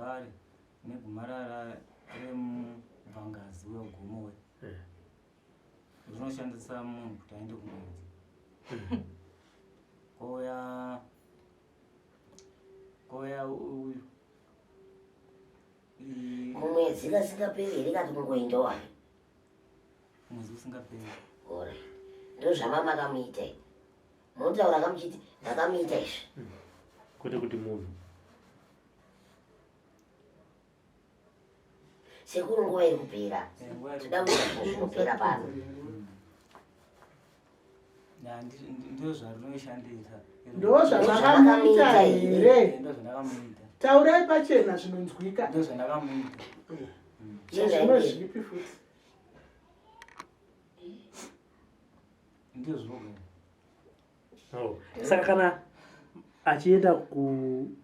zvakare negomarara remubvangazi wegomo zvinoshandisa munhu kuti aende kumwedzi. Koya uyu kumwedzi kasingaperi here kati kungoenda wani mwedzi usingaperi. ore ndo zvamamakamuita munotaura kamuchiti ndakamuita izvi kuti munhu sekuru nguva iri kupera toda kuita zvinopera pano ndo zvarinoishandisa ndo zvamakamuita here ndo zvandakamuita taurai pachena zvinonzwika ndo zvandakamuita nezvimwe zvipi futi ndizvo. Saka kana achienda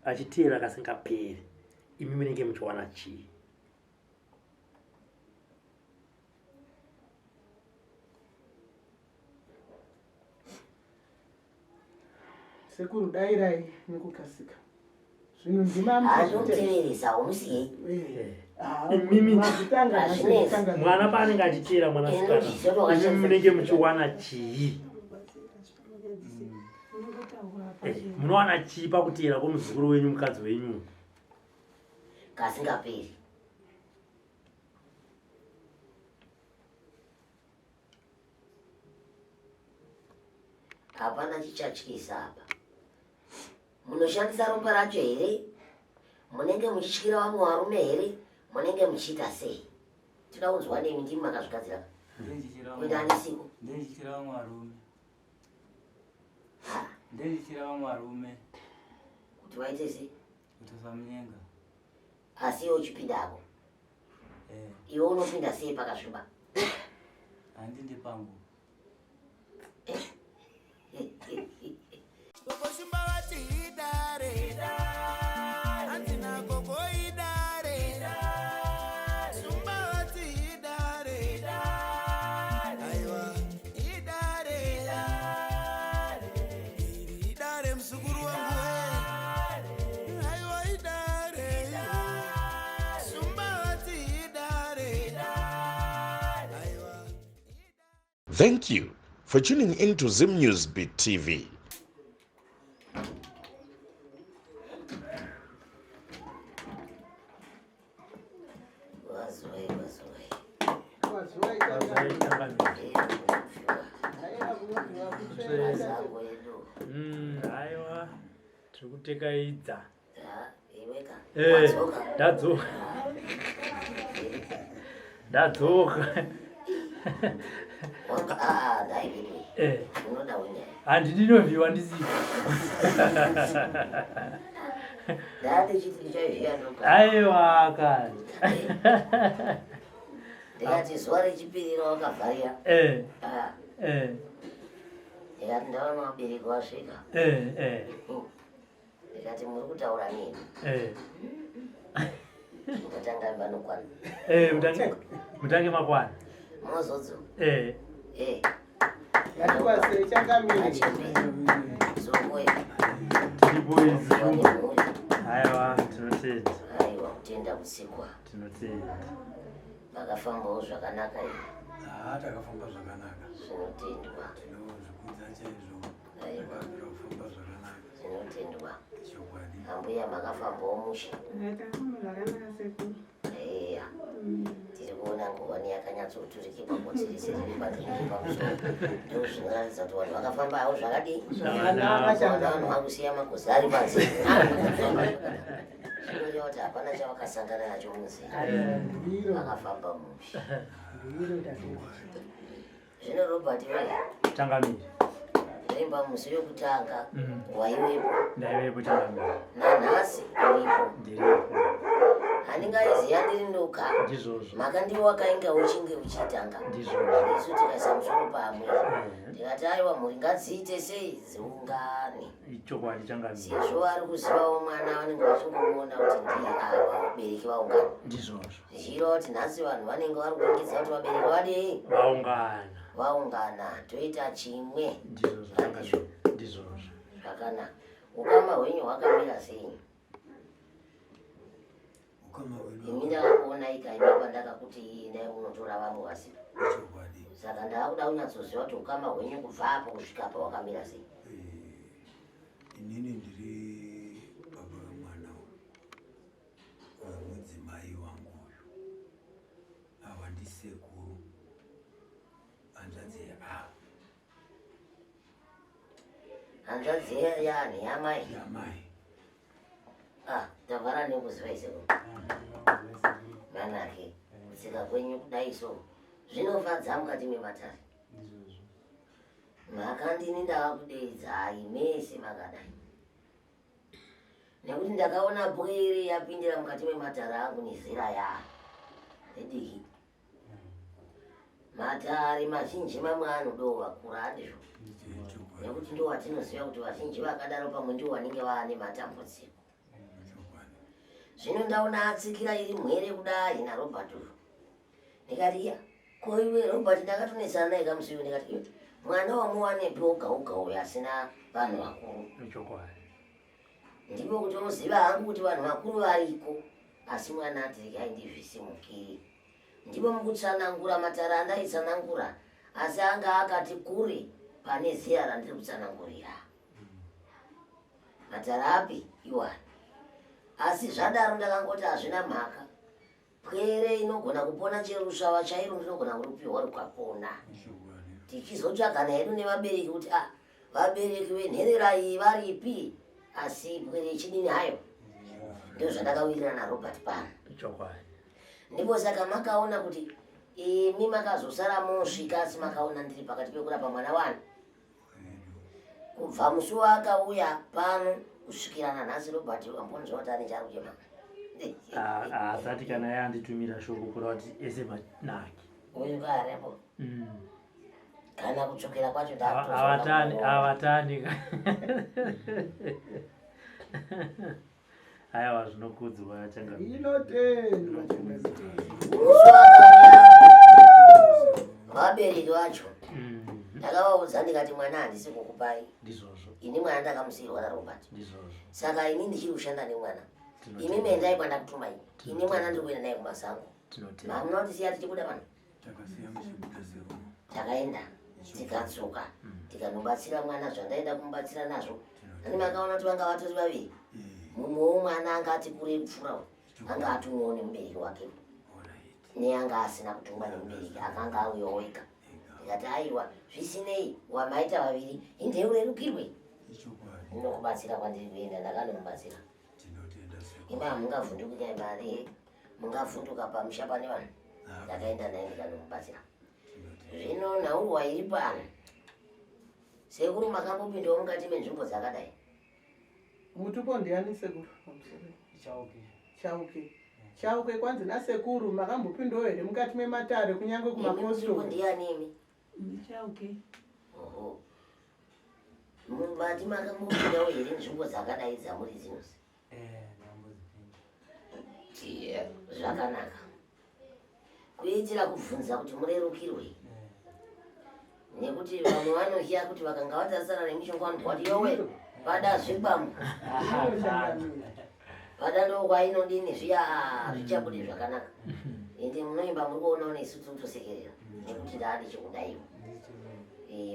achiteera kasingaperi imi munenge muchiwana chii? sekuru dairai nekukasika zvino ndima anoteveresa umusiye mwana paanenge achiteera mwanasikana imi munenge muchiwana chii? Munowana chii pakuteera kwomuzukuru wenyu mukadzi wenyu kasingaperi? hapana chichatyisa apa. Munoshandisa ropa racho here? Munenge muchityira vamwe varume here? Munenge muchiita sei? Toda kunzwa nemi ndimi makazvigadzira kuti handisiko. Ndendichira vamwe varume. Ndendichira vamwe varume. Kuti vaite sei? Kuti usamunyenga. Asi iwe uchipindako. Iwe unopinda sei pakasviba? Handindi pangu. Thank you for tuning in to Zim News Beat TV. Aiwa tikutekaidza ndadzoka handidi ndinoviwa ndisipo aiwa kani ndikati zuva rechipiri rawakavharira ndikati ndaona vabereki vasvika ndikati muri kutaura nini mukatanga imba nokwana mutange makwana mozodzo ngatikwasei changamire zomoyo tiripo izi aiwa tinotenda aiwa kutenda kusikwa tinotenda makafambawo zvakanaka ii takafamba zvakanaka zvinotendwa tinozvikudza chaizvo aiwa kufamba zvakanaka zvinotendwa chokwadi ambuya makafambawo musha eya tiri kuona nguvani yakanyatsoturikirwa kotirisi riri patiniri pamusoro ndo zvinoratidza kuti vanhu vakafambawo zvakadii vanhu vakusiya magozi ari pasi zvinoreva kuti hapana chavakasangana nacho munzira vakafamba musha. Zvino Robert we changamire remba musi yokutanga waiwepo ndaivepo changamire nanhasi uripo ndiripo handingaiziya ndiri ndoka ndizvozvo makandiwo wakainga uchinge uchitanga ndizvozvo isu tikaisa musoro pamwe ndikati aiwa mhuri ngadziite sei dziungane chokwadi changamire sezvo vari kuzivawo mwana vanenge vachingomuona kuti ndiye ava vabereki vaungana ndizvozvo zvichireva kuti nhasi vanhu vanenge vari kuringidza kuti vabereki vadei vaungana toita chimwe ndizvozvo zvakanaka ukama hwenyu hwakamira sei? ikaenda pandakakuti naye unotora vamwe vasipo. chokwadi. Saka ndakuda kunyatsoziva kuti ukama hwenyu kubva apo kusvika apa wakamira sei. Inini ndiri baba vemwana wemudzimai wangu uyu. Ava ndisekuru hanzvadzi yeava. Hanzvadzi yani yamai. Yamai. Tavhara nekuziva isekuru. Manake kutsika kwenyu kudai so zvinofadza mukati mematare. Makandini ndavakudeedzai mese makadai. Nekuti ndakaona bwere yapindira mukati mematare angu nezera yaa ediki. Matare mazhinji mamwe anodawo vakura andizvo. Nekuti ndo watinoziva kuti vazhinji vakadaro pamwe ndiwo vanenge vaane matambudziko. Zvino ndaona atsikira iri mwere kudai naRobert uyu. Ndikati ya koiwe Robert ndakatonesana naye kamusiwo ndikati mwana wamuwanepi oga uyu asina vanhu vakuru. Ndipo kuti unoziva hangu kuti vanhu vakuru variko asi mwana ati ndizvisimukiri. Ndipo mukutsanangura matare andaitsanangura asi anga akati kure pane zera randiri kutsanangurira. Matare api iwani. Asi zvadaro ndakangoti hazvina mhaka. Pwere inogona kupona chero rusvava chairo ndinogona kurupiwa rukapona. Tichizotsvagana hedu nevabereki kuti vabereki venherera iyi varipi asi pwere ichidini hayo. Ndio zvandakawirira naRobert pano. Ndipo saka makaona kuti imi makazosara mosvika asi makaona ndiri pakati pekurapa mwana wanu. Kubva musi wakauya pano kusvikirana nhasi Robert ambonzwa kuti ane chari kuchema. Asati kana yeye anditumira shoko kura kuti ese manaki. Uyu karepo. Kana kuchokera kwacho avatani. Haya zvinokudzwa yachanga. Inotendwa. Vabereki vacho. Ndakavaudza ndikati mwana handisi kukupai. Ndizvozvo. Ini mwana ndakamusiyirwa naRobert. Ndizvozvo. Saka ini ndichiri kushanda nemwana. Ini mendai kwandakutuma ini. Ini mwana ndiri kuenda naye kumasango. Munotisiya tichibuda pano. Takasiya muchibuda serumu. Takaenda tikatsuka tikanobatsira mwana zvandaenda kumubatsira nazvo. Ani makaona kuti vanga vatori vaviri. Mumwewo mwana anga ati kure kupfuura anga atumwawo nemubereki wake. Neanga asina kutumwa nemubereki akanga auyawo ega. Ndikati aiwa zvisinei wamaita vaviri indeurerukirwe. Ndinokubatsira kwandiri kuenda ndakanomubatsira. Ima mungavhunduka mari mungavhunduka pamusha pane vanhu. Ndakaenda naye ndikanomubatsira. Zvino nhaurwa iri pano. Sekuru makambopindawo mukati menzvimbo dzakadai. Mutupo ndiani sekuru? Chauke kwanzi nasekuru makambopindawo here mukati mematare kunyange kumapostori. Ndiani imi? Chauke. Oho. Mubati makambopindawo here nzvimbo dzakadai dzamuri dzinozi. Zvakanaka. Kuitira kubvunza kuti murerukirwe. Nekuti vamwe vanoziya kuti vakanga vatarisana nemishonga vanoti yowe pada zvibamu. Pada ndokwainodini zviya zvichabude zvakanaka. Ende munoimba muri kuonawo nesu totosekerera nekuti ndaadi chikudaiwo.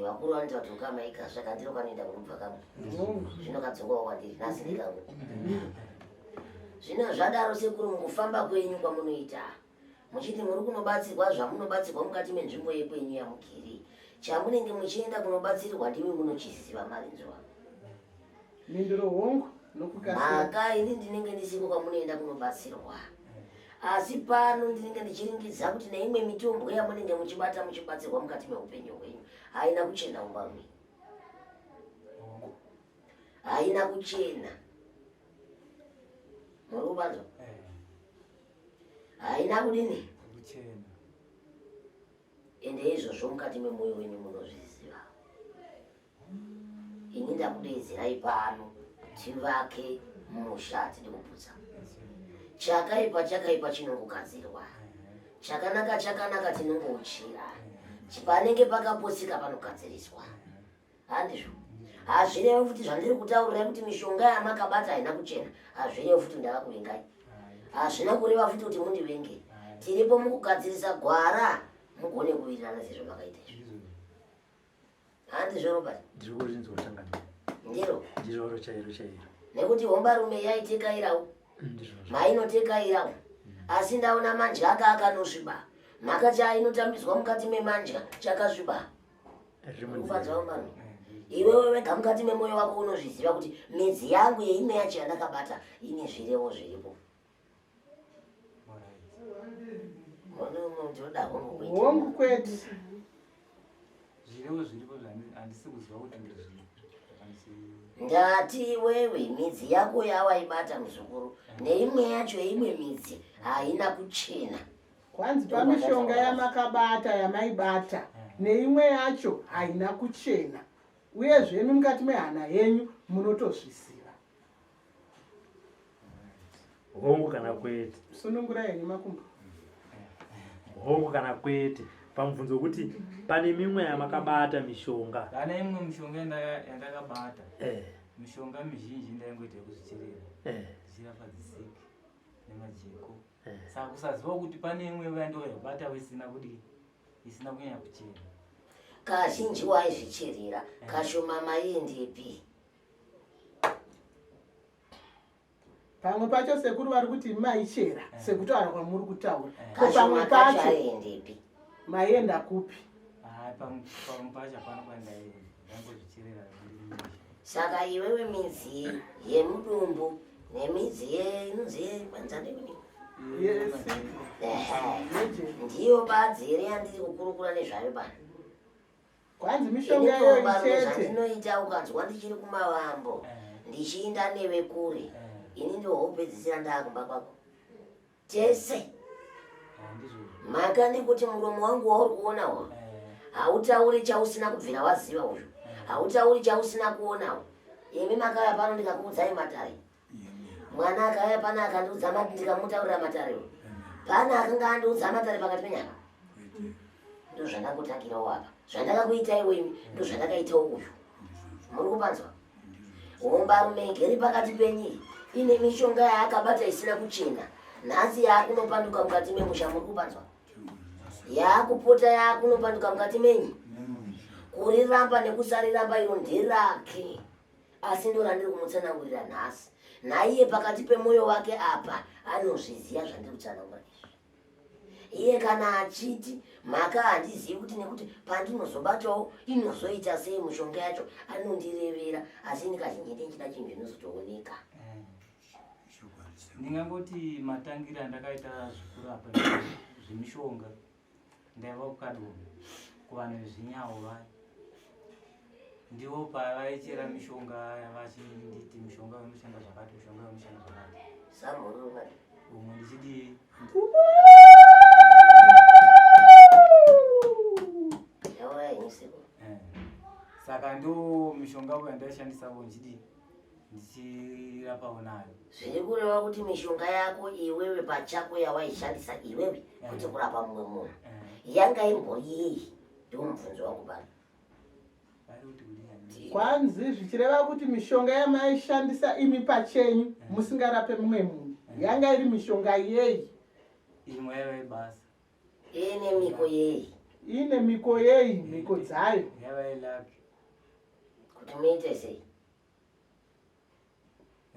Vakuru vanoti kuti ukama ikasvaka ndiro kanoenda kunobva kamwe. Zvino kadzokawo kwandiri nhasi ndikamwe. Zvino zvadaro sekuru mukufamba kwenyu kwamunoita. Muchiti muri kunobatsirwa zvamunobatsirwa mukati menzvimbo yekwenyu yamugiri. Chamunenge muchienda kunobatsirwa ndimi munochiziva marinzwa. Mindiro hongu nokukasira. Maka ini ndinenge ndisiko kwamunoenda kunobatsirwa. Asi pano ndinenge ndichiringidza kuti neimwe mitombo yamunenge muchibata muchibatsirwa mukati meupenyu hwenyu haina kuchena umbamwe. Haina kuchena. Murubanzo. Haina kudini? Kuchena. Ende izvozvo mukati memwoyo wenyu munozviziva. Ini ndakudeedzerai pano tivake musha tiri kuputsa. Chakaipa chinongogadzirwa. Chakanaka tinongouchira. Panenge pakaposika panogadziriswa. Handizvo. Hazvirevo futi zvandiri kutaurira kuti mishonga yamakabata haina kuchena. Hazvirevo futi ndakakuvengai. Hazvina kureva futi kuti mundivenge. tiripo mukugadzirisa gwara mugone kuwirirana sezvo makaita izvo. Handi zvoro basi. Ndiri kurinzotangana. Ndiro. Ndiro chairo. Nekuti hombarume yaitekairawo. Mainotekayirawo. Asi ndaona manja aka akanosviba. Mhaka chainotambidzwa mukati memanja chakasviba. Kufadza hombarume. Iwewe wega mukati memoyo wako unozviziva kuti midzi yangu yeimwe yacho yandakabata ine zvirevo zviripo. Hongu kwedu. Zvirevo zviripo handisi kuziva kuti ndezvipo. Ndati wewe midzi yako yawaibata muzukuru neimwe yacho yeimwe midzi haina kuchena. Kwanzi pamishonga yamakabata yamaibata neimwe yacho haina kuchena. Uye zvemi mukati mehana yenyu munotozvisiva. Hongu kana kwete. Sunungura yenyu makumbo. Hongu kana kwete. Pamubvunzo kuti pane mimwe yamakabata mishonga. Pane imwe mishonga yandakabata. Mishonga mizhinji ndaingoita kuzvicherera. Zvirapa dzisiki nemajeko. Saka kusaziva kuti pane imwe yandoyabata isina kunyanya kuchena. Kazhinji waizvicherera, kashoma maindepi. Pamwe pacho sekuru vari kuti maichera sekutaura kwamuri kutaura. Pamwe pacho aindepi. Maienda kupi? Pamwe pacho hapana kwandaenda. Ndangozvicherera. Saka iwewe midzi yemudumbu nemidzi inozi kwanzane kuni. Yes. Ndiyo badzi here yandiri kukurukura nezvayo bana. Kwanzi mishonga iyo ichete. Zvandinoita ukanzwa ndichiri kumavambo ndichiinda newe kure. Ini ndio hopedzisira ndakumba kwako. Tese. Maka ndikuti muromo wangu wauri kuonawo. Hautauri chausina kubvira waziva uzvo. Hautauri chausina kuonawo. Imi makaya pano ndikakuudzai matare. Mwana akaya pana akandiudza mati ndikamutaurira matare. Pana akanga andiudza matare pakati penyama. Ndo zvandakutakirawo apa. Zvandakakuita iwe ndo zvandakaitawo uyu. Muri kupanzwa? Hombarume igere pakati penyu ine mishonga yaakabata isina kuchena. Nhasi yaakunopanduka mukati memusha. Muri kupanzwa? Yaakupota yaakunopanduka mukati menyu. Kuriramba nekusariramba iro nderake. Asi ndo randiri kumutsanangurira nhasi. Naiye pakati pemoyo wake apa anozviziva zvandiri kutsanangura izvi. Iye kana achiti mhaka handizivi kuti nekuti pandinozobatawo inozoita sei mishonga yacho anondirevera. Asi ndikazhinji ndichida chinhu zvinozotooneka. Ndingangoti matangira andakaita zvekurapa zvemishonga ndaiva kukadwa kuvanhu vezvinyawo vaya. Ndivo pavaichera mishonga vachinditi mishonga wemushanda zvakati mishonga wemushanda zvakati. Samurunga. Umwe ndichidi saka ndo mishonga yandaishandisawo ndichirapawo nayo. Zviri kureva kuti mishonga yako iwewe pachako yawaishandisa iwewe kuti kurapa mumwe munhu yanga imbori yei? Ndiwo mubvunzo wako bani. Kwanzi zvichireva kuti mishonga yamaishandisa imi pachenyu musingarape mumwe munhu yanga iri mishonga yei? Imwe yaive basa. Ine miko yei? Ine miko yei? Miko dzayo yavailaki kuti muite sei?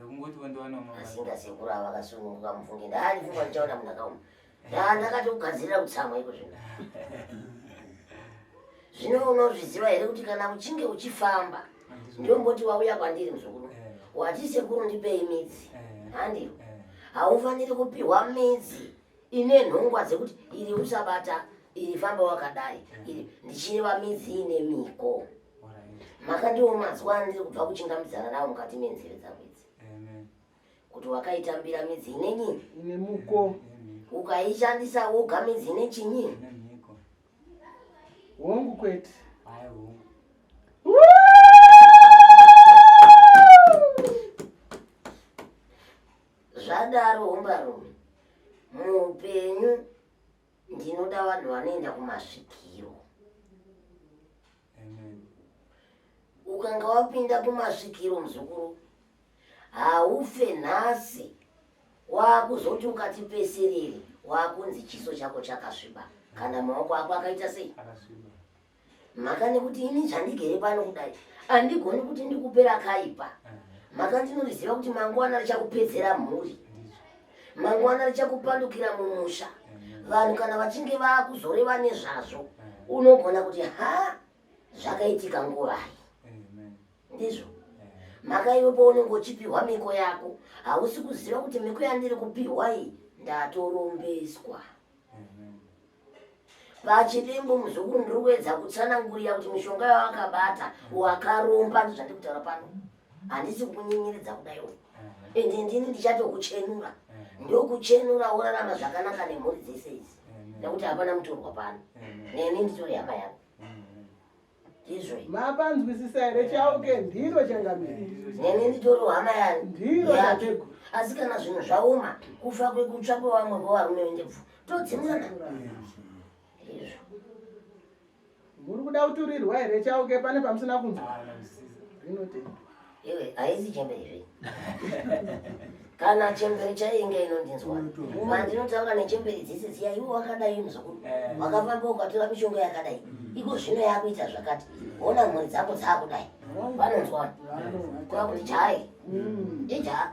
yakungoti wendowana asingasekuru avakasununguka mufungi ndaalifunga ndichaona munhu akauma ndakatokugadzirira kutsamwa iko zvino. Zvino unozviziva here kuti kana uchinge uchifamba ndomboti wauya kwandiri muzukuru wati sekuru ndipei midzi handiyo. Haufaniri kupiwa midzi ine nhongwa dzekuti iri usabata iri famba wakadai iri ndichireva midzi ine miko. Maka ndiwo mazwa ndiri kubva kuchingamidzana nawo mukati menzeve dzako idzi kuti wakaitambira midzi inenyi ine muko ukaishandisa woga midzi ine chinyi. Hongu kwete. Zvadaro hombarume muupenyu ndinoda vanhu vanoenda kumasvikiro. Ukanga wapinda kumasvikiro muzukuru haufe nhasi wakuzoti ukati peserere wakunzi chiso chako chakasviba kana maoko ako akaita sei mhaka nekuti ini zvandigere pano kudai handigoni kuti ndikupera kaipa mhaka ndinoriziva kuti mangwana richakupedzera mhuri mangwana richakupandukira mumusha vanhu kana vachinge vakuzoreva nezvazvo unogona kuti ha zvakaitika ngurai ndizvo mhaka iwe paunenge uchipiwa miko yako hausi kuziva kuti miko yandiri kupiwa iyi ndatorombeswa pachidimbo muzukuru ndiri kuedza kutsanangurira kuti mishonga yawakabata wakaromba ndizvandiri kutaura pano handisi kukunyenyeredza kudaiwo ende ndini ndichatokuchenura ndokuchenura urarama zvakanaka nemhuri dzese idzi nekuti hapana mutorwa pano neni nditori hama yangu ndizvo mapanzwisisa here chauke ndiro changamiri neni nditori hama yangu ndiro tategu asi kana zvinhu zvaoma kufa kwekutsva kwevamwe vovarume vendebvu todzimwana izvo muri kuda kuturirwa here chauke pane pamusina kunzwa rinotenda iwe haisi chemberi zvei kana chemberi chainge inondinzwa mandinotaura nechemberi dzese dziya iwe wakadai muzukuru wakafamba ukatora mishonga yakadai iko zvino yakuita zvakati ona mhuri dzako dzakudai vanonzwa kuva kuti chai ija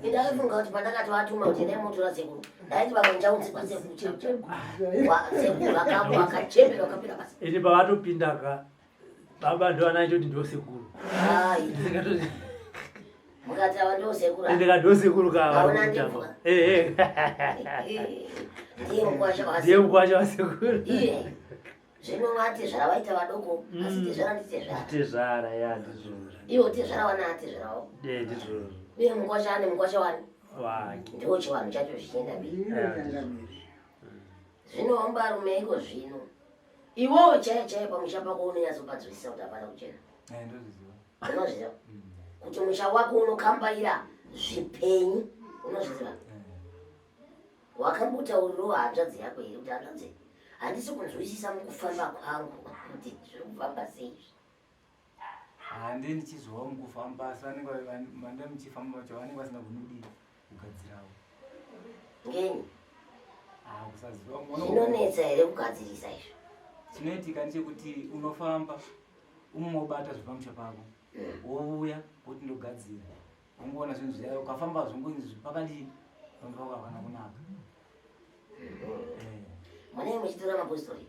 indaifunga kuti pandakati vatuma kuti ndaimutora sekuru ndaiti vamwe ndichaunzikwa sekuru akachembera wakapira basa iti pavatopindaka baba ndo anacho kuti ndosekuru mukati ava ndosekuru ndika ndosekuru kaona ndivuka ndiye mukwasha wasekuru iye zvino vatezvara vaita vadoko asi tezvara nditezvara tezvara ya ndizvo iwo tezvara wana atezvarawo ndizvo uye mukwasha ane mukwasha wani wake ndiwo chivanhu chacho zvichienda mberi zvino wambarume iko zvino iwowo chaiye pamusha pako unonyatsobadziwisisa kuti hapana kuchena unozviziva kuti musha wako unokambaira zvipenyu unozviziva wakambotaurirawo hanzvadzi yako here kuti hanzvadzi handisi kunzwisisa mukufamba kwangu kuti zviri kufamba sei handi ndichizova mukufamba asi manda muchifamba vacho vanenge vasina kunudii kugadzirawo ngenyi kusaziva zvinonetsa here kugadzirisa izvo chinoitika ndechekuti unofamba umwe wobata zvepamusha pako wouya kuti ndogadzira ungoona zvinhu zviyayo ukafamba zvongonzi pakadii pamba pako hapana kunaka munenge muchitora mapostori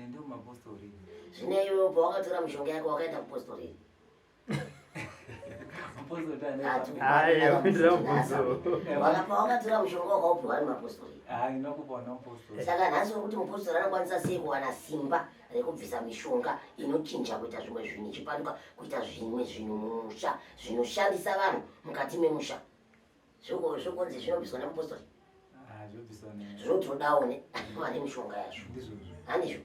ndio mapostori zvino iwe pawakatora mishonga yako wakaenda kupostori pawakatora mishonga wakaupiwa ari mapostori saka nhasi wekuti mupostori anokwanisa sei kuwana simba rekubvisa mishonga inochinja kuita zvimwe zvinhu ichipanduka kuita zvimwe zvinhu mumusha zvinoshandisa vanhu mukati memusha zvokonzi zvinobviswa nemupostori zvotodawo vane mishonga yazvo handizvo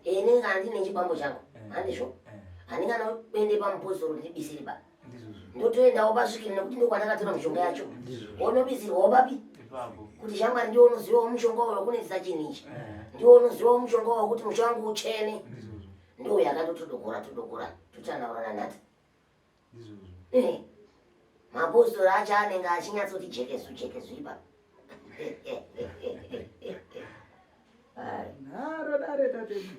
inenge handine chibambo changu handizvo handingana kuende pamupostori ndibisiriba ndotoendawo pasvikiri nekuti ndokwandakatora mishonga yacho unobisirwawo papi kuti shamwari ndiwo unozivawo mushonga uyo kunetsisa chinhu ichi ndiwo unozivawo mushonga uyo kuti musha wangu uchene ndo yakatotodokora tochanaurana nhata mapostori acho anenge achinyatsoti jekezu ipa nharo dare tategu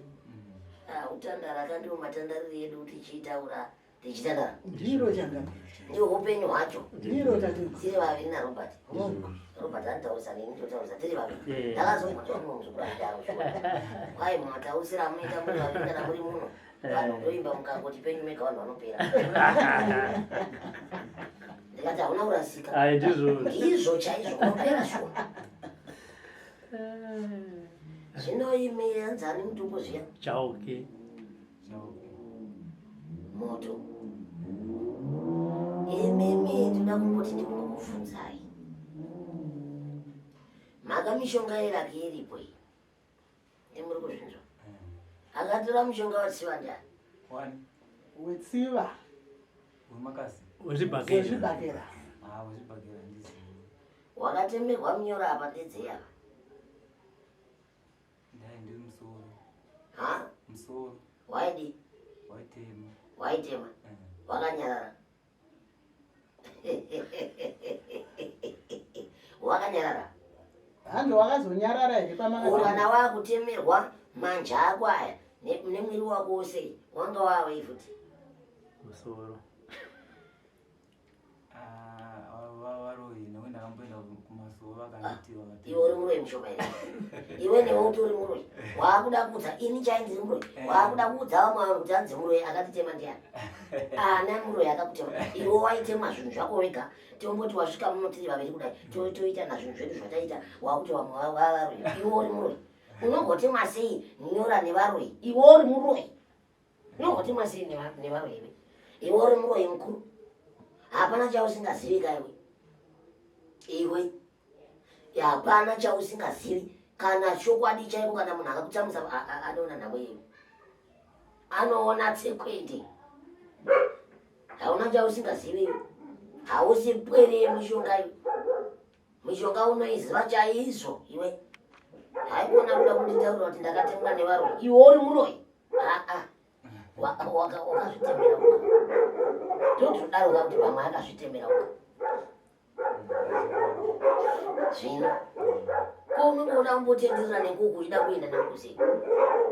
utandara kandiwo matandariro edu tichitaura tichitandara ndiro changamiri ndiwo upenyu hwacho ndiro tategu tiri vaviri narobert robert anitaurisa neni totaurisa tiri vaviri ndakazongoti mumwe muzukuru andaro kwai mataurisira munoita muri vaviri kana muri muno vanhu ndoimba mukangoti penyu mega vanhu vanopera ndikati hauna kurasika ndizvo chaizvo unopera shoma zvinoimira nzani mutumbo zviya chauke moto ememe ndoda kumboti ndikungokubvunzai mhaka mishonga yerake iripo iyi ndimuri kuzvinzwa akatora mushonga watsiva ndani wetsiva wezvibhakera wakatemberwa munyora apa ndedzei apa musoro waidi waitema wakanyarara wakanyarara hange wakazonyarara here kana wakutemerwa manja ako aya nemwiri wako wose wanga wawei futi musoro varoi nekuti ndakamboenda kumasoro vakanditiwa iwe uri muroi mushoma here iwe newe utori muroi waakuda kuudza ini chaindiri muroi waakuda kuudza vamwe vanhu kuti anzi muroi akatitema ndiani ana muroi akakutema iwe waitema zvinhu zvako wega tomboti wasvika muno tiri vaviri kudai toita nazvinhu zvedu zvataita wakuti vamwe vavaroi iwe uri muroi unongotemwa sei nyora nevaroi iwe uri muroi unongotemwa sei nevaroi iwe iwe uri muroi mukuru hapana chausingazivi iwe hapana chausingazivi kana chokwadi chaiko kana munhu akakutsamisa anoona nhamo iwe anoona tsekwende hauna chausingazivi iwe hausi pwere mushonga iwe mushonga unoiziva chaizvo iwe haikona kuda kunditaurira kuti ndakatemwa nevaroi iwe uri muroi wakazvitemera uka ndotodaro kuti vamwe akazvitemera uka zvino ko unongoda kumbotenderera nekuku uchida kuenda nakusei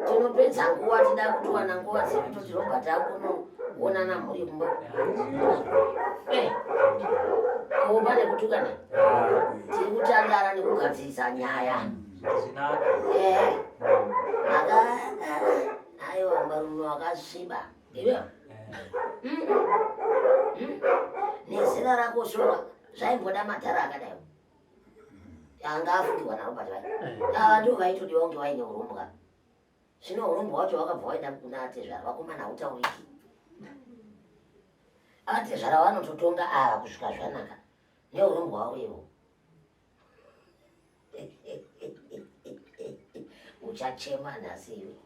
tinopedza nguva tida kutowana nguva dzekutoti robert akonoonana mhuri kumba ko pane kutukana tiri kutandara nekugadzirisa nyaya aiwa marume wakasviba iwe nezera rako shora zvaimboda madhara akadai anga afungirwa narobert vai ava ndo vaitodiwa kunge vaine urumbwa zvino urumbwa wacho wakabva waida kuna atezvara vakomana hautauriki atezvara vanototonga ava kusvika zvanaka neurumbwa wavo ivo uchachema nhasi iwe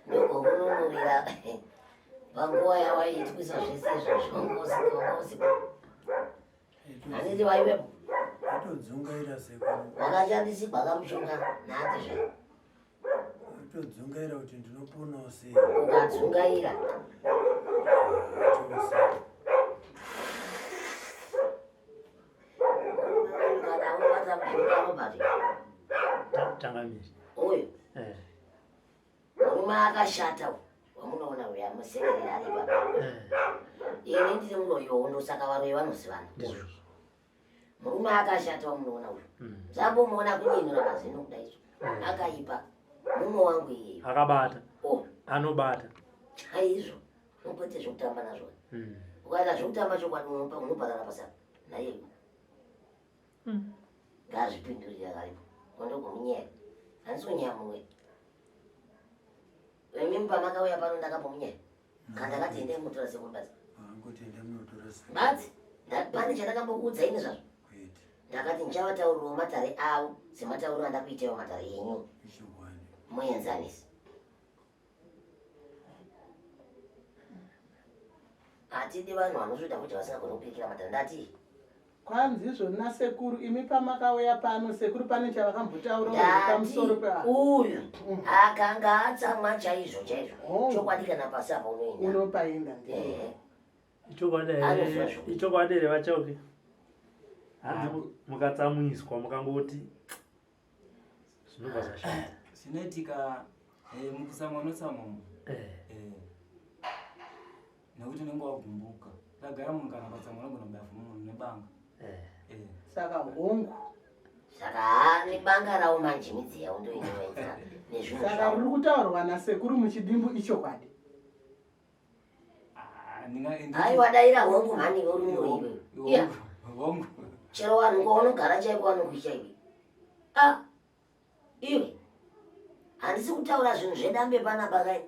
ndokokununurira panguva yavaiitwisa zvese izvo zvongozi handiti vaivepo wakashandisirwa kamushonga naatezvara todzungaira kuti ndinoponawo sei ukadzungaira kana unobata mushonga robert tangamisi uyu murume akashata wamunoona uya musekerera ari baba ini ndiri muroyondo saka varoi vanozivana murume akashata wamunoona uyu zambomuona kunyinura mazino kudaiso akaipa muno wangu iyeyo akabata anobata chaizvo unokwete zvekutamba nazvo ukaita zvekutamba chokwadi unobhatana pasaka naye ngazvipindurira karipo kondogomunyaya handisonyamwe vemimba makauya pano ndakapomunyaya kandakati endei munotora sekunbadzi badzi pane chandakambokuudza ini zvazvo ndakati ndichavautaurirawo matare avo sematauriro andakuitewo matare enyu muenzanisi hatidi vanhu vanozvida kuti vasingagona kupikira matare ndati kwanzi zvona sekuru imi pamakauya pano sekuru pane chavakambotaura pamusoro uyu akanga atsamwa chaizvo chokwadi kana pasi apa unopaenda ichokwadi here vachauke hanzi mukatsamwiswa mukangoti zvinobva zvashata zvinoitika mukutsamwa notsamwamo nekuti unenge wagumbuka ndagara munhu kana kwatsamwa unogona kubafa munhu nebanga saka hongu saka nebanga rawo manjimidzi yawo ndoinoenza nezvinhu saka riri kutaurwa nasekuru muchidimbu ichokwadi aiwa daira hongu mhani yorumuro iwe hongu chero vanhu kwaunogara chaiko vanokuisha iwe iwe handisi kutaura zvinhu zvedambe panapa kai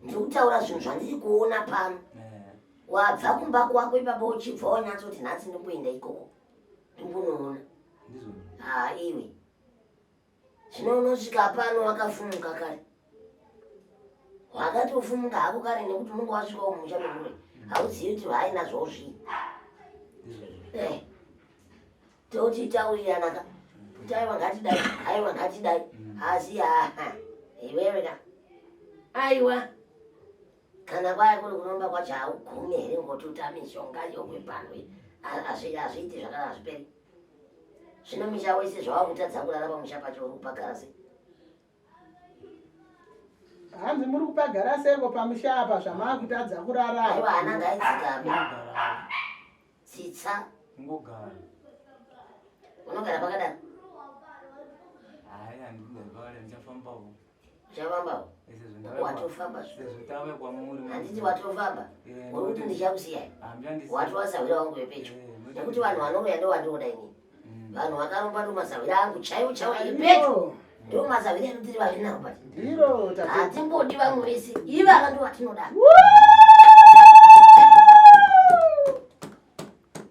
ndiri kutaura zvinhu zvandiri kuona pano wabva kumba kwako ipapo uchibva wanyatsoti nhasi ndimboenda ikoko ndimbonoona iwe zvino unosvika pano wakafumuka kare wakatofumuka hako kare nekuti unenge wasvikawo mumusha memuroi hauzivi kuti vaina zvowo zvii totitaurirana ka kuti aiwa ngatidai aiwa ngatidai asi iwewe ka aiwa kana kwaya kuri kuromba kwacho haugumi here ngoti uta mishonga yokwepano hazviiti zvakana hazviperi. Zvino misha wese zvawakutadza kurara pamusha pacho uri kupagara sei? Hanzi muri kupagara seiko pamusha apa zvamakutadza kurara? Aiwa hana ngaidzikapi. Tsitsa. Ngogara. Unogara pakadaro? Hai, handingagara ndichafambawo. Uchafambawo? Watofamba sezvotave kwamuri. Handiti watofamba? Uri kuti ndichakusiyai? Watowasawira wangu wepedyo. Nekuti vanhu vanouya ndovandoda inini. Vanhu vakaromba ndomazawira angu chaiwo ipedyo. Ndo mazawira edu tiri vaviri navo pati. Ndiro hatimbodi vamwe vese. Ivava ndo vatinoda.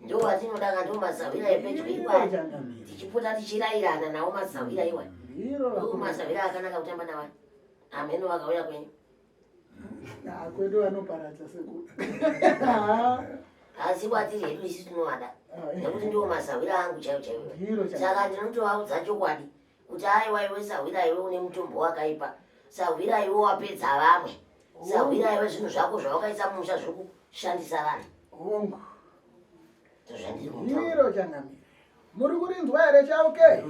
Ndo vatinoda ndo mazawira epedyo iwaya. Tichipota tichirayirana nawo mazawira iwaya. Ndo mazawira akanaka kutamba navana. Ameno vakauya kwenyu. Kwedu vanoparadza sekuru. Asi kwatiri hedu isi tinovada. Nekuti ndiwo mazawira angu chaiwo. Saka ndinotovaudza chokwadi kuti aiwa iwe sawira iwe une mutombo wakaipa. Sawira iwe wapedza vamwe. Sawira iwe zvinhu zvako zvawakaisa mumusha zviri kushandisa vanhu. Hongu. Tozvandiri Ndiro changamira. Muri kurinzwa here chauke?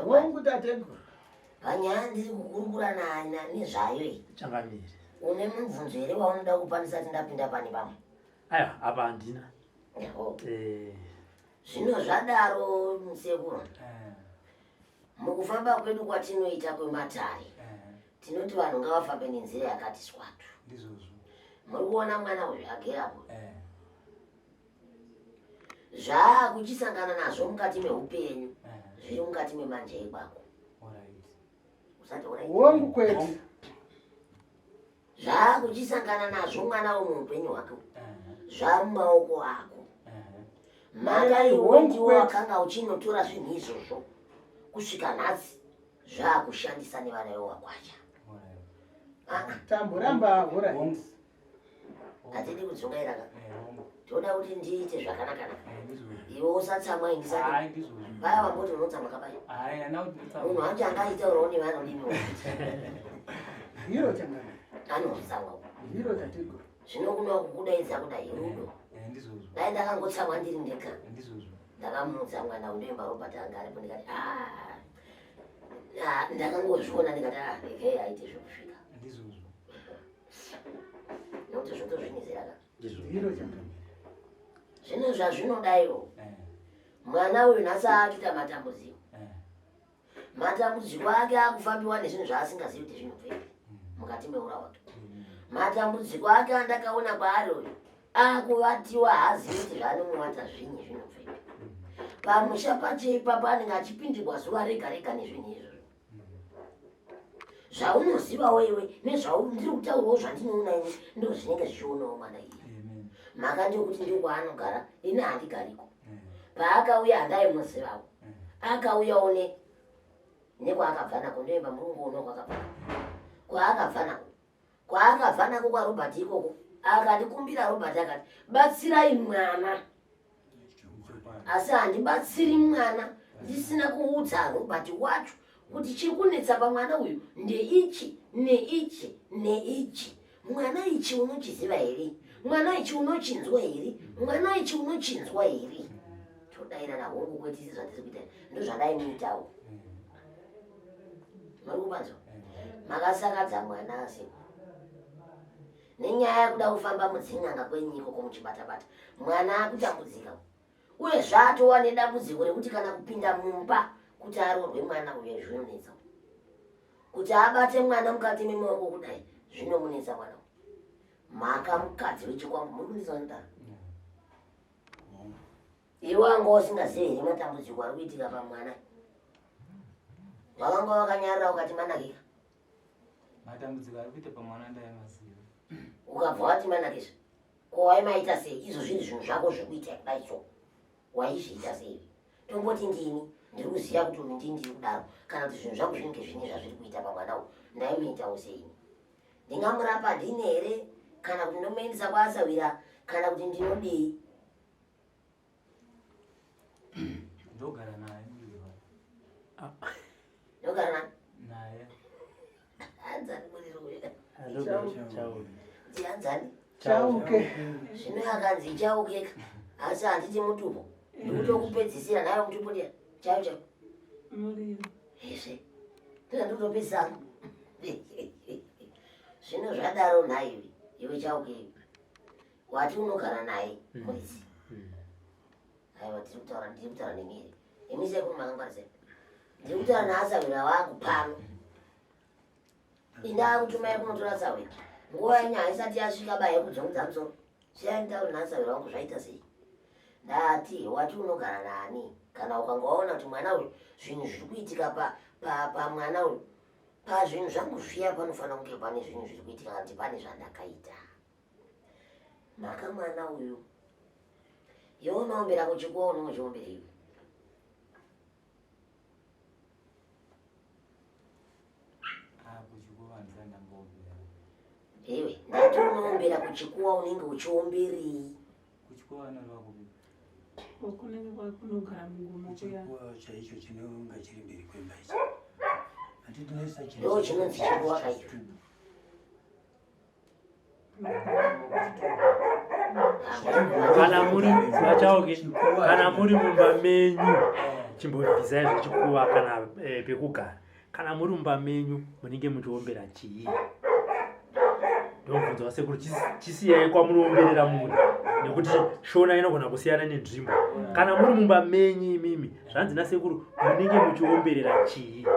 Hongu tateguru. Panyaya ndiri kukurukura nezvayo iyi. Changamire. Une mubvunzo here waunoda kupa ndisati ndapinda pane pamwe? Aya, apa handina. Zvino zvadaro musekuru. Mukufamba kwedu kwatinoita kwematare. Tinoti vanhu ngavafambe nenzira yakati swatu. Muri kuona mwana uyu agerapo. Zvaakuchisangana nazvo mukati meupenyu. Zviri mukati memanje ekwako. Hongu kwedu. Zvaakuchisangana nazvo mwana womuupenyu hwake. Zvamumaoko ako. Mara iwe ndiwo wakanga uchinotora zvinhu izvozvo. Kusvika nhasi zvaakushandisa nevana ivo wakwacha. Tamboramba hora. Hatidi kudzungaira ka. Toda kuti ndiite zvakanaka. Iwe usatsamwa indisati. Vaya vamboti unotsamwa kabaya. Munhu wacho angaitaurawo nevana udini. Ndiro changamira. Anotsamwa. Ndiro tateguru. Zvinokuda kukudaidza kudai rudo. Dai ndakangotsamwa ndiri ndega. Ndakamutsa mwana undoimba Robert anga aripo ndikati ndakangozviona ndikati rekei aite zvekusvika. Nokuti zvotozvinyizira ka. Ndiro changamira. Zvino zvazvinodaiwo. Mwana uyu nhasi akuita matambudziko. Matambudziko ake akufambiwa nezvinhu zvaasingazivi kuti zvinobvepi mukati meura wake. Matambudziko ake andakaona kwaari uyu akuvatiwa haazivi kuti zvaanomuwata zvinyi zvinobvepi. Pamusha pacho ipapo anenge achipindirwa zuva rega rega nezvinhu izvozvo. Zvaunozivawo iwe nezvaundiri kutaurawo zvandinoona ini ndo zvinenge zvichionawo mwana iyi. Mhaka ndekuti ndiko kwaanogara ini handigariko. Paakauya handaimuzivawo. Akauyawo nekwaakabva nako ndoimba murungu uno kwakabva. Kwaakabva nako. Kwaakabva nako kwaRobert ikoko. Akandikumbira Robert akati batsirai mwana. Asi handibatsiri mwana ndisina kuudza Robert wacho kuti chiri kunetsa pamwana uyu ndeichi neichi neichi. Mwana ichi unochiziva here? Mwana ichi unochinzwa here? Mwana ichi unochinzwa here? Todaira nahongu kwetisi zvandiri kuita ndozvandaimuitawo. Muri kubanzwa? Makasakadza mwana asi. Nenyaya yekuda kufamba mudzin'anga kwenyu ikoko muchibatabata. Mwana akutambudzika. Uye zvatova nedambudziko rekuti kana kupinda mumba kuti aroorwe mwana uyu zvinonetsa. Kuti abate mwana mukati memaoko kudai zvinomunetsa mwana. Mhaka mukadzi wechikwambo muri kunzwa ndaro. Iwe wanga usingazivi here matambudziko ari kuitika pamwana. Wakanga wakanyarara ukati manakika. Matambudziko ari kuita pamwana ndaimaziva. Ukabva wati manakizva. Ko waimaita sei? Izvo zviri zvinhu zvako zvekuita kudai so. Waizviita sei? Tomboti ndini ndiri kuziva kuti uni ndiri kudaro kana kuti zvinhu zvangu zvinenge zvine zvazviri kuita pamwana uyu ndaimuitawo sei? Ndingamurapa ndini here kana kuti ndomuendesa kwaasawira kana kuti ndinodii? Ndogara naye. Ndogara naye? Naye. Hanzani muri ruya. Dzianzani. Chauke. Zvino yakanzi ichaukeka. Asi handiti mutupo. Ndikutokupedzisira nayo mutupo ndiya. Chaiwo. Muriro. Hezve. Ndinotopesana. Zvino zvadaro naye iwe chauke. Wati unogara naye mwedzi. Aiwa ndiri kutaura nemiri. Emise kumangwarise. Ndiri kutaura naasawira wangu pano. Indakutumai kunotora sawira. Nguva yenyaya isati yasvika baya kudzongudza musoro. Siyaitaura naasawira wangu zvaita sei. Ndati wati unogara nani. Kana ukanga waona kuti mwana uyu zvinhu zviri kuitika pamwana uyu. Pazvinhu zvangu zviya panofanira kunge pane zvinhu zviri kuitika kuti pane zvandakaita. Mhaka mwana uyu. Iwe unoombera kuchikuwa unochiombera iwe. Ewe, ndati unoombera kuchikuwa unenge uchiomberi. Kuchikuwa anorwa kubi. Wakunenge kwakunogara mungumo kuya. Kuchikuwa chaicho chinonga chiri mberi kwemba ichi. Handinoisa Ndo chinonzi chikuwa kaicho. kana muri mumba menyu chimbobvisai zvichikuva kana pekugara. Kana muri mumba menyu munenge muchiombera chii? Ndobvunza wasekuru chisiyai kwamunoomberera muri nekuti shona inogona kusiyana nenzvimbo. Kana muri mumba menyu imimi zvanzi nasekuru munenge muchiomberera chii?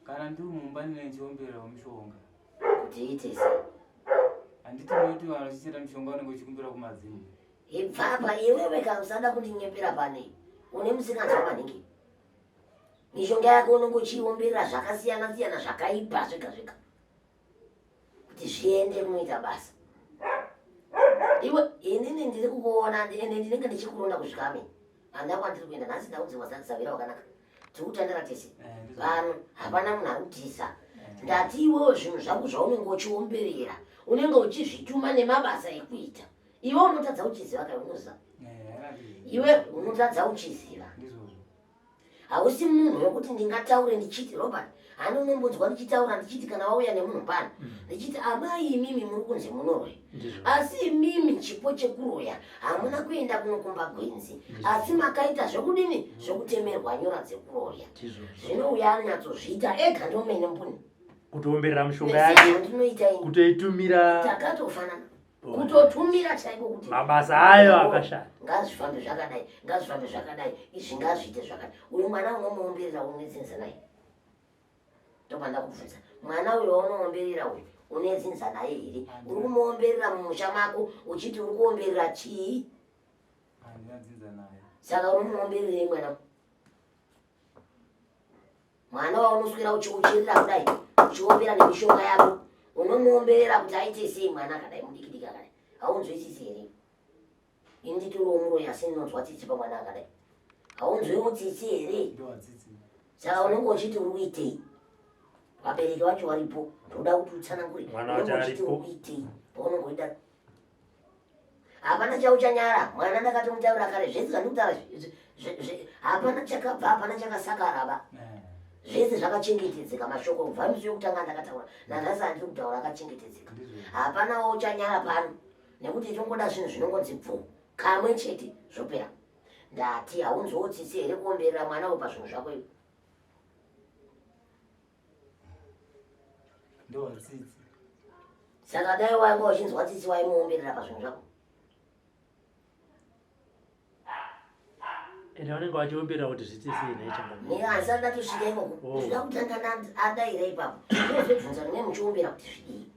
Kana ndiri mumba ndinenchiomberera mushonga. Kuti ite sei? Handiti noti vanochichera mushonga unenge uchikumbira kumadzimu. Ibvapa iwewe kana usada kundinyepera pane. Une musinganzwa maningi. Mishonga yako unenge uchiomberera zvakasiyana siyana zvakaipa zvega zvega. Kuti zviende muita basa. Iwe inini ndiri kukuona ende ndinenge ndichikuronda kusvikame. Handa kwandiri kuenda nhasi ndaudzwa savira wakanaka. Tikutandira tese. Vanhu hapana munhu arikutisa. Ndati iwewe zvinhu zvako zvaunenge uchiomberera unenge uchizvituma nemabasa ekuita. Iwe unotadza uchiziva kai unoziva. Iwe unotadza uchiziva. Hausi munhu wekuti ndingataure ndichiti Robert hani unombonzwa ndichitaura ndichiti kana wauya nemunhu pano ndichiti amai imimi muri kunzi munorwe. Asi imimi chipo chekuroya hamuna kuenda kunokumba gwenzi asi makaita zvekudini zvekutemerwa nyora dzekuroya. Zvino uya anonyatsozviita ega ndomene mbuni. Kutoomberera mushonga yake kutoitumira takatofanana. Kutotumira chaiko kuti mabasa ayo akashata. Ngazvifambe zvakadai, ngazvifambe zvakadai, izvi ngazviite zvakadai. Uyu mwana unomuomberera unedzinza naye. Ndopanda kubvunza. Mwana uyu waunoomberera uyu unedzinza naye here? Uri kumuomberera mumusha mako uchiti uri kuomberera chii? Handina dzinza naye. Saka unomuombererei mwana? Mwana waunoswera uchiuchirira kudai, uchiombera nemishonga yako. Unomuomberera kuti aite sei mwana akadai mudikidika akadai. Haunzwisisi here? Ini nditoriwo muroya asi ndinonzwa tsitsi pamwana akadai. Haunzwiwo tsitsi here? Ndoadzidzi. Saka unenge uchiti uri kuitei? Vabereki vacho varipo. Ndoda kuti utsanangure. Unenge uchiti uri kuitei? Paunenge weida. Hapana chauchanyara. Mwana ndakatomutaura kare. Zvese zvandikutaura hapana chakabva, hapana chakasakara ba. Zvese zvakachengetedzeka mashoko kubva musi yokutanga ndakataura. Nanhasi handiri kutaura akachengetedzeka. Hapana wauchanyara pano. Nekuti tongoda zvinhu zvinongonzi bvu. Kamwe chete zvopera. Ndati haunzwiwo tsitsi here kuomberera mwana uyu pazvinhu zvako iwe? Ndoadzidzi. Saka dai wanga uchinzwa tsitsi waimuomberera pazvinhu zvako. Ende vanenge vachiomberera kuti zviite sei naye changa. Ni handisati ndatosvika imoku. Zvida kutanga adaira ipapo. Ndozvibvunza mune muchiombera kuti zvidii.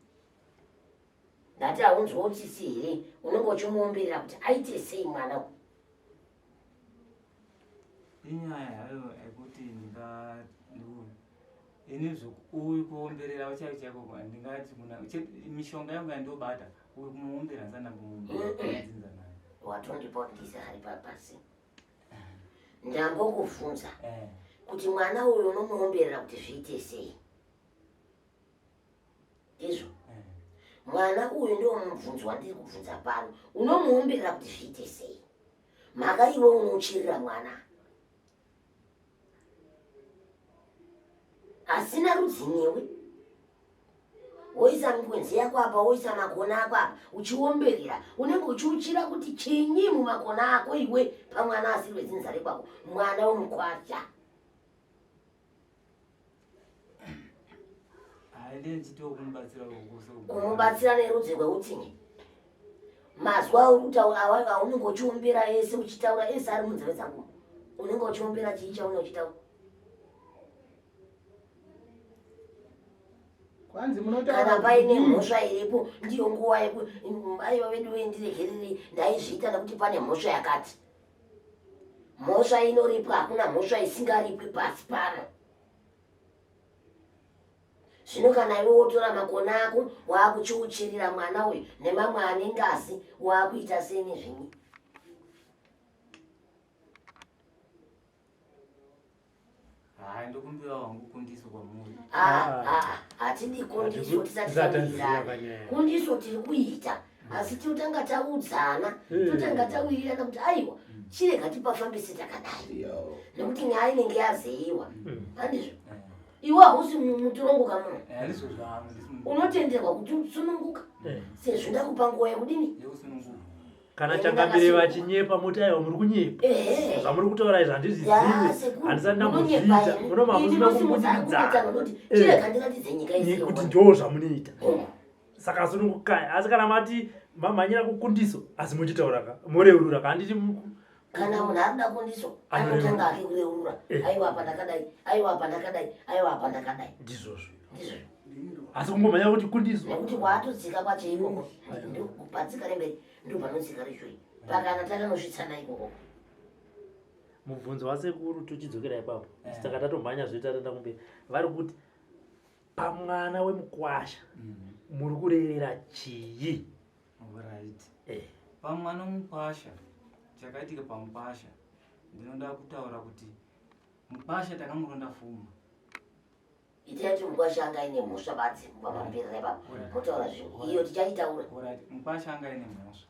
Ndati haunzwiwo tsitsi here unenge uchimuomberera kuti aite sei mwana uyu? Inyaya hayo yekuti ini uyu kuomberera chaiwo chako ndingati mishonga yangu yandobata uyu kumuombera ndisana kudzinza naye. Watondipondisa hari papasi. Ndambokubvunza kuti mwana uyu unomuomberera kuti zviite sei? Izvo mwana uyu ndiwo mubvunzo wandiri kubvunza pano. Unomuomberera kuti zviite sei? Mhaka iwe unochirira mwana asina rudzi newe. woisa mikwenzi yako apa, woisa makona ako apa, uchiomberera, unenge uchiuchira kuti chinyi mumakona ako iwe pamwana asiri wezinzare kwako, mwana unokwasha. Unobatsira nerudzi rweutsinye. Mazwa urikutaura awayo aunenge uchiombera ese uchitaura ese ari munzeve dzangu. Unenge uchiombera chii chaunenge uchitaura. Kana paine mhosva iripo ndiyo nguva aiva vedu vendiregerere ndaizviita nekuti pane mhosva yakati. Mhosva inoripwa, hakuna mhosva isingaripwi pasi pano. Zvino kana iwe wotora makona ako waakuchiuchirira mwana uyu nemamwe ane ngazi waakuita sei nezvimwe? Ndokumbira wangu kundiso kwamuri. Hatidi kundiso tisati tawirirana. Kundiso tiri kuita asi tinotanga taudzana, totanga tawirirana kuti aiwa chirega tipafambise takadai. Nekuti nyaya inenge yazeyiwa. Handizvo? Iwe hausi mutorongoka muno. Unotenderwa kuti usununguka. Sezvo ndakupa nguva yekudini? Kana changambire vachinyepa muti aiwa muri kunyepa. Zvamuri kutaura izvi handizvizivi. Handisati ndambozviita. Munoma musina kumbudidza. Chirega ndiratidze nyika isiyo. Kuti ndo zvamunoita. Saka sunungukai. Asi kana mati mamhanyira kukundiso asi muchitaura moreurura handiti kana munhu arida kundiso anotanga akikureurura. Aiwa apa ndakadai, aiwa apa ndakadai, aiwa apa ndakadai. Ndizvozvo. Asi kungomhanya kuti kundiso. Nekuti kwaatodzika kwacho ikoko. Patsika remberi ndo panodzika rishoi. Pakana takanosvitsana ikoko. Mubvunzo wasekuru tuchidzokera ipapo. Saka tatomhanya zvoita tenda kumberi. Vari kuti pamwana wemukwasha muri kurerera chii? Right. Pamwana mukwasha chakaitika pamukwasha ndinoda kutaura kuti mukwasha takamuronda pfuma. Itati mukwasha anga ine mhosva badzi pamambirire papo. Mutaura zvinhu. Iyo tichaitaura. Right. Mukwasha anga ine mhosva.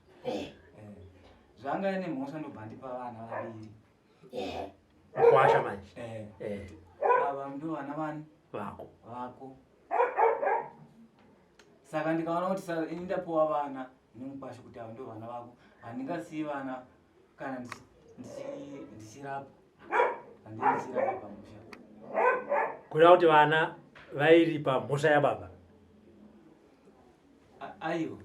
Zvanga ine mhosva ndobva ndipa vana vaviri. Mukwasha manje. Ava ndo vana vani? Vako. Saka ndikaona kuti ini ndapuwa vana nemukwasha kuti ava ndo vana vako. Handingasiyi vana kana ndichirapa. Handindichirapa pamusha. Kuda kuti vana vairi pamhosva yababa. Aiwa.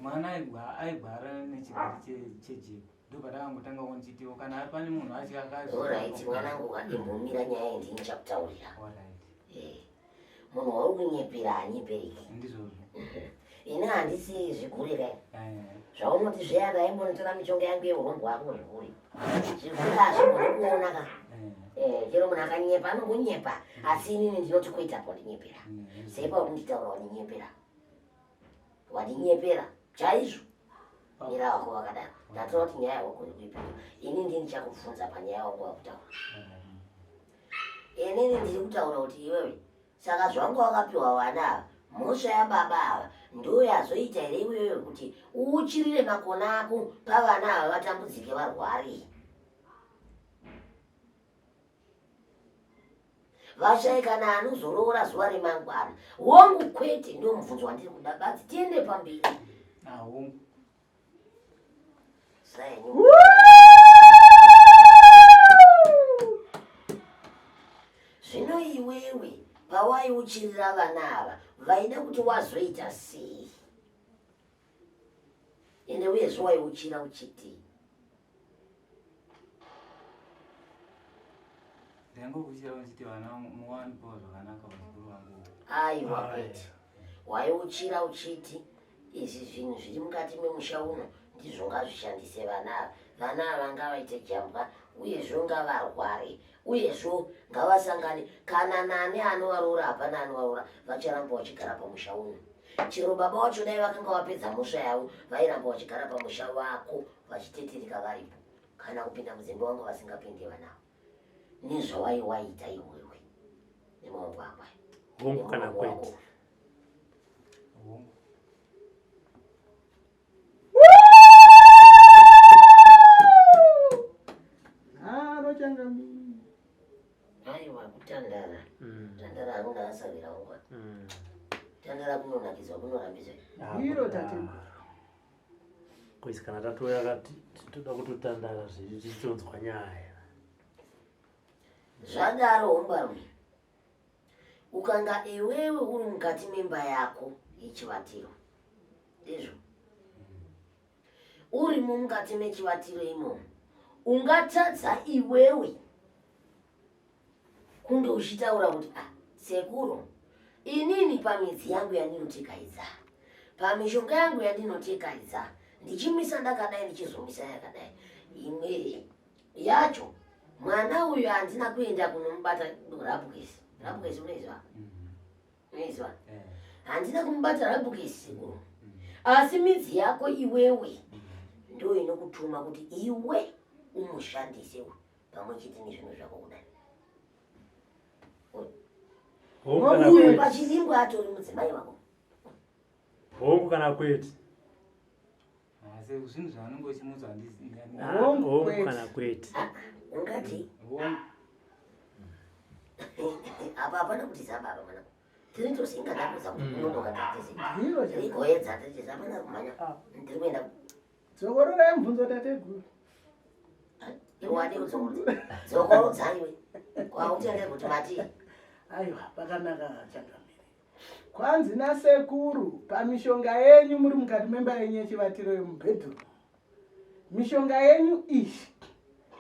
Mwana aigwara nechigari chejeko. Ndopatakangotanga kunchitiwo kana pane munhu achakazi. Alright, mwanangu wadimbomira nyaya iyi ndichakutaurira. Munhu wauri kunyepera hanyepereki. Ndizvozvo. Ini handisi zvikurira. Zvaunoti zveya ndaimbonotora mishonga yangu yeurombo hwako zvikuri. Zvikuri hazvigoni kuona ka. Chero munhu akanyepa anongonyepa asi inini ndinoti kuita pondinyepera. Seipa kuti nditaura wandinyepera. Wandinyepera chaizvo. Mira wako wakadaro. Ndatoona kuti nyaya yako ikuipira. Ini ndini chakubvunza panyaya wangu wakutaura. Inini ndiri kutaura kuti iwewe saka zvangu wakapiwa vana mhosva yababa ava ndo yazoita here iwewe kuti uuchirire makona ako pavana ava vatambudzike varwari. Vashai kana anozoroora zuva remangwana. Wangu kwete ndo mubvunzo wandiri kuda badzi tiende pamberi. Saini. Zvino iwewe pawaiuchirira vana ava vaida kuti wazoita sei? Ende uyezve waiuchira uchitii? Ndangokuchira uchiti vana muwanipo zvakanaka vakuru vangu. Aiwa kwete. Waiuchira uchiti izvi zvinhu zviri mukati memusha uno ndizvo ngazvishandise vana ava. Vana ava ngavaite jambwa uyezve ngavarware. Uyezve ngavasangane kana nani anovaroora hapana anovaroora vacharamba vachigara pamusha uno. Chero baba vacho dai vakanga vapedza mhosva yavo vairamba vachigara pamusha wako vachitetereka varipo. Kana kupinda mudzimba wangu vasingapinde vanavo. Nezvawaiwaita iwewe nemaoko ako. Hongu kana kwete. Aiwa kutandara. Tandara hakuna asavira ngwa. Tandara kunonakisa. unorambisa Hiro tate. Kwisi kana tatoya kati toda kutotandara zviri tichonzwa nyaya. Zvadaro umbarume. Ukanga iwewe uri mukati memba yako yechivatiro. Ndizvo. Uri mukati mechivatiro imomo. Ungatadza iwewe kunge uchitaura kuti sekuru, inini pamidzi yangu yandinotekaidza, pamishonga yangu yandinotekaidza, ndichimisa ndakadai ndichizomisa yakadai. Imwe yacho mwana uyu handina kuenda kunomubata rabukesi. Rabukesi unoizwa? Unoizwa? Handina kumubata rabukesi sekuru. Asi midzi yako iwewe ndo inokutuma kuti iwe umushandise pamwe chete nezvinhu zvako kudai. Uyu pachirimbo atori mudzimai wako. Hongu kana kwete? Asi zvinhu zvaanongochimudza handisi. Hongu kana kwete? Ungati? Apa hapana kuti zababa mwanangu. Tiri tosinga ndakuza kuti unonoka tatese. Hiro tate. Rikoedza tatese hapana kumanya. Ndiri kuenda. Dzokororai mubvunzo tateguru. Iwade kudzokorodza. Dzokorodza iwe. Kwautende kuti mati. Aiwa, pakanaka Changamire. Kwanzi nasekuru pamishonga yenyu muri mukati memba yenyu yechivatiro yemubhedhuru. Mishonga yenyu iyi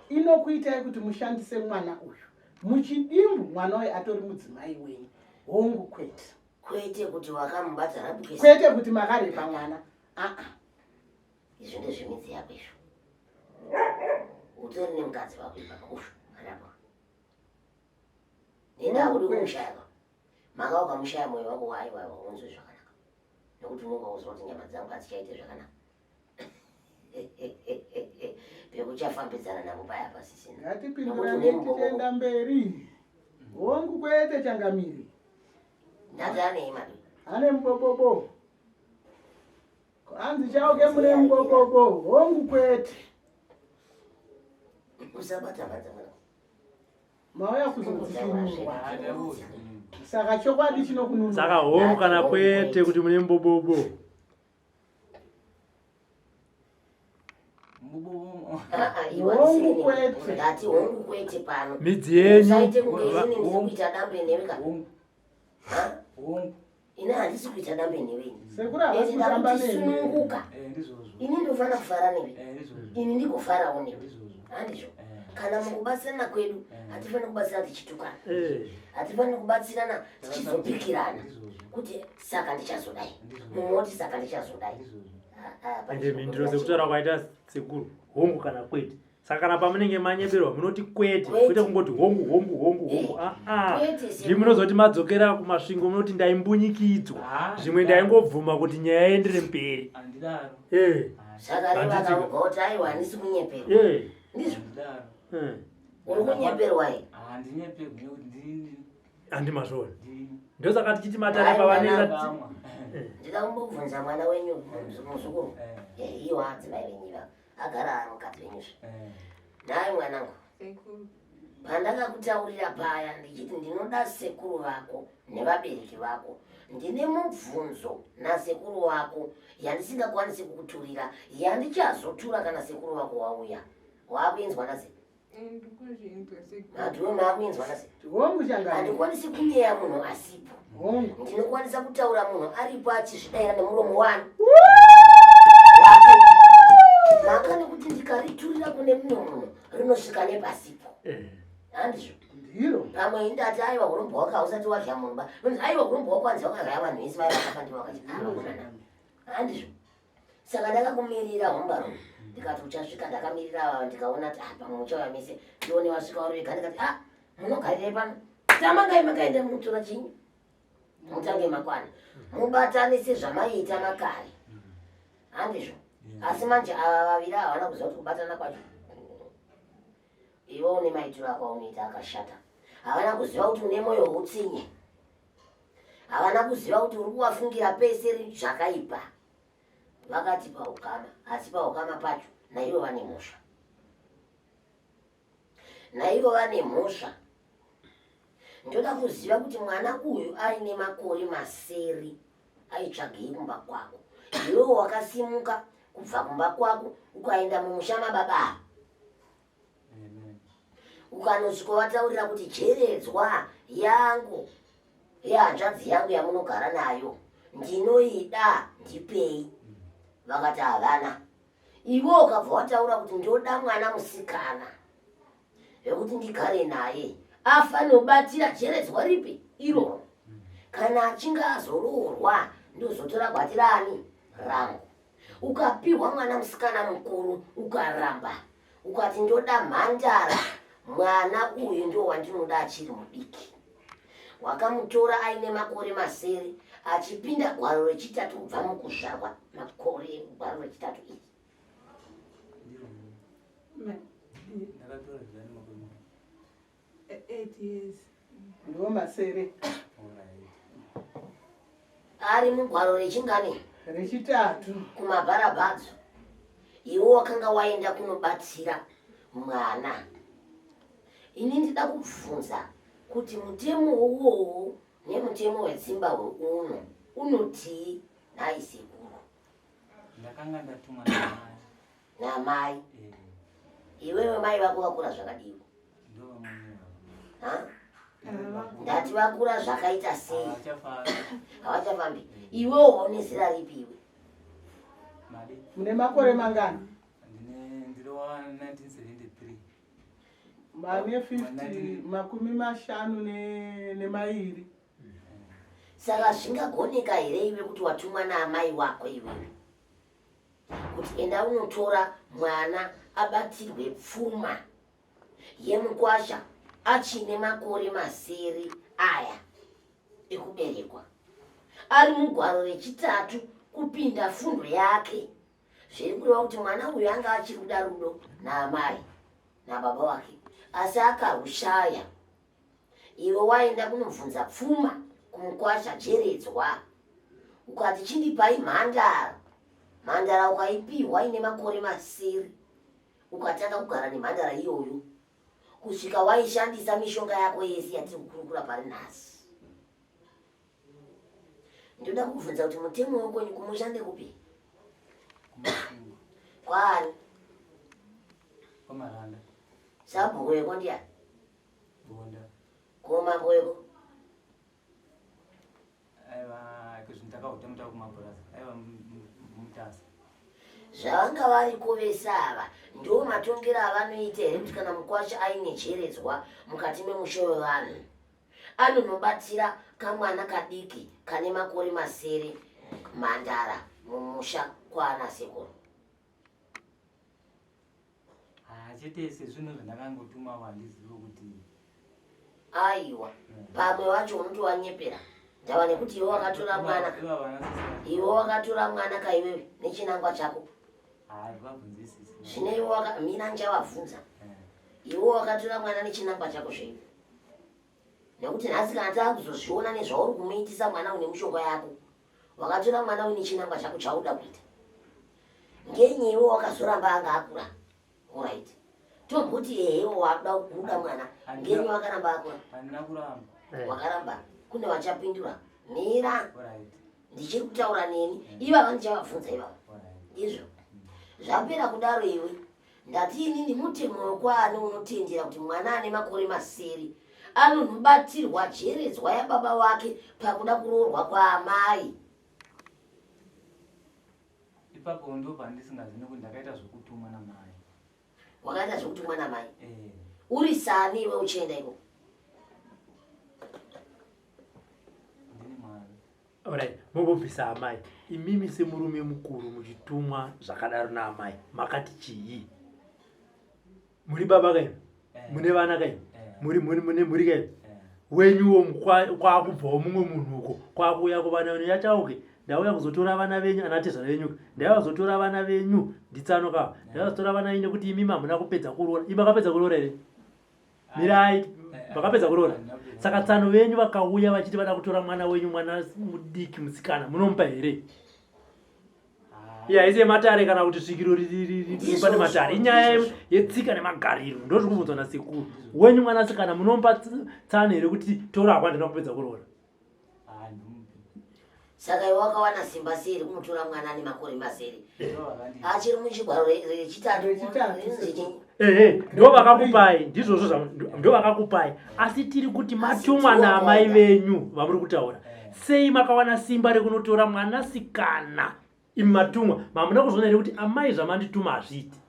inokuitai kuti mushandise mwana uyu. Muchidimbu mwana uyu atori mudzimai wenyu. Hongu kwete. Kwete kuti wakamubata rabukesi. Kwete kuti makarepa mwana. Izvi ndezvemidzi yako izvo. Utori nemukadzi wako ipapa usho hanapo. Nenda uri kumushaya. Maka ukamushaya mwoyo wako waiwa unzwe zvakanaka. Nekuti unonga uzwa kuti nyama dzangu hadzichaite zvakanaka. Pekuchafambidzana navo paya pasisina. Ngatipindurane tichienda mberi. Hongu kwete Changamire. Ndati ane imadu. Ane mubobobo. Kwanzi chauke mune mubobobo. Hongu kwete. Usabata bata mwana. Mauya kuzokutinurwa. Saka chokwadi chinokununura. Saka hongu kana kwete kuti mune mubobobo? Hongu kwete. Ndati hongu kwete pano. Midzi yenyu. Usaite kunge izini ndikuita dambe neweka. Hongu. Ina handisi kuita dambe newe. Sekura havasi kushamba newe. Sununguka. Ndizvozvo. Ini ndofana kufara newe. Ndizvozvo. Ini ndikufarawo newe. Ndizvozvo. Handizvo. Kana mukubatsirana kwedu hatifani kubatsirana tichitukana. Eh. Hatifani kubatsirana tichizopikirana. Kuti saka ndichazodai. Mumoti saka ndichazodai. Ende mindiro sekutaura kwaita sekuru hongu kana kwete. Saka kana pamunenge manyeberwa munoti kwete, kwete kungoti hongu. Ndimunozoti madzokera kumasvingo munoti ndaimbunyikidzwa. Zvimwe ndaingobvuma kuti nyaya iendere mberi. Handidaro. Saka revakaugota aiwa handisi kunyeperwa. Ndizvo. Handidaro. Uri kunyeperwa here? Handinyeperwi nekuti Handimazvoni. Ndosaka tichiti matare pavanenga. Ndida kumbobvunza mwana wenyu muzukuru. Iwo adzimai venyu agara ari mukati venyuzvo. Naye mwanangu. Pandakakutaurira paya ndichiti ndinoda sekuru vako nevabereki vako. Ndine mubvunzo nasekuru wako yandisingakwanisi kukuturira yandichazotura kana sekuru wako wauya. Wakuinzwa nase? Madhuwe makuinzwa nase? Hongu Changamire. Handikwanisi kunyeya munhu asipo. Hongu. Ndinokwanisa kutaura munhu aripo achizvidaira nemuromo wanu. Maka nekuti ndikariturira kune mumwe munhu rinosvika nepasipo. Handizvo. Ndiro. Pamwe indati aiwa urombo wako usati wadya munhu ba. Aiwa urombo wako wanzi wakagaya vanhu vese vaya vakafandiwa vakati handizvo. Saka ndakakumirira hombaro. Ndikati uchasvika ndakamirira ndikaona kuti pamwe muchauya mese ndione wasvika uri wega ndikati munogarire pano. Tamangai makaenda mutora chinyi? Mutange makwana. Mubatanise zvamaita makare. Handizvo. Asi manje ava vaviri havana kuziva kuti kubatana kwacho. Iwe une maitiro ako aunoita akashata. Havana kuziva kuti une mwoyo utsinye. Havana kuziva kuti uri kuvafungira pese zvakaipa. Vakati paukama, asi paukama pacho naivo vane mhosva. Naivo vane mhosva. Ndoda kuziva kuti mwana uyu aine makore maseri aitsvagei kumba kwako. Iwewe wakasimuka kubva kumba kwako ukaenda mumusha mababa, ukanosvika wataurira kuti Cheredzwa yangu yehanzvadzi yangu yamunogara nayo ndinoida, ndipei. Vakati havana. Iwe ukabva wataura kuti ndoda mwana musikana wekuti ndigare naye, afanobatira Cheredzwa ripi iro. Kana achinge azoroorwa ndozotora gwati rani rangu. Ukapihwa mwana musikana mukuru ukaramba ukati ndoda mhandara, mwana uyu ndo wandinoda achiri mudiki. Wakamutora aine makore 9 achipinda gwaro rechitatu kubva mukuzvarwa makore gwaro rechitatu iri. Ndakatora zvani makore 8 years. Ndiwo masere. Ari mugwaro rechingani? Rechitatu. Kumabharabhadzo. Iwe wakanga waenda kunobatsira mwana. Ini ndida kubvunza kuti mutemo uwowo nemutemo weZimbabwe uno unoti nhai sekuru. Ndakanga ndatumwa namai. Namai? Iwewe mai vako vakura zvakadii? Ndo vamwe. Ha? Ndati vakura zvakaita sei? Havachafambi. Iwewe waune zera ripi iwe? Mari. Mune makore mangani? Ndirowa 1973. Mane 50 makumi mashanu nemairi. Saka zvingagoneka here iwe kuti watumwa naamai wako iwewe kuti enda unotora mwana abatirwe pfuma yemukwasha achine makore 9 aya ekuberekwa, ari mugwaro rechitatu kupinda fundo yake, zviri kureva kuti mwana uyu anga achiri kuda rudo naamai nababa wake, asi akarushaya. Iwe waenda kunobvunza pfuma kumukwasha Cheredzwa, ukati chindipai mhandara. Mhandara ukaipihwa ine makore 9 ukatanga kugara nemhandara iyoyo kusvika waishandisa mishonga yako yese yatiri kukurukura pari nhasi. Ndoda kubvunza kuti mutemo wekwenyu kumushande kupi? Kwani? Kwamaranda. Sabhuku weko ndiani? Bonda. Komambo weko? Aiva kuzvindakauta kumabhuraza. Aiva mutasa. Zvavanga variko vese ava ndo matongero avanoita here kuti kana mukwasha aine Cheredzwa mukati memusha wevanhu anonobatsira kamwana kadiki kane makore 9 mhandara mumusha kwaana sekuru. Chete sezvino zvandakangotuma wandizivo kuti Aiwa, pamwe wacho unoti wanyepera. Ndava nekuti iwe wakatora mwana. Iwe wakatora mwana kaiwewe nechinangwa chako. Zvine iwe mina ndichavabvunza. Iwe wakatora mwana nechinangwa chako zveiwe. Nekuti nhasi kana taakuzozviona nezvauri kumuitisa mwana une mushonga yako. Wakatora mwana une chinangwa chako chauda kuita. Ngenyi iwe wakazoramba anga akura. Alright. Tombuti ehe wada kuda mwana. Ngenyi wakaramba akura. Handina kuramba. Wakaramba. Kune vachapindura. Mira. Ndichiri kutaura neni. Iva vandichavabvunza ivavo. Izvo. Zvapera kudaro iwe. Ndati inini mutemo wekwaani unotendera kuti mwana ane makore 9 anonobatirwa Cheredzwa yababa wake pakuda kuroorwa kwaamai. Ipapo ndo pandisingazini kuti ndakaita zvokutumwa namai. Wakaita zvokutumwa namai? Uri sani iwe uchienda iko? Ndini mwana. Alright, mubobvisa amai. Imimi semurume mukuru muchitumwa zvakadaro naamai. Makati chii? Muri baba kaini? Mune vana kaini? Muri kaini? Wenyuwo kwakubvawo mumwe munhu uko kwakuuya kuvana venyu yachauke. Ndauya kuzotora vana venyu anatezana venyu. Ndauya kuzotora vana venyu nditsanoka. Ndauya kuzotora vana venyu kuti imimi hamuna kupedza kuroora. Iba kapedza kuroora here? Mirai vakapedza kuroora. Saka tsano venyu vakauya vachiti vada kutora mwana wenyu, mwana mudiki musikana, munomupa here? Haisi matare kana kuti svikiro riri pane matare. Inyaya yetsika nemagariro. Ndozviri kubvunzwa nasekuru. Wenyu mwanasikana munomupa tsano here kuti tora kwandina kupedza kuroora? Saka iwe wakawana simba seri kumutora mwana ane makore maseri. Achiri muchigwaro rechitatu. Ndo vakakupai ndizvozvo ndo vakakupai asi tiri kuti matumwa naamai venyu vamuri kutaura sei makawana simba rekunotora mwanasikana imi matumwa mamuna kuzviona here kuti amai zvamandituma hazviiti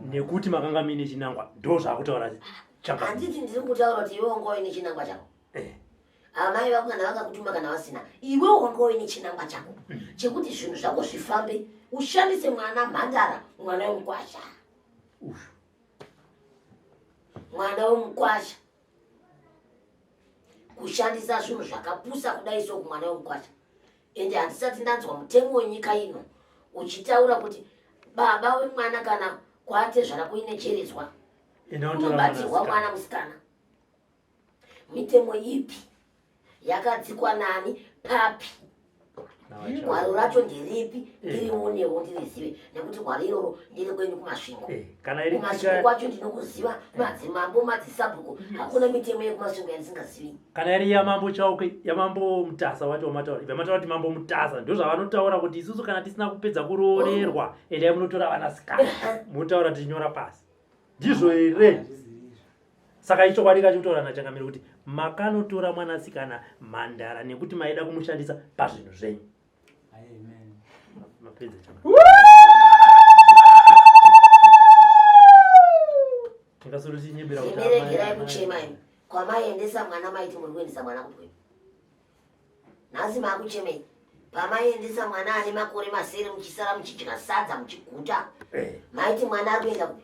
nekuti makanga mine chinangwa ndo zvakutaura handiti ndiri kutaura kuti iwe wanga uine chinangwa chako amai vako kana vakakutuma kana vasina iwe wanga uine chinangwa chako chekuti zvinhu zvako zvifambe ushandise mwana mhandara mwana wemukwasha mwana wemukwasha kushandisa zvinhu zvakapusa kudai so kumwana wemukwasha ende handisati ndanzwa mutemo wenyika ino uchitaura kuti baba wemwana kana kwate zvarakuine cheredzwa unobatirwa mwana musikana. Mitemo ipi yakadzikwa nani papi gwaro racho ndiripi ndirimuonewo ndirizive nekuti gwaro iroro ndiri kwenyu kumasvingo kumasvingo kwacho ndinokuziva madzimambo madzisabhuku hakuna mitemo yekumasvingo yandisingazivi. Kana iri yamambo chauke yamambo mutasa wacho wamataura vamataura kuti mambo mutasa ndo zvavanotaura kuti isusu kana tisina kupedza kuroorerwa endai munotora vanasikana munotaura tichinyora pasi ndizvo here. Saka icho kwadika chikutaura nachangamiri kuti makanotora mwanasikana mhandara nekuti maida kumushandisa pazvinhu zvenyu. Mapedza chama. Tingasulusi nyebera kuti imeregerai kuchema imi kwamaiendesa mwana maiti muri kuendesa mwana kupwenya. Nhasi makuchemei pamaiendesa mwana ane makore masere muchisara muchidya sadza muchiguta maiti mwana ari kuenda kupi.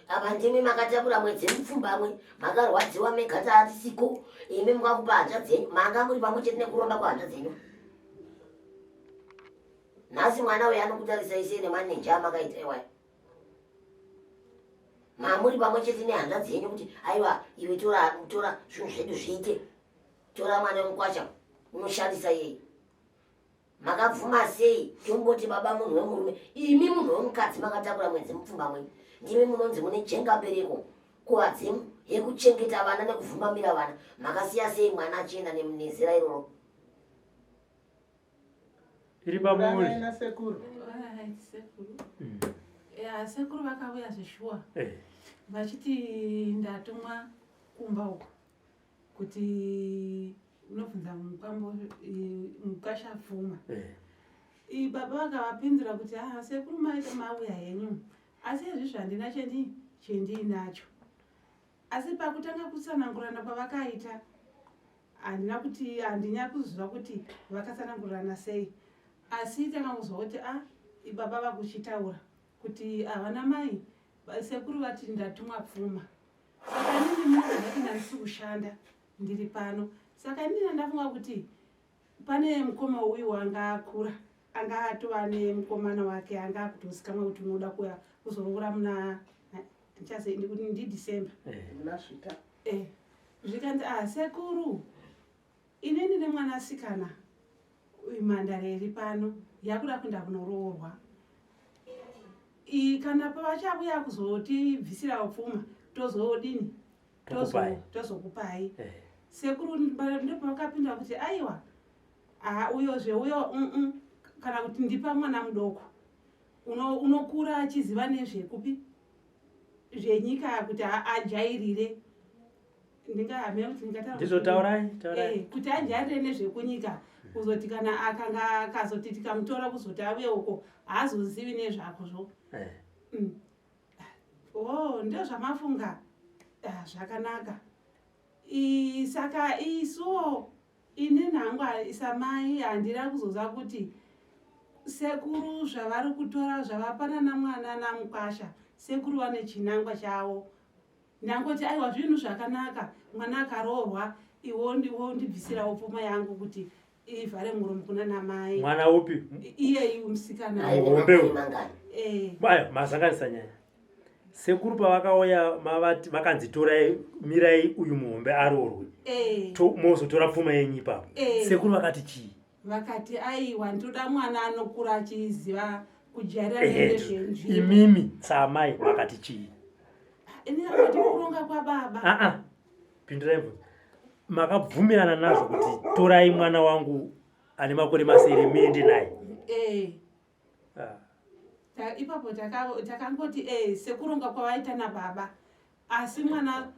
Apa ndimi makatakura mwedzi mupfumbamwe makarwadziwa megata atisiko imi mukakupa hanzva dzenyu manga muri pamwe chete nekuromba kwahanzva dzenyu. Nhasi mwana uyu anokutarisa isei nemanenja amakaita iwayo mamuri pamwe chete nehanzva dzenyu kuti aiwa iwe tora zvinhu zvedu zviite tora mwana wemukwasha unoshandisa yei makabvuma sei tomboti baba munhu wemurume imi munhu wemukadzi makatakura mwedzi mupfumbamwe ndimi munonzi mune jengabereko kuvadzimu yekuchengeta vana nekuvhumamira vana makasiya sei mwana achienda nezera iroro iri pamuri sekuru sekuru vakauya zveshuwa vachiti ndatumwa kumba uko kuti unobvunza mukwambo mukasha pfuma baba vakavapindura kuti sekuru maita mauya henyu asi izvi handina chendinacho asi pakutanga kutsanangurana kwavakaita handinya kuziva kuti vakatsanangurana sei asi tanga kuzwa kuti baba vakuchitaura kuti havana mai sekuru vati ndatumwa pfuma saka nini munozvati ndandisi kushanda ndiri pano saka ndina ndafunga kuti pane mukoma uyu wanga akura anga atova nemukomana wake anga akutozikamwa kuti unoda kuya kuzorora muna ndidhisemba zvikanzi sekuru ine ndine mwanasikana mhandara iri pano yakuda kuenda kunoroorwa kana pavachakuya kuzotibvisira upfuma tozodini tozokupai sekuru ndopavakapindura kuti aiwa uyo kana kuti ndipa mwana mudoko unokura achiziva nezvekupi zvenyika kuti ajairire kuti ajairire nezvekunyika kuzoti kana akanga akazoti tikamutora kuzoti ave uko haazozivi nezvakozvo ndozvamafunga zvakanaka saka isuwo ine nhangwa isamai handira kuzoza kuti sekuru zvavari kutora zvavapanana mwana namukwasha sekuru vane chinangwa chavo nangoti aiwa zvinhu zvakanaka mwana akaroorwa iwo ndibvisirawo pfuma yangu kuti ivhare muromo kuna namai. Mwana upi? Iye musikana. Mazanganisa nyaya sekuru pavakauya mavati vakanzitorai mirai uyu muhombe aroorwe mozotora pfuma yenyu ipapo sekuru vakati chii? Vakati aiwa ndoda mwana anokura achiziva kujairira nezvenzi. Imimi samai vakati chii? Ini vakati kuronga kwa baba. Pindurai bvunzo. makabvumirana nazvo kuti torai mwana wangu ane makore masere muende naye. Ipapo takangoti sekuronga kwavaita nababa, asi mwana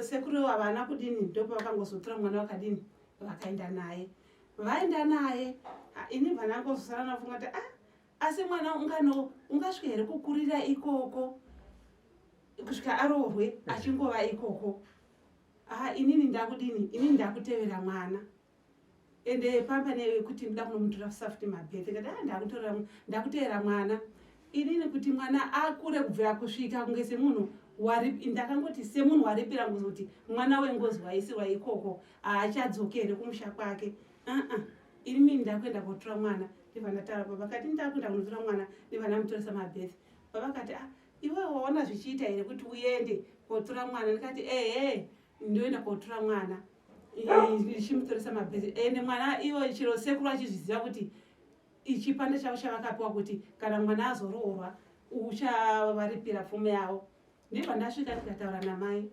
sekuru havana kudini, ndopa vakangozotora mwana wakadini vakaenda naye. Vaenda naye ini vanangozosara nafunga kuti asi mwana ungasvika here kukurira ikoko kusvika arohwe achingova ikoko. Inini ndakudini, inini ndakutevera mwana. Ende pamba nekuti nda kunomutora safuti mabhedhi kati ndakutevera mwana. Inini kuti mwana akure kubvira kusvika kunge semunhu ndakangoti semunhu waripira kuti mwana wengozi waisirwa ikoko haachadzokere kumusha kwake. Inini ndakuenda kotora mwana ndibva ndataura baba kati ndakuenda kunotora mwana ndibva ndamutoresa mabhedhi. Baba kati iwe waona zvichiita here kuti uende kotora mwana? Ndikati ndoenda kotora mwana ndichimutoresa mabhedhi. Ende mwana iwo chiro sekuru achizviziva kuti ichipande chavo chavakapiwa kuti kana mwana azoroorwa uchavaripira pfumo yavo. Ndibva ndasvika ndikataura namai.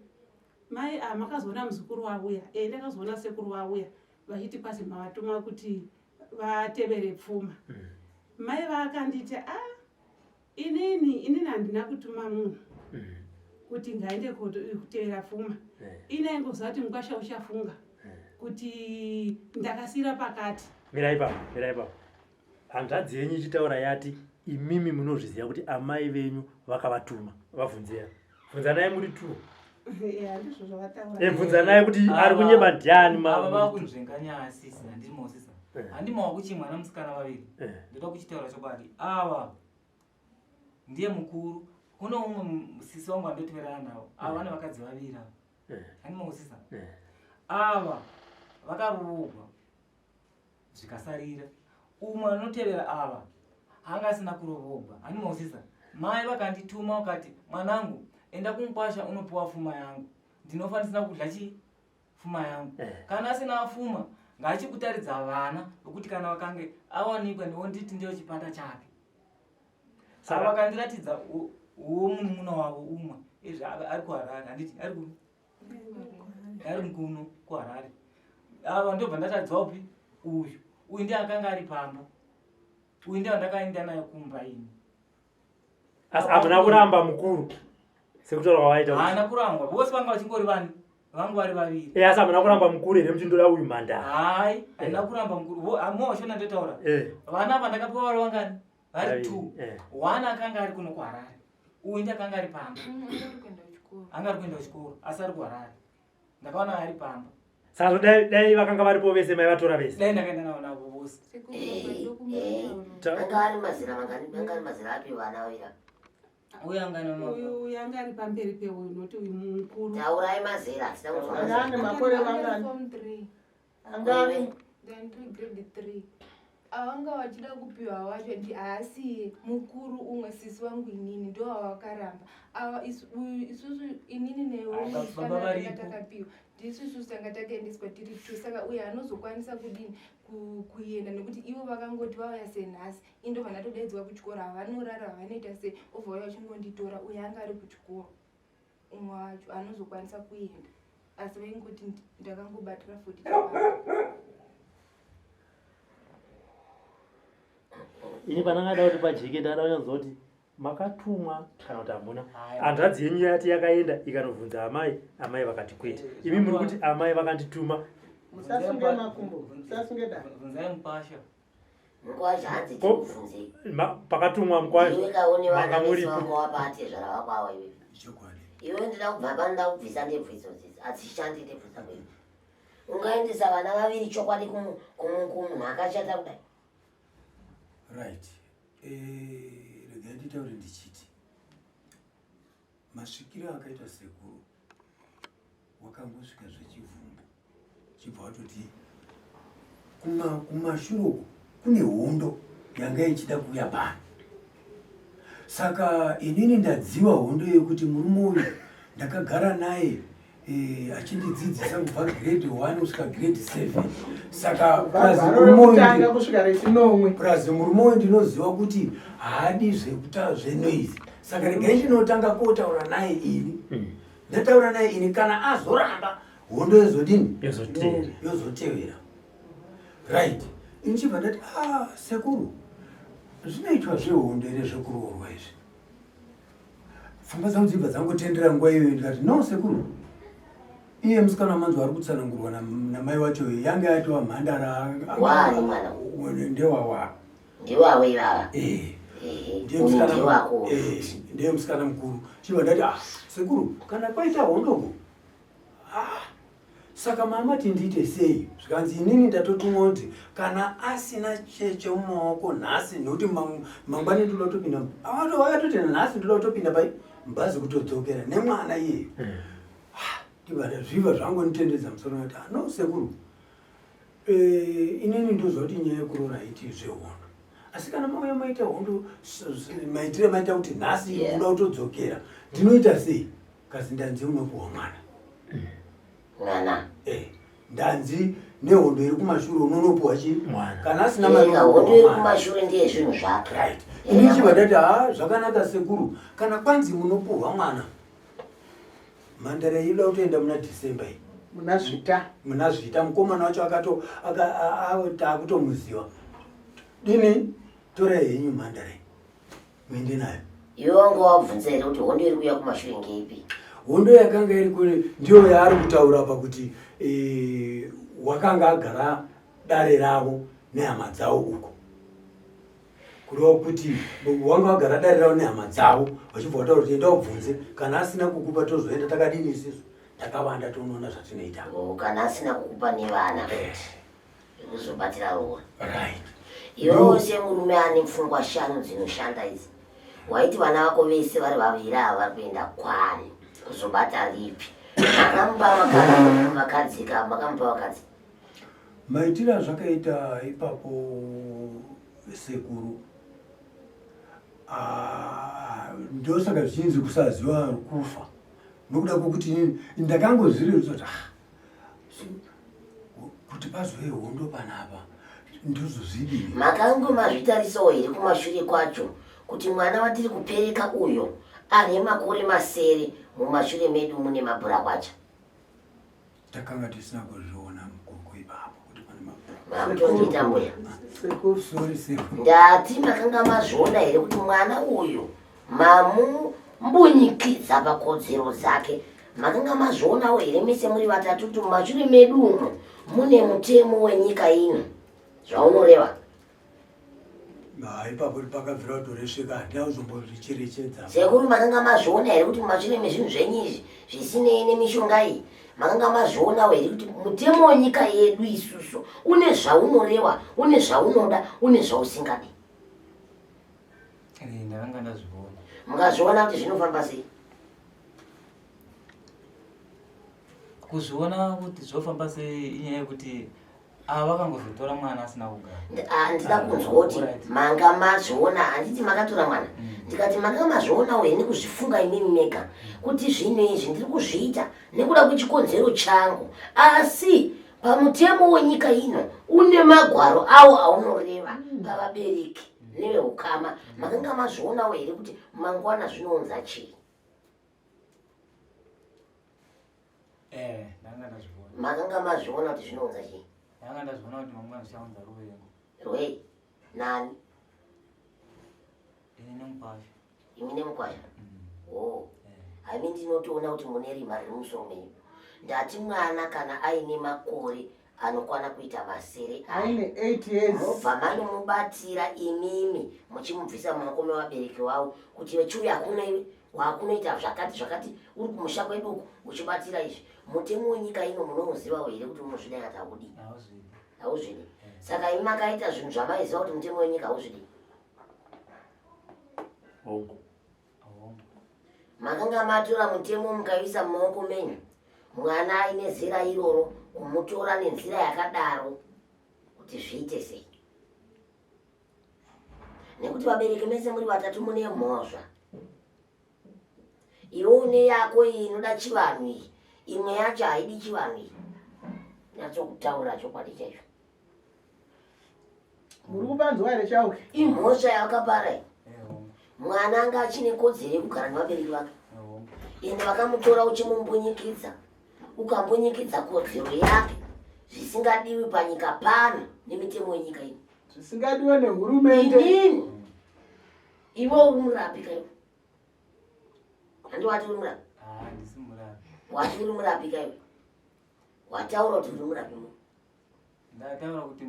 Mai makazoona muzukuru wauya? Ndakazoona sekuru wauya vachiti kwasi mavatuma kuti vatevere pfuma. Mai vakanditi inini handina kutuma munhu kuti ngaende kutevera pfuma. Ine aingoziva kuti mukwasha uchafunga kuti ndakasira pakati. Mirai papo. Hanzvadzi yenyu ichitaura yati imimi munozviziva kuti amai venyu vakavatuma. Vabvunzira. Bvunzanai muri tu. Ndizvo zvavataura. Bvunzanai kuti ari kunyeba ndiani ava vakunzvenganya asisi handimosisa. Handimawa kuchi mwana musikana vaviri. Ndoda kuchitaura chokwadi. Ava ndiye mukuru. Kuno umwe musisi wangu andoteverana nawo. Ava vane vakadzi vaviri ava. Handimosisa. Ava vakaroorwa zvikasarira. Umwe anotevera ava hanga asina kuroorwa. Handimosisa. Mai vakandituma vakati mwanangu enda kumupasha unopiwa pfuma yangu. Ndinofanira kudya pfuma yangu. Kana asina pfuma ngachikutaridza vana kuti kana vakange awanikwa ndonditi ndiyo chipanda chake. Saka vakandiratidza munun'una wavo umwe ari kuHarare. Handiti ari kuno kuHarare. Ava ndobva ndatadzwa upi uyu ndiye akanga ari pamba. Uyu ndiye ndakaenda naye kumba ini. Asi hamuna kuramba mukuru sekutora kwavaita? Haana kurangwa. Vose vanga vachingori vani vangu vari vaviri. Asi hamuna kuramba mukuru here muchindoda uyu mhandara? Hai, handina kuramba mukuru. Moshona ndotaura. Vana apa ndakapiwa vari vangani? Vari 2. One akanga ari kuno kuHarare. Uyu ndiye akanga ari pamba. Anga ari kuenda kuchikoro asi ari kuHarare. Ndakaona ari pamba. Saka dai vakanga varipo vese mai vatora vese? Dai ndakaenda navo navo vose. Anga ari mazira api vana vavira? Uyu anga ari pamberi peuyu noti uyu mukuru. Taurai mazera tisina kuzwa. Anga makore vangani? Angani? Grade 3. Avanga vachida kupiwa wacho ndi asi mukuru umwe sisi wangu inini ndo vakaramba. Isusu inini newe takapiwa. Ndisusu sanga takaendeswa tiri 2 saka uye anozokwanisa kudini kuenda nekuti ivo vakangoti vauya senhasi indo vanatodaidzwa kuchikoro havanorara vanoita se obva vauya vachingonditora uye anga ari kuchikoro umwe wacho anozokwanisa kuenda asi vaingoti ndakangobatira 40. Ini panangada kuti pajeke ndada kunyazoti makatumwa kana kuti hamuna. Hanzvadzi yenyu yati yakaenda ikanovhunza amai, amai vakati kwete. Imi muri kuti amai vakandituma. Musasunge makumbo, musasunge da. Bvunzai mupasha. Mukwasha hanzi tikubvunzei. Pakatumwa mukwasha. Iwe kaone vana vese vangu wapate zvara vakwawa iwe. Chokwadi. Iwe ndida kubva panda kubvisa ndebviso dzidzi. Adzishandi ndebvisa kwedu. Ungaendesa vana vaviri chokwadi kumunhu akashata kudai. Right. Regai nditaure ndichiti masvikiro akaita sekuru wakangosvika zvechivhungu chibva watoti kumashuroko kune hondo yanga ichida kuuya pano. Saka inini ndadziwa hondo yekuti murume uyu ndakagara naye achindidzidzisa kubva grade 1 kusvika grade 7. Saka prazi murume uyu ndinoziva kuti haadi zvekuta zvenoizi. Saka regai ndinotanga kotaura naye ini. Ndataura naye ini kana azoramba hondo yozodini Yozotevera. yozotevera. Right. Inchibva ndati sekuru zvinoitwa zvehondo ere zvekuroorwa izvi. Pfungwa dzangu dzibva dzangotendera nguva iyoyo ndikati no sekuru. Iye musikana wamanzi ari kutsanangurwa namai wacho yange yatiwa mhandara wani mwana ndewawa ndiwawe baba ndiye musikana mukuru. Chibva ndati sekuru kana kwaita hondoko saka mama tindiite sei? Zvikanzi inini ndatotumwa kuti kana asina cheche mumaoko nhasi nokuti mangwani ndoda kutopinda akatoti nhasi ndoda kutopinda pai mubhazi kutodzokera nemwana iye. Ndibva zviva zvangonitendedza musoro kuti no sekuru inini ndozva kuti nyaya yekuroora haiti zvehondo, asi kana mauya maita hondo maitire maita kuti nhasi unoda kutodzokera ndinoita sei? Kasi ndanzi unopuwa mwana mwana ndanzi nehondo iri kumashure unonopuwa chi kana asina hondo iri kumashure ndiye zvinhu zvake. Right. Inichibva ndati zvakanaka sekuru kana kwanzi munopuwa mwana mhandara inoda kutoenda muna December iyi muna Zvita mukomana wacho takutomuziva dini torai henyu mhandara muende nayo. Iwe wanga wabvunza here kuti hondo iri kuuya kumashure ngeipi? Hondo yakanga iri kune ndiyo yaari kutaura pakuti wakanga agara dare ravo nehama dzavo uko kureva kuti wanga wagara dare ravo nehama dzavo vachibva vataura kuti enda ubvunze kana asina kukupa tozoenda takadini isisu takavanda tonoona zvatinoita. Kana asina kukupa nevana kuzobatira roora. Right. Iwewo semurume ane pfungwa 5 dzinoshanda idzi waiti vana vako vese vari vaviri ava vari kuenda kwari kuzobata ripi? Makamupa vakadzika makamupa vakadzi maitira zvakaita ipapo sekuru ndosaka zvichinzi kusaziva kufa nokuda kwokuti ndakangozvirerusa kuti pazove hondo panapa ndozozvidini. makangomazvitarisawo here kumashure kwacho kuti mwana watiri kupereka uyo ane makore masere mumashure medu mune mabhurakwacha? Takanga tisina kuzviona mukoko ipapo kuti pane mabhurakwacha mbuya ndati makanga mazviona here kuti mwana uyu mamumbunyikiza pakodzero dzake? Makanga mazvionawo here mese muri vatatu kuti mumashure medu umo mune mutemo wenyika ino zvaunoreva? ipapo pakabvira kutoresvika handina kuzombozvicherechedza. Sekuru makanga mazviona here kuti mumashure mezvinhu zvenyu izvi zvisinei nemishonga iyi makanga mazvionawo here kuti mutemo wenyika yedu isusu une zvaunoreva, une zvaunoda, une zvausingadi? Ndakanga ndazviona. Mukazviona kuti zvinofamba sei? Kuzviona kuti zvofamba sei inyaya yekuti vakangozotora mwana asina kugara. Ndida kunzwa kuti manga mazviona, handiti makatora mwana. Ndikati manga mazvionawo here nekuzvifunga imimi mega kuti zvino izvi ndiri kuzviita nekuda kwechikonzero changu, asi pamutemo wenyika ino une magwaro awo aunoreva pavabereki neveukama. Makanga mazvionawo here kuti mangwana zvinounza chii? Ndanga ndazviona. Makanga mazviona kuti zvinounza chii? Ndanga ndazviona kuti mangwana zvichaunza ruvengo. Rwei? Nani? Ini nemukwasha. Imi nemukwasha? Hami ndinotoona kuti mune rima riri musoro menyu. Ndati mwana kana aine makore anokwana kuita masere aine 8 years mubva manomubatira imimi muchimubvisa mumaoko mevabereki wavo kuti vechiuya hakuna iwe wakunoita zvakati uri kumusha kwedu uku uchibatira izvi. Mutemo wenyika ino munomuzivawo here kuti unozvida kana haudi? Hauzvidi. Saka imi makaita zvinhu zvamaiziva kuti mutemo wenyika hauzvidi. Makanga matora mutemo mukaisa mumaoko menyu, mwana aine zera iroro kumutora nenzira yakadaro kuti zviite sei? Nekuti vabereki mese muri vatatu mune mhosva. Iwe une yako iyi inoda chivanhu iyi, imwe yacho haidi chivanhu iyi. Natsokutaura chokwadi chaizvo. muri kupanzwa here Chauke? Imhosva yakapara iyi. Mwana anga achine kodzero yekugara nevabereki vake. Ende vakamutora uchimumbunyikiza ukambonyengedza kodzero yake zvisingadiwi panyika pano nemitemo yenyika ino, zvisingadiwe nehurumende. inini iwe uri murapi kaiwe? Handi wati uri murapi? Handisi murapi. Wati uri murapi kaiwe? Wataura kuti uri murapi mu? Ndataura kuti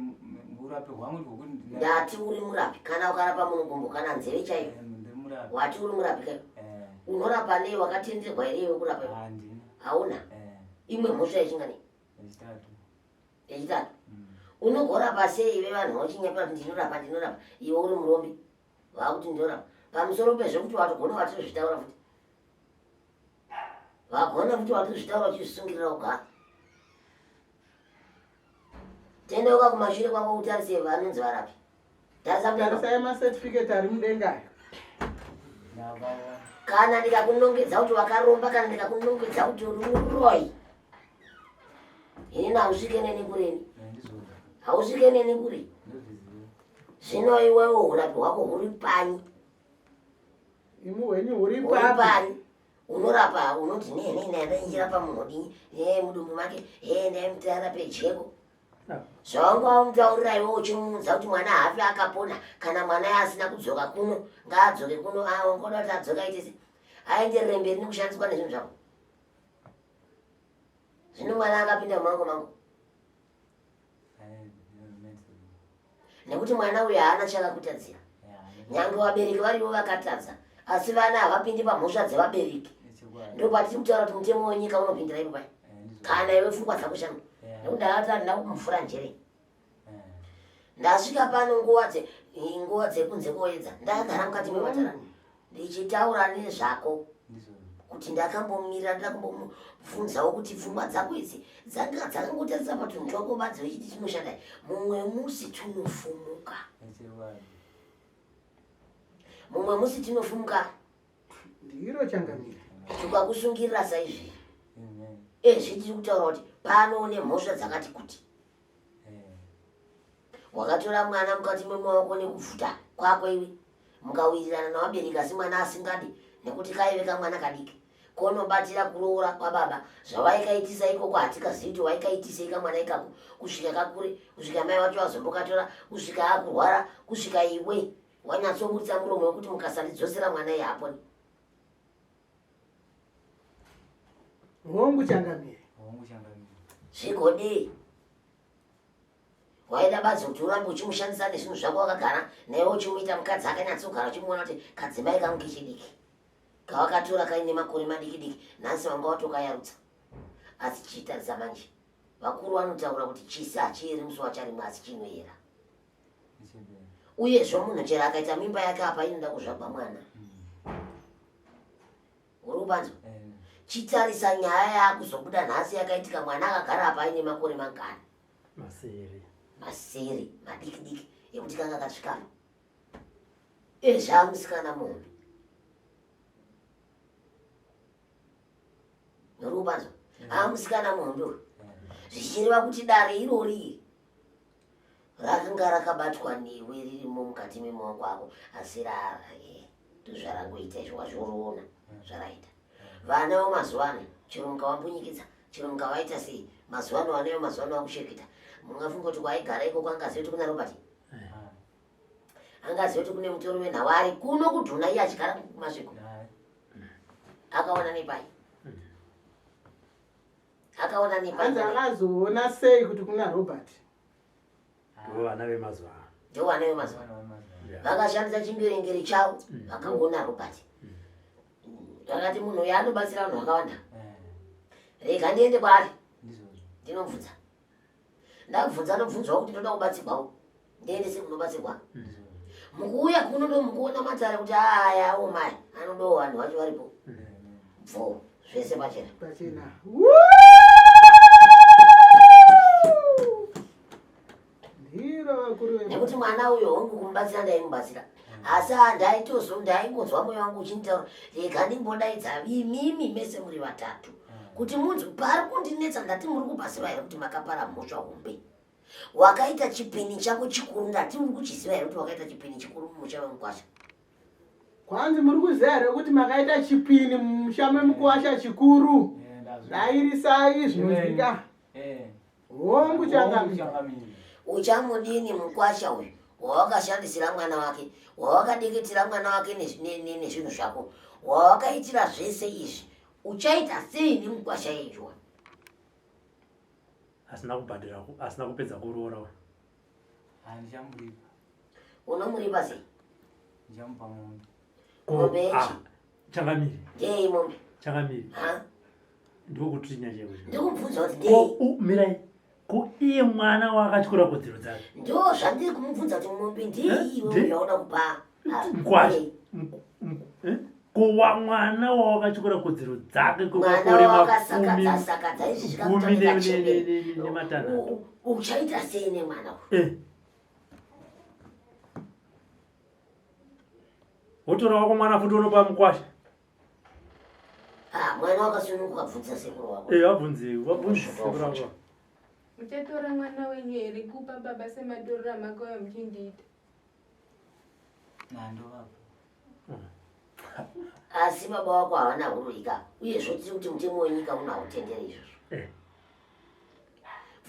murapi hwangu ndikokuti ndati uri murapi. Kana ukarapa munhu gumbo kana nzeve chaiyo. ndiri murapi. Wati uri murapi kaiwe? Unorapa nei? Wakatenderwa here iwe kurapa iwe? Handina. Hauna? Imwe mhosva yechingani? Yechitatu. Unogorapa sei iwe vanhu vachinyapa kuti ndinorapa ndinorapa, iwe uri murombi vakuti ndinorapa? Pamusoro pezvekuti watogona watozvitaura futi, vagona futi watozvitaura uchizvisungirira kugara. Tendeuka kumashure kwako utarise vanonzi varapi. Tarisai masertificate ari mudengayo. Kana ndikakunongedza kuti wakaromba, kana ndikakunongedza kuti uri muroi, inini hausvike neni kureni, hausvike neni kuri. Zvino iwewe urapi hwako huri pani? Imu hwenyu huri Uri papi? pani? Unorapa unoti ndainjirapa munhu odini, mudumbu make, ndaimutarape jeko. Zvawanga umutaurira iwe uchimuudza kuti mwana haafi akapona, kana mwana asina kudzoka kuno ngaadzoke kuno, ngoda kuti adzoka aitese aenderere mberi nekushandiswa nezvinhu zvako. Zvino mwana akapinda mumango mangu nekuti mwana uyu haana chakakutadzira. Nyange vabereki varivo vakatadza, asi vana havapindi pamhosva dzevabereki. Ndo patiri kutaura kuti mutemo wenyika unopindira ipo pai, kana iwe pfungwa dzako shangu. Nekuti ndakati handina kumufura njere. Ndasvika pano nguva dzekunze koedza, ndakagara mukati mematara ndichitaura nezvako kuti ndakambomirira, ndida kumbomubvunzawo kuti pfungwa dzako idzi dzanga dzakangotarisa patunhu twako badzi wechiti chinoshanda. Mumwe musi tunofumuka, mumwe musi tinofumuka. Ndiro changamira. Tukakusungirira saizvi ezvitiri kutaura kuti pano nemhosva dzakati kuti. Wakatora mwana mukati memaoko nekubvuta kwako iwe, mukawirirana navabereki asi mwana asingadi nekuti kaive kamwana kadiki. Konobatira kuroora kwababa, zvavaikaitisa ikoko hatikazivi kuti waikaitisei kamwana ikako, kusvika kakure, kusvika mai wacho vazombokatora, kusvika akurwara, kusvika iwe wanyatsobudisa muromo wekuti mukasandidzosera mwana iye haponi. Hongu changamire. Zvigodei waida badzi kuti urambe uchimushandisa nezvinhu zvako wakagara naiwe uchimuita mukadzi akanyatsogara uchimuona kuti kadzimai kangu kechidiki kawakatora kaine makore madiki-diki, nhasi wanga watokayarutsa. Asi chitarisa manje vakuru vanotaura kuti chisi hachieri musi wacharimwe asi chinoera. Uyezvo munhu chero akaita mimba yake apa inoda kuzvagwa mwana. Uri kupanzwa? Chitarisa nyaya yakuzobuda nhasi yakaitika mwana akagara apa aine makore mangani? Masere madiki-diki ekuti kanga kasvikana. Ezvamusikana munhu. Uri kupanzwa? Amusikana munhu. Zvichireva kuti dare irori rakanga rakabatwa newe ririmo mukati memaoko ako, asi ndozvarangoita izvo wazvoroona zvaraita. Vana vemazuva ano chero mukavambunyikidza, chero mukavaita sei, mazuva ano vana vemazuva ano vakusheketa. Mungafunga kuti kwaigara ikoko angaziva kuti kuna Robert, angaziva kuti kune mutoro wenhava ari kuno kudhuna iye achigara kumasviko. Akaona nepai? Akaona nepai? Anzi akazoona sei kuti kuna Robert? Vana vemazuva ano. Ndio vana vemazuva ano. Vakashandisa chimberengere chavo vakaona Robert. Vakati munhu uyu anobatsira vanhu vakawanda. Rega ndiende kwaari ndinomubvunza. Ndakubvunza nobvunzwawo kuti ndoda kubatsirwawo. Ndiende sekunobatsirwa. Mukuuya kuno ndo mukuona matare kuti aya omai anodawo vanhu vacho varipo. Bvo zvese pachena. Pachena. Nekuti mwana uyo hongu kumubatsira ndaimubatsira. Asi ndaingonzwa mwoyo wangu uchinitaura rega ndimbodaidza imimi mese muri vatatu kuti munzi pari kundinetsa ndati muri kupasiva here kuti makapara mhosva hombe. Wakaita chipini chako chikuru ndati muri kuchiziva here kuti wakaita chipini chikuru mumusha wemukwasha. Kwanzi muri kuziva here kuti makaita chipini mumusha wemukwasha chikuru. Dairisai zvinozvika. Hongu Changamire. Uchamudini mukwasha uyu wawakashandisira mwana wake, wawakadikitira mwana wake nezvinhu zvako, wawakaitira zvese izvi, uchaita sei nemukwasha ijwa? Asina kubhadhira, asina kupedza kuroora. Handichamuripa. Unomuripa sei? Ndichamupa mombe. Mombe ichi? Changamire. Ndei mombe? Changamire. Ndokuti nyacheko. Ndikumubvunza kuti ndei? Mirai. Ko iye mwana wakatyora kodzero dzake. Ndo zvandiri kumubvunza kuti mombe ndei iwe uyaona kupa? Mkwasha. Ko mwana wakatyora kodzero dzake kokore makumi izvi zvikakutamika nematana. Uchaita sei nemwana uyu? Wotora wako mwana futi unopa mukwasha. Mwana wakasununguka bvunza sekuru wako. Wabvunze sekuru wako. Muchatora mwana wenyu here kupa baba sematorera makauya muchindiita? Nando baba. Asi baba wako havana hurika, uye zvotiri kuti mutemo wenyika unahutendera izvozvo.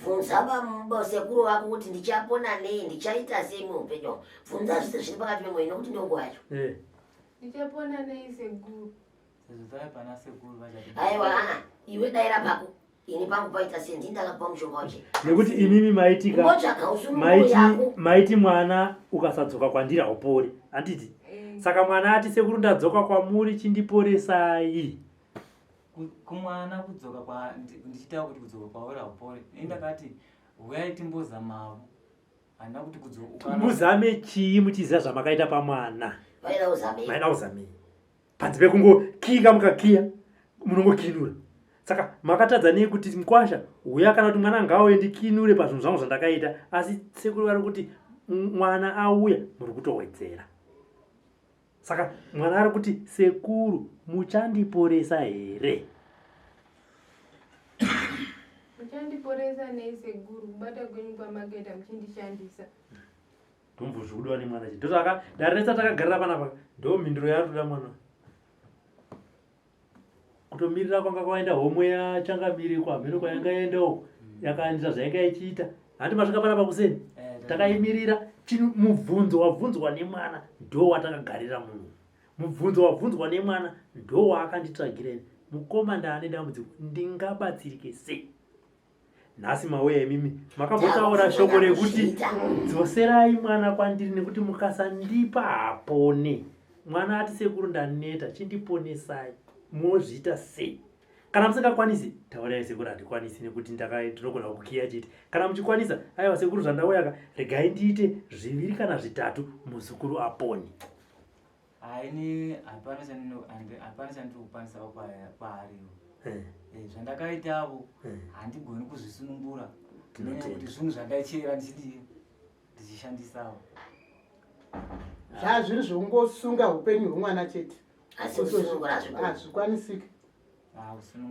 Bvunza sekuru wako kuti ndichapona nei, ndichaita sei muupenyu. Bvunza zvese zviri pakati pemwoyo nokuti ndonguva yacho. Ndichapona nei sekuru? Aiwa, iwe daira pako. Ini pangu paita sei ndindakakupa mushonga wache. Nekuti inini maiti mwana ukasadzoka kwandiri haupori. Handiti? Saka mwana ati sekuru ndadzoka kwamuri chindiporesai. Kumwana kudzoka ndichitaura kuti kudzoka kwauri haupori. Ndakati uyai timbozamawo. Handina kuti kudzoka. Muzame chii muchiziva zvamakaita pamwana? Vaida uzamei. Panze pekungokika mukakiya munongokinura. Saka makatadza nei kuti mukwasha uya kana kuti mwana ngauye ndikinure pazvinhu zvangu zvandakaita, asi sekuru vari kuti mwana auya muri kutowedzera. Saka mwana ari kuti sekuru muchandiporesa here? Muchandiporesa nei sekuru? Kubata kwenyu kwamakaita muchindishandisa. Ndombozviudiwa nemwana chi. Ndosaka daresa takagarira panapa ndo mhinduro yaruda mwana. Kutomirira kwanga kwaenda homwe yaChangamire kwamhino kwayanga yaendawo yakaandira zvainga ichiita. Handi masvika panapa kuseni. Takaimirira mubvunzo wabvunzwa nemwana ndo watakagarira munhu. Mubvunzo wabvunzwa nemwana ndo waakanditsvagireni. Mukoma ndaane dambudziko ndingabatsirike sei? Nhasi mauya imimi makambotaura shoko rekuti dzoserai mwana kwandiri nekuti mukasandipa hapone. Mwana ati sekuru ndaneta chindiponesai. Mozviita sei? Kana musingakwanisi taurai sekuru handikwanisi nekuti ndinogona kukiya chete. Kana muchikwanisa aiwa sekuru zvandauya regai ndiite 2 kana 3 muzukuru apone. Haini hapana chandikukwanisao paariwo. Zvandakaitavo handigoni kuzvisunungura. Nekuti zvinhu zvandaichera ndichishandisawo. Zvazviri zvongosunga upenyu hwemwana chete. Asi kusunungura hazvikwanisiki.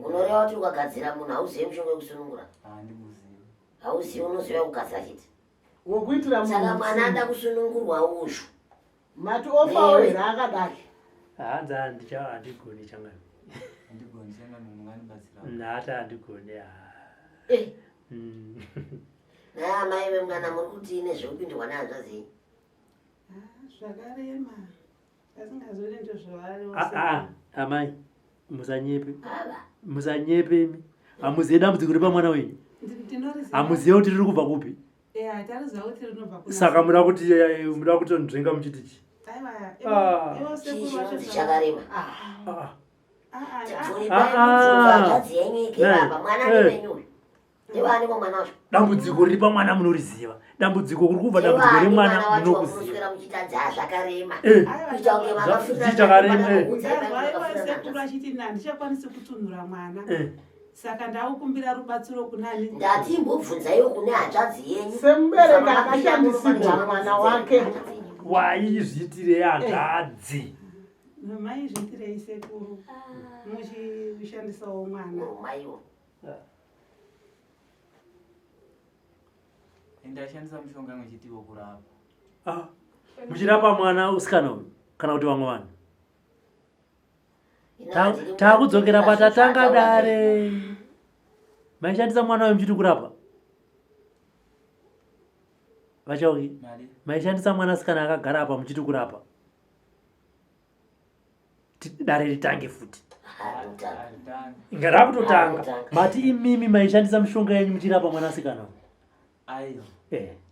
Unoreva kuti ukagadzira munhu hauzivi mushonga wekusunungura? Handimuzivi. Hauzivi, unoziva kugadzira chete. Wokuitira munhu. Saka mwana ada kusunungurwa uzvo. Mati ofawo here akadai? Hanzi handigoni Changamire. Handigoni Changamire munganibatsira. Nhata handigoni. Amai vemwana muri kuti nezvekupindirwa nehanzvazii? Zvakarema. Asingazori ndozvavari. Amai musanyepe. Musanyepemi. Hamuzivi dambudziko riri pamwana wenyu? Hamuzivi kuti riri kubva kupi? Hatariziva kuti rinobva kupi. Saka muda kutonzvenga muchiti chi? Chakarema. Dambudziko riri pamwana munoriziva. Dambudziko kuri kubva dambudziko remwana munokuziva. Sekuru achiti handichakwanisi kutunhura mwana. Saka ndaukumbira rubatsiro kunani. Ndatimbobvunzaiwo kune hanzvadzi yenyu. Semubereki akashandisirwa mwana wake. Waizviitirei hanzvadzi? Maizviitirei sekuru muchishandisawo mwana. Ndashandisa mushonga mwechitiwo kurapa. Muchirapa mwana usikana uyu kana kuti vamwe vanhu? Takudzokera patatanga dare. maishandisa mwana wayo mchiti kurapa vachauki maishandisa mwana sikana akagara apa muchiti kurapa dare ritange futi ingaraputotanga mati imimi maishandisa mishonga yenyu muchirapa mwana sikana aiyo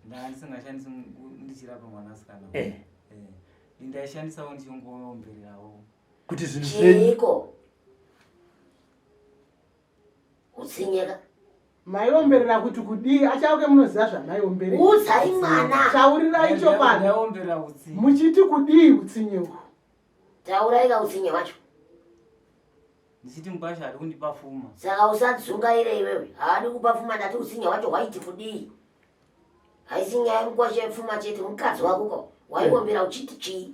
ndandisingashandisi ndichirapa mwana sikana ndaishandisawo ndichingombererawo kuti zvinhu zveiko utsinyeka maiomberera kuti kudii achauke munoziva zvamaiomberera udzai mwana taurirai chokwadi muchiti kudii utsinye uhu tauraika utsinye wacho ndichiti mukasha hadi kundipa pfuma saka usadzungaire iwewe haadi kupa pfuma ndati utsinye wacho waiti kudii haisi nyaya yemukwasha yepfuma chete mukadzi wakuko waiombera uchiti chii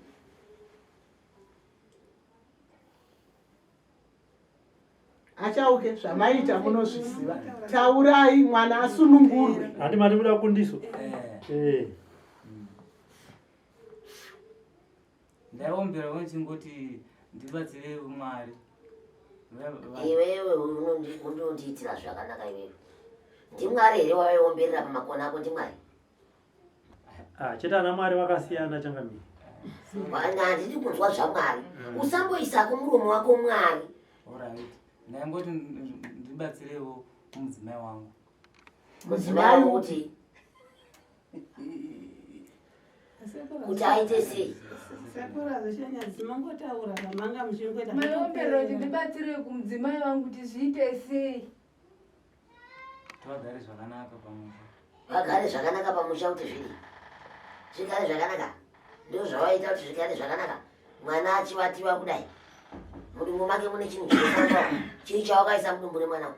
achauke zvamaita munozviziva taurai mwana asunungurwe handi mati muda kundiso ndaiombera wechingoti ndibatsire Mwari iwewe unondiitira zvakanaka iwewe ndimwari here waomberera pamakona ako ndimwari chete ana Mwari vakasiyana Changamire handidi kunzwa zvamwari usamboisako muromo wako Mwari ndaingoti ndibatsirewo mudzimai wangu mudzimai kuti aite sei maiombero kuti ndibatsire kumudzimai wangu kuti zviite sei vagare zvakanaka pamusha vagare zvakanaka pamusha kuti zvigare zvakanaka ndo zvavaita kuti zvigare zvakanaka mwana achivatiwa kudai mudumbu make mune chinhu chinofanira chii chawakaisa mudumbu remwana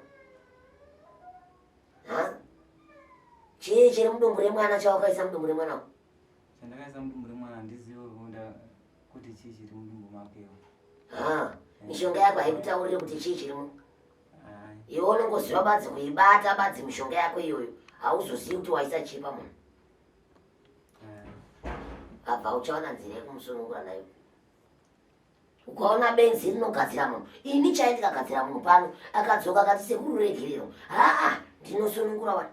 chii chiri mudumbu remwana chawakaisa mudumbu remwana chandakaisa mudumbu remwana handizivi kuti chii chiri mudumbu makewo mishonga yako haikutaurire kuti chii chirimo iwe unongoziva badzi kuibata badzi mishonga yako iyoyo hauzozivi kuti waisa chii pamunhu abva uchaona nzira yekumusunungura nayo ukaona benzi rinogadzira munhu ini chai ndikagadzira munhu pano akadzoka akati sekururegerero ndinosunungura wani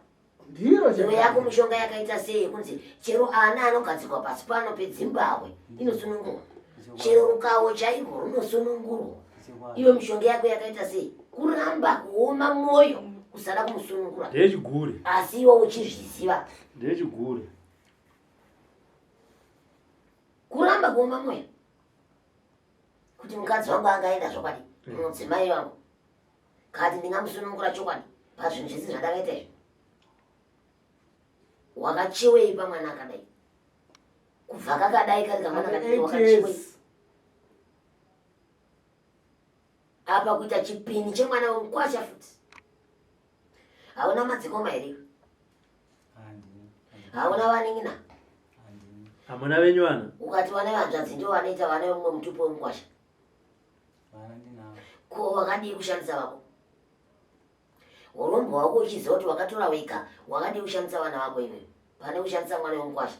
iwe yako mishonga yakaita sei kunzi chero ana anogadzirwa pasi pano pedzimbabwe inosunungurwa chero rukawo chairwo runosunungurwa iwe mishonga yako yakaita sei kuramba kuoma mwoyo kusada kumusunungura ndechigure asi iwe uchizviziva ndechigure kuramba kuoma mwoyo kuti mukadzi wangu angaenda zvokwadi mudzimai wangu kati ndingamusunungura chokwadi pazvinhu zvese zvandakaita izvo wakachiwei pamwana akadai kubva kakadai kari kamwana kadai wakachiwei apa kuita chipini chemwana wemukwasha futi hauna madzikoma here hauna vaningina hamuna venyu vana ukati vane vanzvadzi ndio vanoita vana vemumwe mutupo wemukwasha ko wakadii kushandisa vako urombo wako uchiziva kuti wakatora wega wakadii kushandisa vana vako iwe pane kushandisa mwana wemukwasha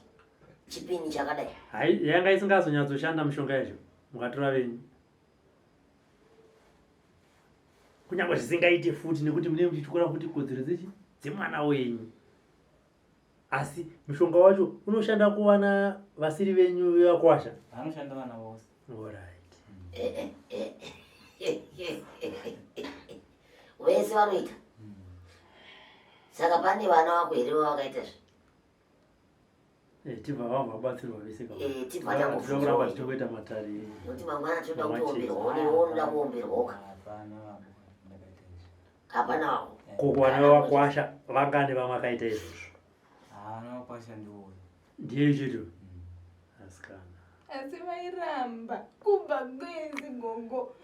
chipini chakadai yanga isingazonyatsoshanda mishonga yacho mukatora venyu kunyange zvisingaite futi nekuti mune muchityora kuti kodzero dzemwana wenyu asi mushonga wacho unoshanda kuvana vasiri venyu vevakwasha vanoshanda vana vose vese vanoita saka pane vana vako here vavakaita tibva vabva vabatsirwa vese tibva takuramba tichitoita matari nokuti mangwana toda kutoomberwa newo unoda kuomberwoka hapana wako kokwana vevakwasha vangane vamakaita izvozvo vanavakwasha ndiwo ndiye chito asikana asi vairamba kubva kwezi gongo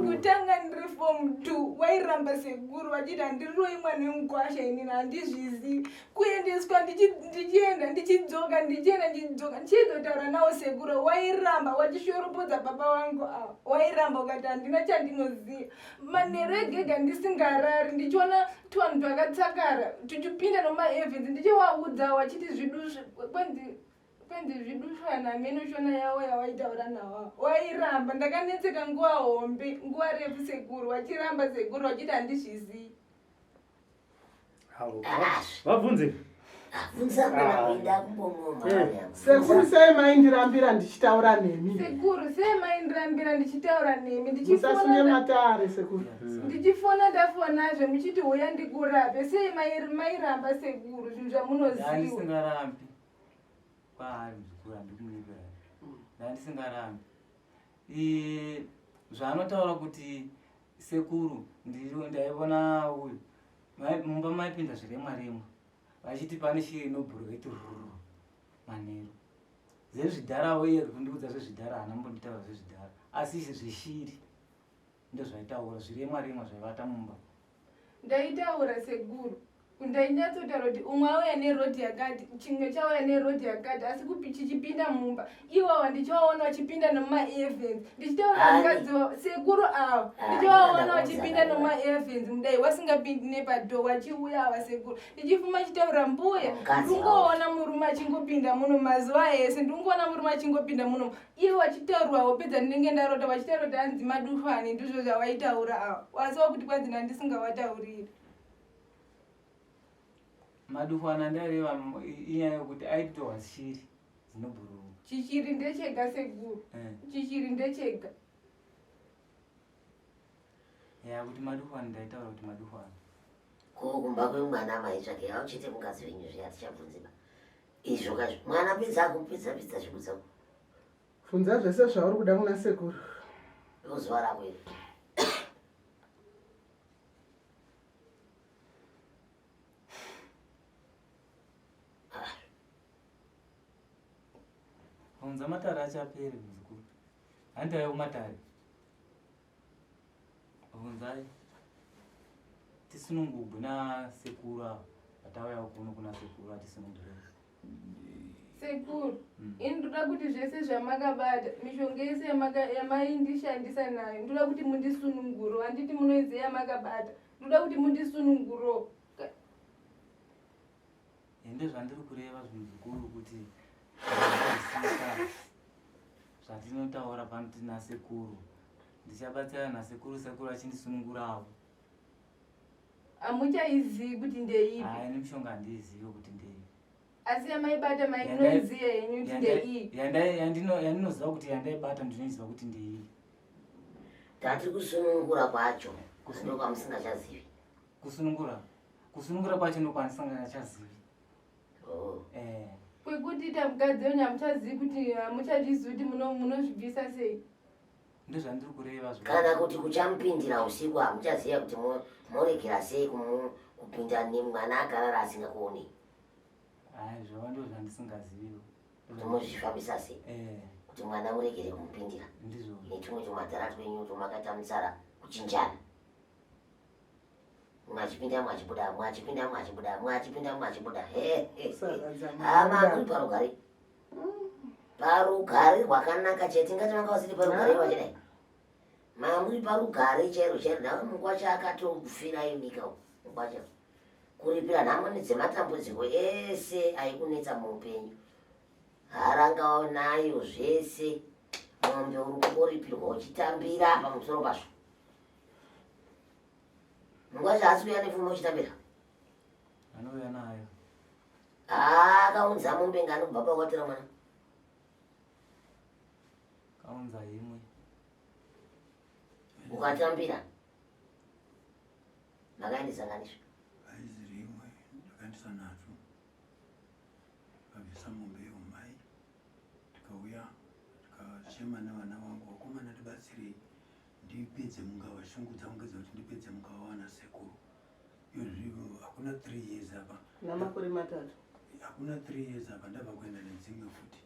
kutanga ndiri form 2 wairamba seguru vachiti handiroi mwana wemukwasha inini handizvizivi kuendeswa ndichienda ndichidzoka ndichizotaura nawo seguru wairamba wachishoropodza baba wangu wairamba ukati handina chandinoziva manheru egega ndisingarari ndichiona tuvanhu twakatsakara tuchipinda nomaevhens ndichiwaudza wachiti zvidusve kwenzi zvidushwana menoshona yavo yawaitaura nawo wairamba ndakanetseka nguva hombe nguva refu sekuru wachiramba sekuru wachiti handizvizivi Vabvunze. Bvunza mwana kuenda kumbomoma. Sekuru sei maindirambira ndichitaura nemi? Sekuru sei maindirambira ndichitaura nemi? Musasunye matare sekuru. Ndichifona ndafonazve muchiti uya ndikurape. Sei mairamba sekuru zvinhu zvamunoziva? Ndisingarambi. Kwaari muzukuru handikumuipira. Ndisingarambi. Zvanotaura kuti sekuru ndaivona uyu. Mumba maipinda zviremwa remwa. Vachiti pane shiri inobhuruka iti rrrr manheru. Zvezvidhara uye kundiudza zvezvidhara haana mbonditaura zvezvidhara. Asi izvi zveshiri ndozvaitaura zviremwa remwa zvaivata mumba. Ndaitaura sekuru. Ndainyatsotaura kuti umwe auya nerodhi yakati, chimwe chauya nerodhi yakati, asi chichipinda mumba. Iwawa ndichawaona wachipinda nemuma-events. Ndichitaura mukadzi sekuru ava. Ndichawaona wachipinda nemuma-events. Mudai wasingapindi nepadho wachiuya ava sekuru. Ndichifuma chitaura mbuya. Ndingoona murume achingopinda muno mazuva ese. Ndingoona murume achingopinda muno. Ivo wachitaurwawo pedza ndinenge ndarota vachitaura kuti hanzi madufani ndizvo zvawaitaura ava. Wasiwa kuti kwanzi ndandisingavatauriri. Madufana ndareva inyaya yokuti aitowa shiri dzinobhururuka. Chichiri ndechega sekuru. Chichiri ndechega. Kuti madufana ndaitaura kuti madufana. Kumba kwemwana maitsvake auchite mukadzi wenyu zviya tichabvunziba. Izvo kazvo mwana pedza kupedza zvikudzako. Bvunza zvese zvauri kuda kuna sekuru. Uzuva rako iri. Unza matare achaperi muzukuru. Handaiwo matare. Unzai. Tisunungugu na sekuru ava. Atauya kuno kuna sekuru atisunungure. Sekuru, ndoda kuti zvese zvamakabata, mishonga yese yamaindishandisa nayo, ndoda kuti mundisununguro, handiti munoiziva yamakabata. Ndoda kuti mundisununguro. Ndezvandiri kureva zvinhu kuti zvandinotaura pamuti nasekuru. Ndichabatsira nasekuru achindisunungurawo. Hamuchaizivi kuti ndeipi? Ini mishonga handiizivi kuti ndeipi. Asi yamaibata mainoziva yenyu kuti ndeipi? Yandinoziva kuti yandaibata ndinoziva kuti ndeipi. Tati kusunungura kwacho ndokwamusingachazivi. Kusunungura kwacho ndokwamusingachazivi. Kwekuti ita mukadzi wenyu hamuchazivi kuti hamuchachizivi kuti munozvibvisa sei? Ndozvandiri kureva zvo. Kana kuti kuchamupindira usiku hamuchaziva kuti moregera sei kupinda nemwana agarara asingakuoni. Zvava ndozvandisingazivi. Kuti mozvifambisa sei? Kuti mwana muregere kumupindira. Netumwe tumadhara twenyu tomakaita mutsara kuchinjana. Mwachipinda mwachibuda, mwachipinda mwachibuda, mwachipinda mwachibuda. Muri parugare. Parugare rwakanaka chete ngati manga usiri parugare wachidai. Muri parugare chero nawe mungwacha akatofira inika mungwacha. Kuripira nhamoni dzematambudziko ese aikunetsa muupenyu. Haranga nayo zvese. Mombe uri kungoripirwa uchitambira pamusoro pazvo. Mungwacha asiuya nepfuma uchitambira. Anouya nayo. Akaunza mombe nganobva pakwatira mwana. Kaunza imwe. Ukatambira. Makaendesanganiswa. Aiziri imwe ndakaendesa nadzo. Tikabvisa mombe yomai. Tikauya tikachema nevana vangu vakomana tibatsirei. Ndipedze mungava shungu dzamungedza kuti ndipedze mungava wana sekuru. Izvo hakuna 3 years apa. Namakore matatu. Hakuna 3 years apa ndabva kuenda nedzimwe futi.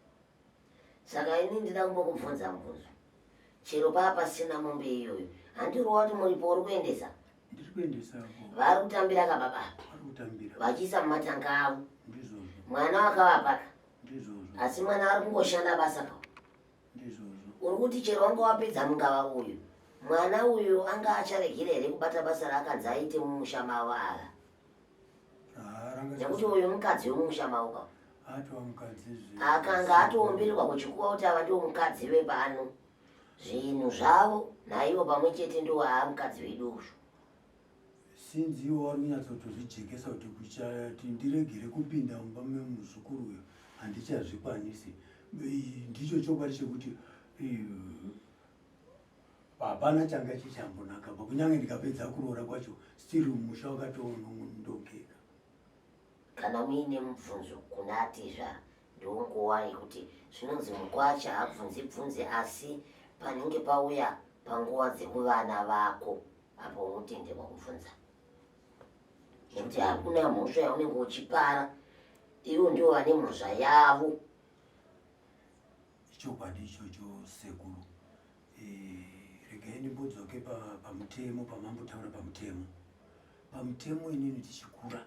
Saka ini ndida kumbokubvunza mubvunzo. Chero pasina mombe iyoyo. Handirowa kuti muripo uri kuendesa. Ndiri kuendesa. Vari kutambira kababa. Vari kutambira. Vachiisa mumatanga avo. Ndizvozvo. Mwana wakavapaka. Ndizvozvo. Asi mwana ari kungoshanda basa pawo. Ndizvozvo. Uri kuti chero wanga wapedza mungava uyu. Mwana uyu anga acharegera here kubata basa raakanzi aite mumusha mavo ava. Nekuti uyu mukadzi wemumusha mavo kawo. Atova mukadzi zve. Akanga atoumbirirwa kuchikuva kuti ava ndiwo mukadzi vepano. Zvinhu zvavo naivo pamwe chete ndo mukadzi wedu uzvo. sinzi iwo wari kunyatsotozvijekesa kuti kuchati ndiregere kupinda mumba memuzukuru uyo handichazvikwanisi. Ndicho chokwadi chekuti hapana changa chichambonaka kunyange ndikapedza kuroora kwacho stiri musha wakatonondokeka. Kana muine mubvunzo kuna atizva ndonguva yekuti zvinonzi mukwacha haabvunzi asi panenge pauya panguva dzekuvana vako apo unotenderwa kubvunza. Nekuti hakuna mhosva yaunenge uchipara, ivo ndio vane mhosva yavo. Ichokwadi ichocho sekuru. Regai ndimbodzoke pamutemo, pamambotaura pamutemo. Pamutemo inini tichikura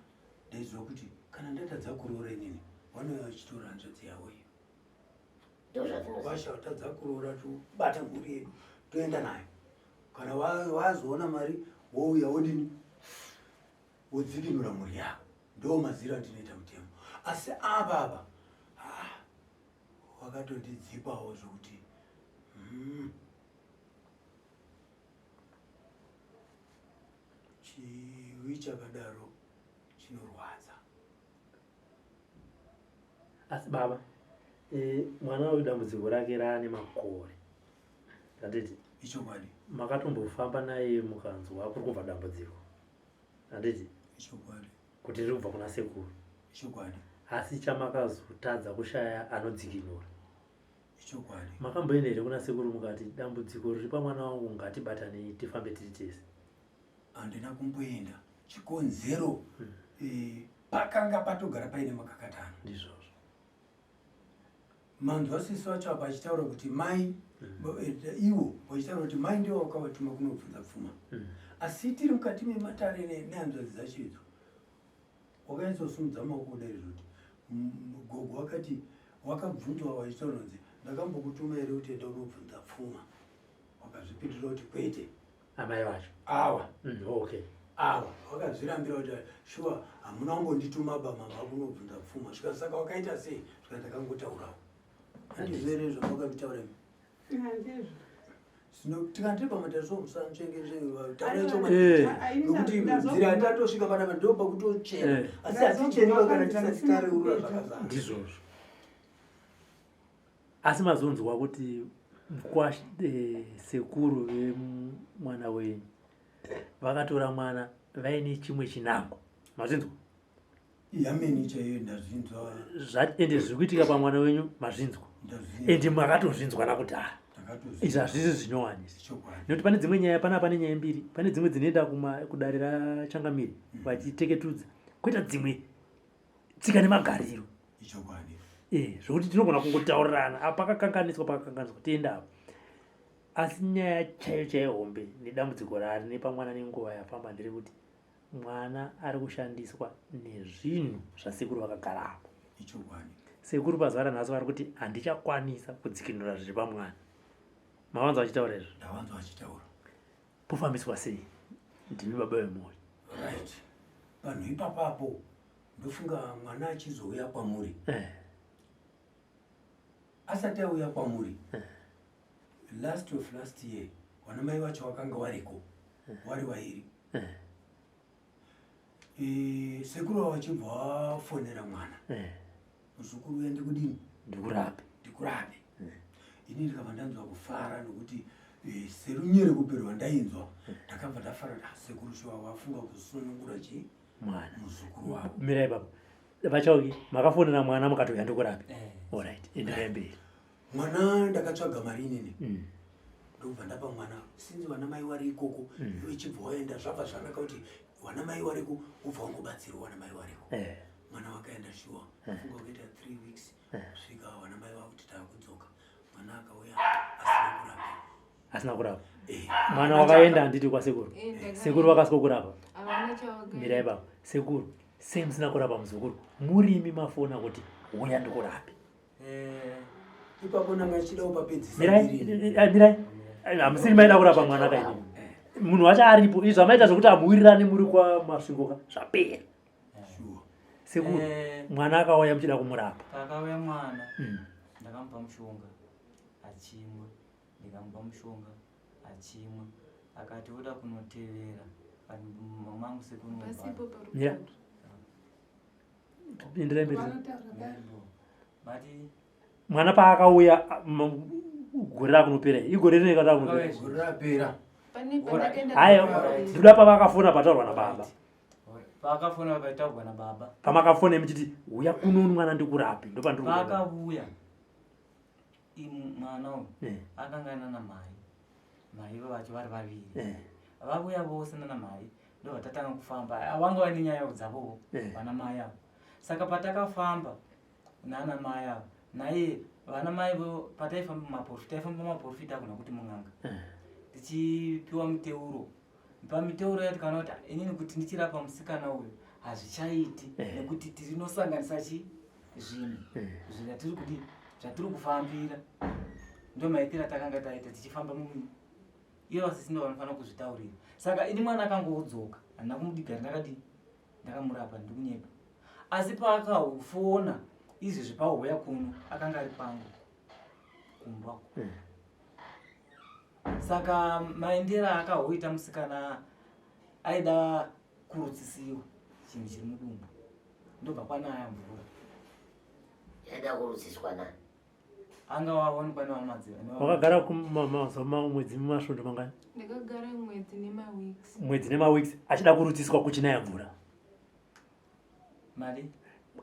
ndaiziva kuti kana ndatadza kuroora inini vanouya vachitora hanzvadzi yavo iyo. Kwasha watadza kuroora tobata mhuri yedu toenda nayo. Kana wazoona mari wouya wodini wodzikinura mhuri yako. Ndo maziro andinoita mutemo. Asi apa wakatondidzipawo zvokuti chiwi chakadaro chinorwadza. Asi baba, mwana uyu dambudziko rake raane makore. Handiti? Ichokwadi. Makatombofamba naye mukanzwa kuri kubva dambudziko. Handiti? Ichokwadi. Kuti riri kubva kuna sekuru. Ichokwadi. Asi chamakazotadza kushaya anodzikinura. Ichokwadi. Makamboenda here kuna sekuru mukati dambudziko riri pamwana wangu ngatibatanei tifambe tiri tese? Handina kumboenda. Chikonzero pakanga patogara paine makakatano. Ndizvozvo. Manzwasisi wacho apa achitaura kuti mai iwo wachitaura kuti mai ndio wakavatuma kunobvunza pfuma. Asi tiri mukati mematare nehanzvadzi dzacho idzo wakanyatsosimudza maoko kudai zvoti gogo wakati wakabvunzwa wachitaura kunzi ndakambokutuma here kuti enda unobvunza pfuma. Wakazvipitirira kuti kwete. Amai vacho? Awa. Okay. Awa wakazvirambira kuti shuwa hamuna kumbondituma bamama kunobvunza pfuma. Svika saka wakaita sei? Svika ndakangotaurawo. Handizvere zvawakanditaura imi. Handizvo. Tikandiri pamataso musanzvenge taura chomani nokuti nzira ndatosvika panapa ndopa kutochena asi haticheniwa kana tisati tareurura zvakazara. Ndizvozvo. Asi mazonzwa kuti sekuru vemwana wenyu vakatora mwana vaine chimwe chinango. Mazvinzwa? Yameni chaiyo ndazvinzwa. Ende zviri kuitika pamwana wenyu mazvinzwa. Ende makatozvinzwa nakudhara. Izvi hazvisi zvinyowanisi. Nekuti pane dzimwe nyaya, pane nyaya mbiri. Pane dzimwe dzinoenda kudare raChangamire vachiteketudza, koita dzimwe tsika nemagariro. Zvokuti tinogona kungotaurirana pakakanganiswa tienda apo. Asi nyaya chaiyo hombe nedambudziko rari nepamwana nenguva yafamba ndiri kuti mwana ari kushandiswa nezvinhu zvasekuru vakagara apo. Sekuru pazuva ranhasi vari kuti handichakwanisa kudzikinura zviri pamwana. Mavanza vachitaura izvo? Ndavanza vachitaura. Pofambiswa sei? Ndimi baba vemhuri. Right. Panhu ipapapo ndofunga mwana achizouya kwamuri. Asati auya kwamuri. Last year vana mai vacho vakanga variko. Vari vairi. Sekuru vachibva vafonera mwana. Muzukuru uya ndikudini? Ndikurape. Ini ndikabva ndanzwa kufara nokuti serunyere kuperwa ndainzwa ndakabva ndafara sekuru shuwa wafunga kusunungura mwana muzukuru wavo. Mirai baba vachauki makafonera mwana mukati ndikurape. Alright, enderai mberi. Mwana ndakatsvaga mari inini ndobva ndapa mwana sinzi vana mai vari ikoko iwe chibva waenda zvabva zvanaka kuti vana mai variko ubva wangobatsirwa vana mai variko. Mwana wakaenda shuwa funga kuita 3 weeks svika vana mai vakuti taakudzoka mwana akauya asina kurapa. Mwana wakaenda handiti kwasekuru. Sekuru vakasiko kurapa. Mirai baba sekuru sei musina kurapa muzukuru? Murimi mafona kuti uya ndikurape. Ipapo nanga chida upapedzisa. Mirai hamusiri maida kurapa mwana kaini. Munhu wacho aripo. Izvi zvamaita zvokuti amuwirirane muri kwamasvingoka zvapera. Sekuru mwana akauya muchida kumurapa. Pakauya mwana ndakamupa mushonga achimwa, ndikamupa mushonga achimwa, akati oda kunotevera mamangu sekuru Basipo parukundo. Yeah. Indira mberi. Mati Mwana paakauya gore rakunopera igore rinenge rakunopera. Gore rapera. Pane pandakaenda Haya ndikuda pavakafona pataurwa nababa. pakafona paitaurwa nababa. Pamakafona muchiti uya kunoni mwana ndikurapi ndopandiri. Pakauya mwana uyu akangana namai. Mai vacho vari vaviri. Vabuya vose nanamai ndo vatatanga kufamba. Avanga vane nyaya dzavo vana mai avo. Saka patakafamba nana mai avo naye vana mai vo pataifamba maprofita kuna kuti munganga. Tichipiwa muteuro. Pamiteuro yatikaona kuti inini kuti ndichirapa musikana uyu hazvichaiti nekuti tinosanganisa zvinhu zvatiri kuti zvatiri kufambira ndo maitira takanga taita tichifamba munhu iye vasisina vanofanira kuzvitaurira. Saka ini mwana akangodzoka handina kumudigara ndakamurapa ndikunyepa. Asi paakafona izvezvi pahoya kuno akanga ari pangu kumba. Saka maendera akahoita musikana aida kurutsisiwa chinhu chiri mudumbu ndobva kwanaya mvura. Yaida kurutsiswa nani? Anga waonekwa nevamadziro. Wakagara kumwedzi mumasvondo mangani? Ndakagara mwedzi nemaweeks. Mwedzi nemaweeks achida kurutsiswa kuchinaya mvura. Mali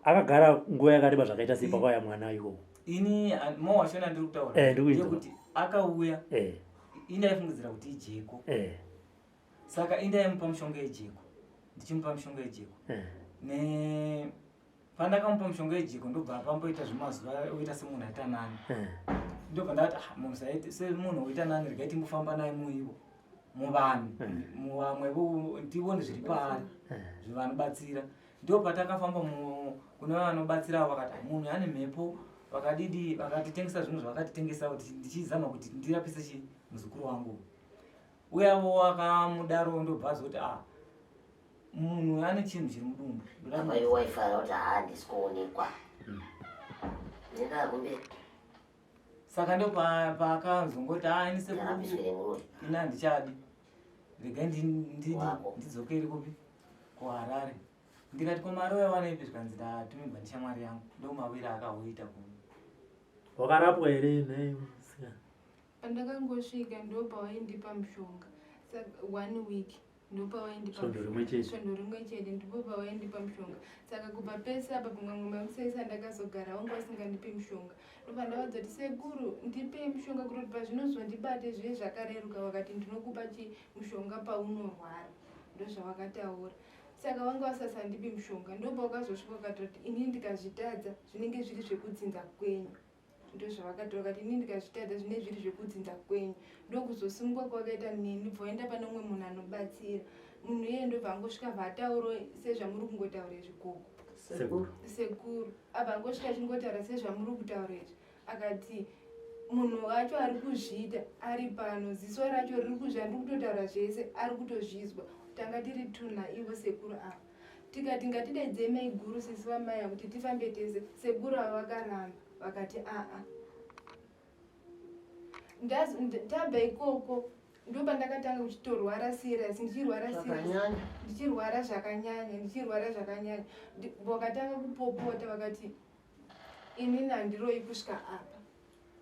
akagara nguva yakareba zvakaita sei pakauya mwana iwowo? ini mowashona ndiri kutaura ndikuti akauya indaifungidzira kuti ijeko. Saka indaimupa mushonga yejeko ndichimupa mushonga yejeko ne pandakamupa mushonga yejeko ndobva pamboita zvimazuva oita semunhu aita nani. Ndobva ndati munhu saiti semunhu oita nani regai timbofamba naye muivo muvanhu muvamwevo tione zviri paari zvivanobatsira. Ndo patakafamba kune vanobatsira vakati munhu ane mhepo vakadidi vakatitengesa zvinhu zvakatitengesa kuti ndichizama kuti ndirapise chi muzukuru wangu. Uyavo wakamudaro ndobva azoti munhu ane chinhu chiri mudumbu. Apa iwifi kuti handisi kuonekwa. Ndingakumbira. Saka ndo paakazongoti ini sekuru ina handichadi regai ndidzokeri kupi kuHarare. Ndikati komaroya waneipi zvikanzi ndatumirwa ndishamwari yangu ndo mawira akahoita kuno. Wakarapwa here naye musikana? Pandakangosvika ndopawaindipa mushonga 1 week ndopawaindipa svondo rimwe chete ndipo pawaindipa mushonga. Saka kubva pese apa pamwe makusesa ndakazogara wanga usingandipi mushonga. Ndopandavadza kuti sekuru ndipe mushonga kuti pazvinozondibate zviye zvakareruka vakati ndinokupa mushonga paunorwara ndozvavakataura. Saka wanga wasasandipi mushonga ndopa wakazosvika ukatoti ini ndikazvitadza zvinenge zviri zvekudzinza kwenyu. Ndozvavakataura kuti ini ndikazvitadza zvinenge zviri zvekudzinza kwenyu. Ndokuzosimuka kwakaita neni bvoenda pane umwe munhu anobatsira. Munhu iye ndobva angosvika vatauro sezvamuri kungotaura zvikoko. Sekuru abva angosvika achingotaura sezvamuri kutaura izvi akati munhu wacho ari kuzviita ari pano ziso racho riri kuzvia ndiri kutotaura zvese ari kutozvizwa. Tanga tiri tuna ivo sekuru ava tikati ngatidaidzei mai guru sisi vamaya kuti tifambe tese. Sekuru ava vakaramba vakati tabva ikoko ndopandakatanga kuchitorwara serious ndichirwara zvakanyanya vakatanga kupopota vakati inini handiroi kusvika apa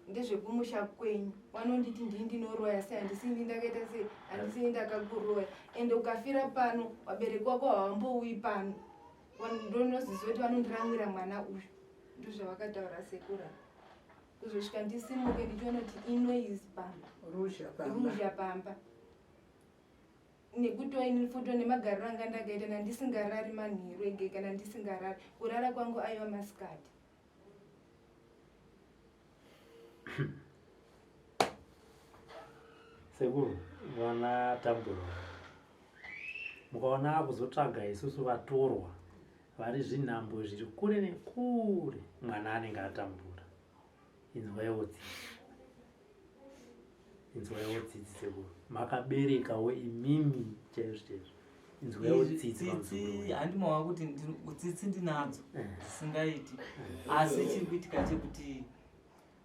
ndezvekumusha kwenyu vanonditi ndii ndinoroya sei handisindi ndakaita sei handisindi ndakakuroya ende ukafira pano vabereki wako havambouyi pano ndonozviziva kuti vanondiramwira mwana uyu. Ndozvavakataura sekura kuzosvika ndisimuke ndichiona kuti inoizi pamba ruzha pamba nekutoini foto nemagariro anga ndakaita nandisingarari manheru ege kana ndisingarari kurara kwangu aiva masikati. Sekuru vana tambura mukaona kuzotsvaga isusu vatorwa vari zvinhambo zviri kure nekure mwana anenge atambura inzwaiwo tsitsi sekuru makaberekawo imimi chaizvo inzwaiwo tsitsi handimava kuti tsitsi ndinadzo dzisingaiti asi chiri kuitika chekuti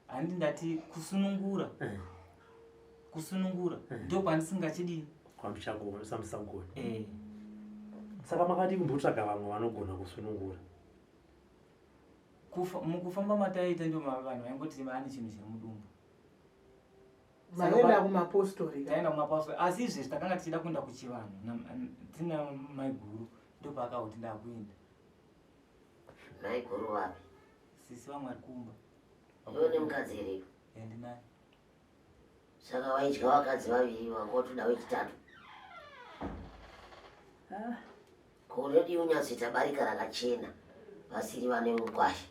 handi ndati kusunungura ndo kwandisingachidi kwamushango samusagoni. Saka makati kumbotsvaga vamwe vanogona kusunungura. Mukufamba mataita ndio vanhu vaingoti vane chinhu chiri mudumbu. Maenda kumapostori. Taenda kumapostori. Asi izvezvi takanga tichida kuenda kuchivanhu. Tina maiguru ndo paakauti ndakuenda. Maiguru wapi? Sisi vamwe ari kumba. Iwe nemukadzi here? Ndinaye. Saka waidya vakadzi vaviri wangotoda wechitatu. Kuredi unyatsoita barika rakachena vasiri vane mukwasha.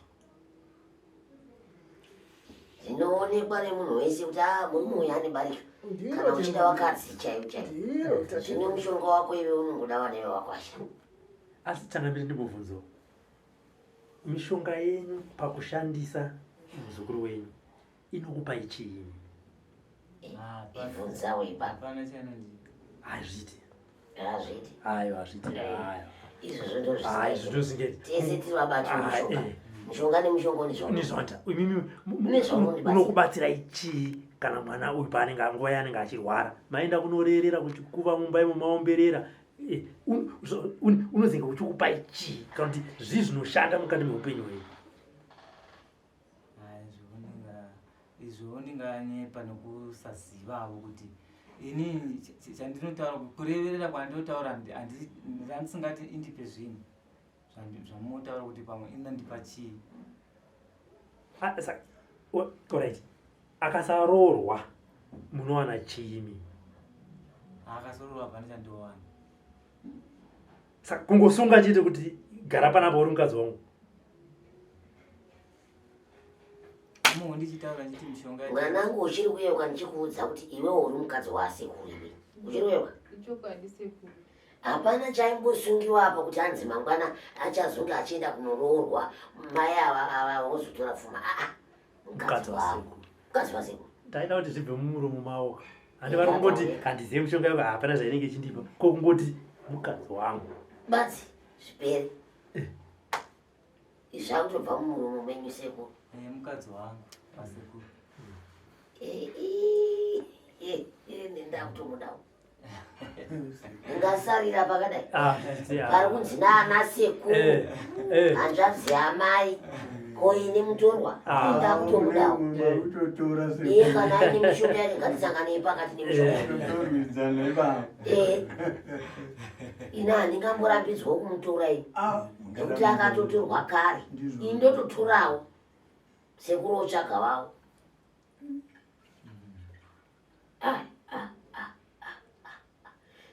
Zvinoonekwa nemunhu wese kuti muri muya ane barika. Kana uchida vakadzi chaivo chaivo. Zvine mushonga wako iwe unongoda vaneve vakwasha. Asi Changamire ndimbobvunzawo. Mishonga yenyu pakushandisa muzukuru wenyu inokupai chiini? Ibvunzawo ipapo. Hazviti. Hazviti. Ayo hazviti. Izvozvo ndozvisingeti. Ayo zvitozingeti. Tese tiri vabati mushonga. Mushonga nemushonga unizvonda. Imimi unokubatsirai chii kana mwana uyu paanenge nguva yaanenge achirwara? Maenda kunorerera kuchikuva mumba imo maomberera. Unozinga uchikupai chii kana kuti zvii zvinoshanda mukati meupenyu hwenyu? Izvo ndinganyepa nekusazivawo kuti ini chandinotaura kureverera kwandinotaura handisingati indipe zvinhu zvamunotaura kuti pamwe inandipa chii. Alright. Akasaroorwa munowana chiimi? Akasaroorwa pane chandowana. Saka kungosunga chete kuti gara panapa uri mukadzi wangu. Mwanangu uchiri kuyeuka ndichikuudza kuti iwe uri mukadzi wasekuru iwe. Uchiri kuyeuka? Ichokwadi sekuru. Hapana chaimbosungiwa apa kuti hanzi mangwana achazonge achienda kunoroorwa mai ava vozotora pfuma. Mukadzi wangu. Mukadzi wasekuru. Ndaida kuti zvibve mumuromo mawo. Handivari kungoti handizive mushonga yako hapana zvainenge ichindipa. Ko kungoti mukadzi wangu. Badzi zvipere. Zvakutobva mumuromo menyu sekuru. Mukadzi wangu wasekuru. Ndakutomudawo. Ngasarira pakadai. Pari kunzi naana sekuru. Hanzvadzi yamai. Koine mutorwa. Ndakutomudawo. Iye kana aine mishonga yake ngatisanganei pakati nemishonga. Ina handingamborambidzwa kumutora iyi. Nekuti akatotorwa kare. Indototorawo. Sekuru otsvaga wavo.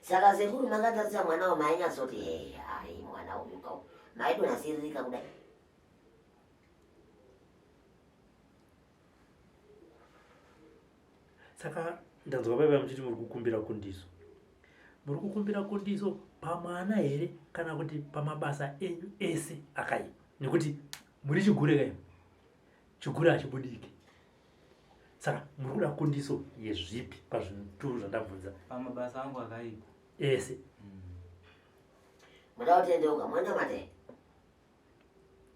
Saka sekuru makatarisa mwana wamainyasoti hai mwana uyu kau maidonasiririka kudai. Saka ndanzwa baba muchiti muri kukumbira kundiso. Muri kukumbira kundiso pamwana here kana kuti pamabasa enyu ese akaipa? Nekuti muri chigure kai. Chigure hachibudiki. Saka muri kuda kundiso yezvipi pazvinhu zvandabvunza? Pamabasa angu akaipa. Ese. Muda kutendeuka mwana mate?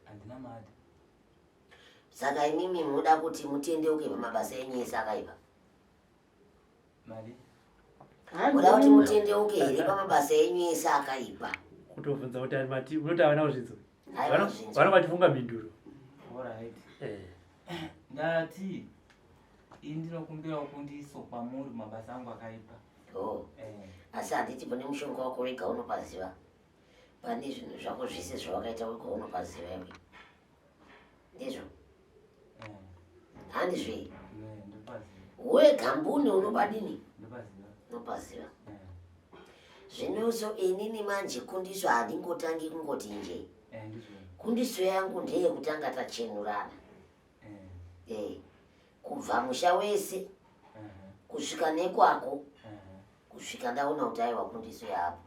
Handina mate. Saka imimi muda kuti mutendeuke pamabasa enyu ese akaipa? Mari? Muda kuti mutendeuke here pamabasa enyu ese akaipa? Kutobvunza kuti mati unoti havana kuzvinzwa. Vana vatifunga mhinduro. Alright. Ndati ndinokumbira kundiso kwamuri mabasa angu akaipa. Asi handiti pane mushonga wako wega unopaziva. Pane zvinhu zvako zvese zvawakaita wega unopaziva iwe. Ndizvo? Handizve? Wega mbune unopadini? Unopaziva. Zvinonso inini manje kundiso handingotangi kungoti nje. Kundiso yangu ndeye kutanga tachenurana. Kubva musha wese kusvika nekwako kusvika ndaona kuti aiwa kundiso yapo.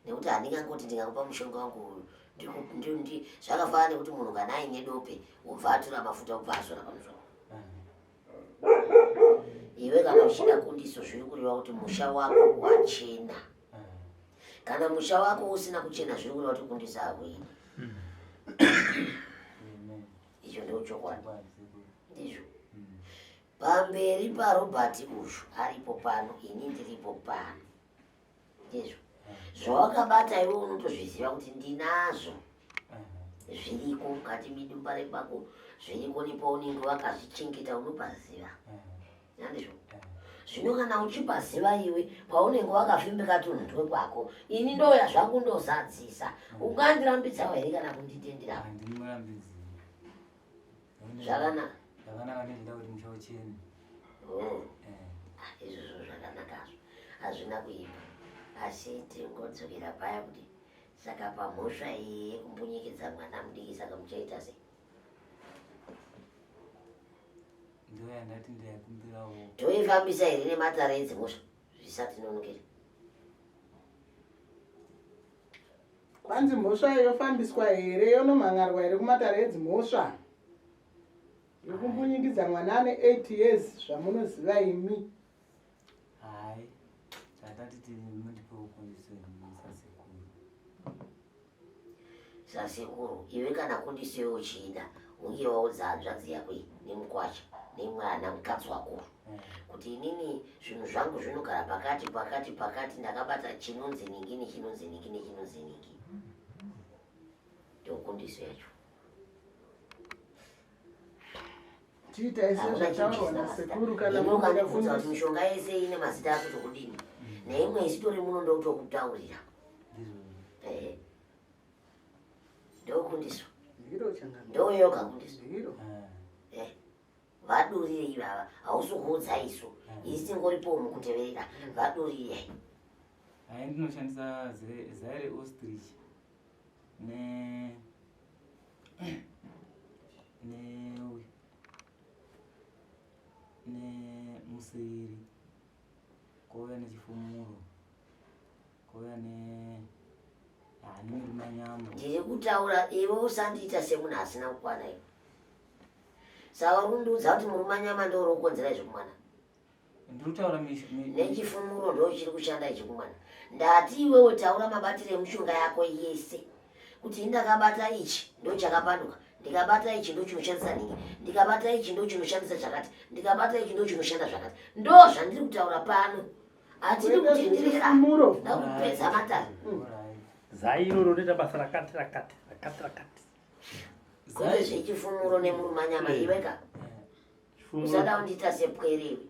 Nekuti handingangoti ndingakupa mushonga wangu zvakafanana nekuti munhu kana aine dope ubva atora mafuta ubva azora pamusoro. Iwe kana uchida kundiso zviri kureva kuti musha wako wachena. Kana musha wako usina kuchena zviri kureva kuti kundiso hakuina. Icho ndochokwadi. Ndizvo. Pamberi paRobert Ushu aripo pano, ini ndiripo pano. ndizvo zvawakabata iwe unotozviziva kuti ndinazvo zviriko mukati medumbare pako zviriko nepaunenge wakazvichengeta unopaziva nandizvo zvino kana uchipaziva iwe paunenge wakafembeka tunhundwe kwako ini ndoya zvangu ndozadzisa ungandirambidza here kana kunditendera zvakanaka izvozvo zvakanakazvo hazvina kuipa asi tingodzokera paya kuti saka pamhosva iyi yekumbunyikidza mwana mudiki saka muchaita sei ndoyandati ndaikumbirawo toifambisa here nematare edzimhosva zvisati nonokera kwanzi mhosva yofambiswa here yonomhangarwa here kumatare edzimhosva yokumbunyikidza mwana ane 8 years zvamunoziva imi hai tatati timundipeukundiseni sasekuru iwe kana kundisewo uchida unge waudza hanzvadzi yako nemukwacha nemwana mukadzi wako kuti inini zvinhu zvangu zvinogara pakati ndakabata chinonzi ningi nechinonzi ningi nechinonzi ningi ndokundiso yacho tiita ise zvataurwa nasekuru kana ukanibvunza kuti mishonga yese ine mazita akuti kudini neimwe isitori muno ndokutokutaurira ndokundiswa ndoyoga kundiswa vadurire ivava hausukuudza isu isingoripo mukuteverera vadurire hai ndinoshandisa zaire ostrich nemusiri kouya nechifumuro kouya nemirumanyama ndiri kutaura iwe usandiita semunhu asina kukwana iwe saka rundiudza kuti murumanyama ndorokonzera izvokumwana ndirikutaura nechifumuro ndo chiri kushanda ichikumwana ndati iwewe taura mabatiro emushonga yako yese kuti indakabata ichi ndo chakapanduka ndikabata ichi ndo chinoshandisa ningi ndikabata ichi ndo chinoshandisa chakati ndikabata ichi ndo chinoshanda zvakati ndo zvandiri kutaura pano hatiri kutenderera ndakupedza matari zairo ronoita basa rakati kune zvechifumuro nemurumanyama iweka usada kundita sepwerewe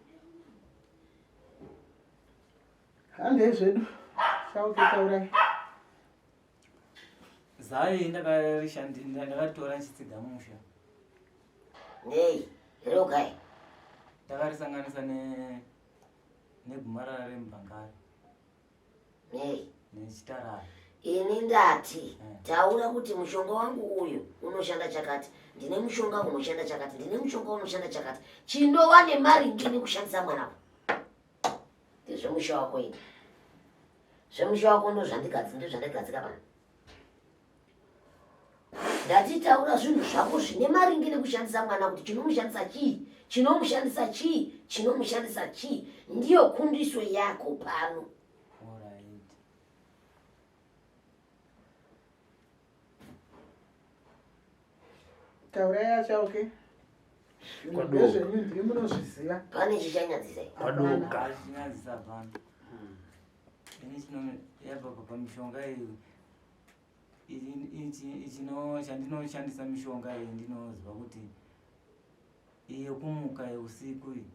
handei zvedu saukitaurai zai ndakaritora nchitsiga musha nei rogai ndakarisanganisa negomarara remubhangari nei nechitarara ini ndati taura kuti mushonga wangu uyu unoshanda chakati ndine mushonga unoshanda chakati ndine mushonga unoshanda chakati chinova nemari ngini kushandisa mwanako ndezvemusha wako ini zvemusha wako ndozvandigadzika pano ndatitaura zvinhu zvako zvine mari ngini kushandisa mwana kuti chinomushandisa chii chinomushandisa chii chinomushandisa chii ndiyo kundiso yako pano taurai achauke zvezvenyu ndiri munozviziva pane chichanyadzisa chinyadzisa pano ini yabva pamishonga iyi chandinoshandisa mishonga iyi ndinoziva kuti yekumuka yeusiku iyi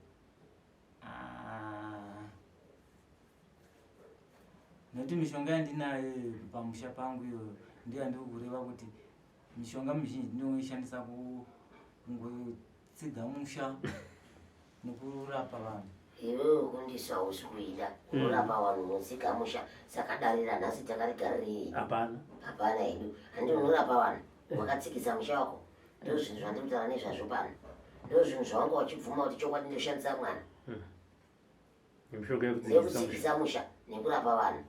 nokuti mishonga yandinayo pamusha pangu iyoyo ndiyo andiri kureva kuti mishonga mizhinji ndinoishandisa kungotsiga musha nekurapa vanhu iwewe kundisa usi kuida kurapa vanhu notsiga musha saka darira nhasi takarigarirei hapana idu handi unorapa vanhu wakatsikisa musha wako ndo zvinhu zvandiri kutaura nezvazvo pano ndo zvinhu zvawanga uchibvuma kuti chokwadi ndoshandisa mwana nekutsikisa musha nekurapa vanhu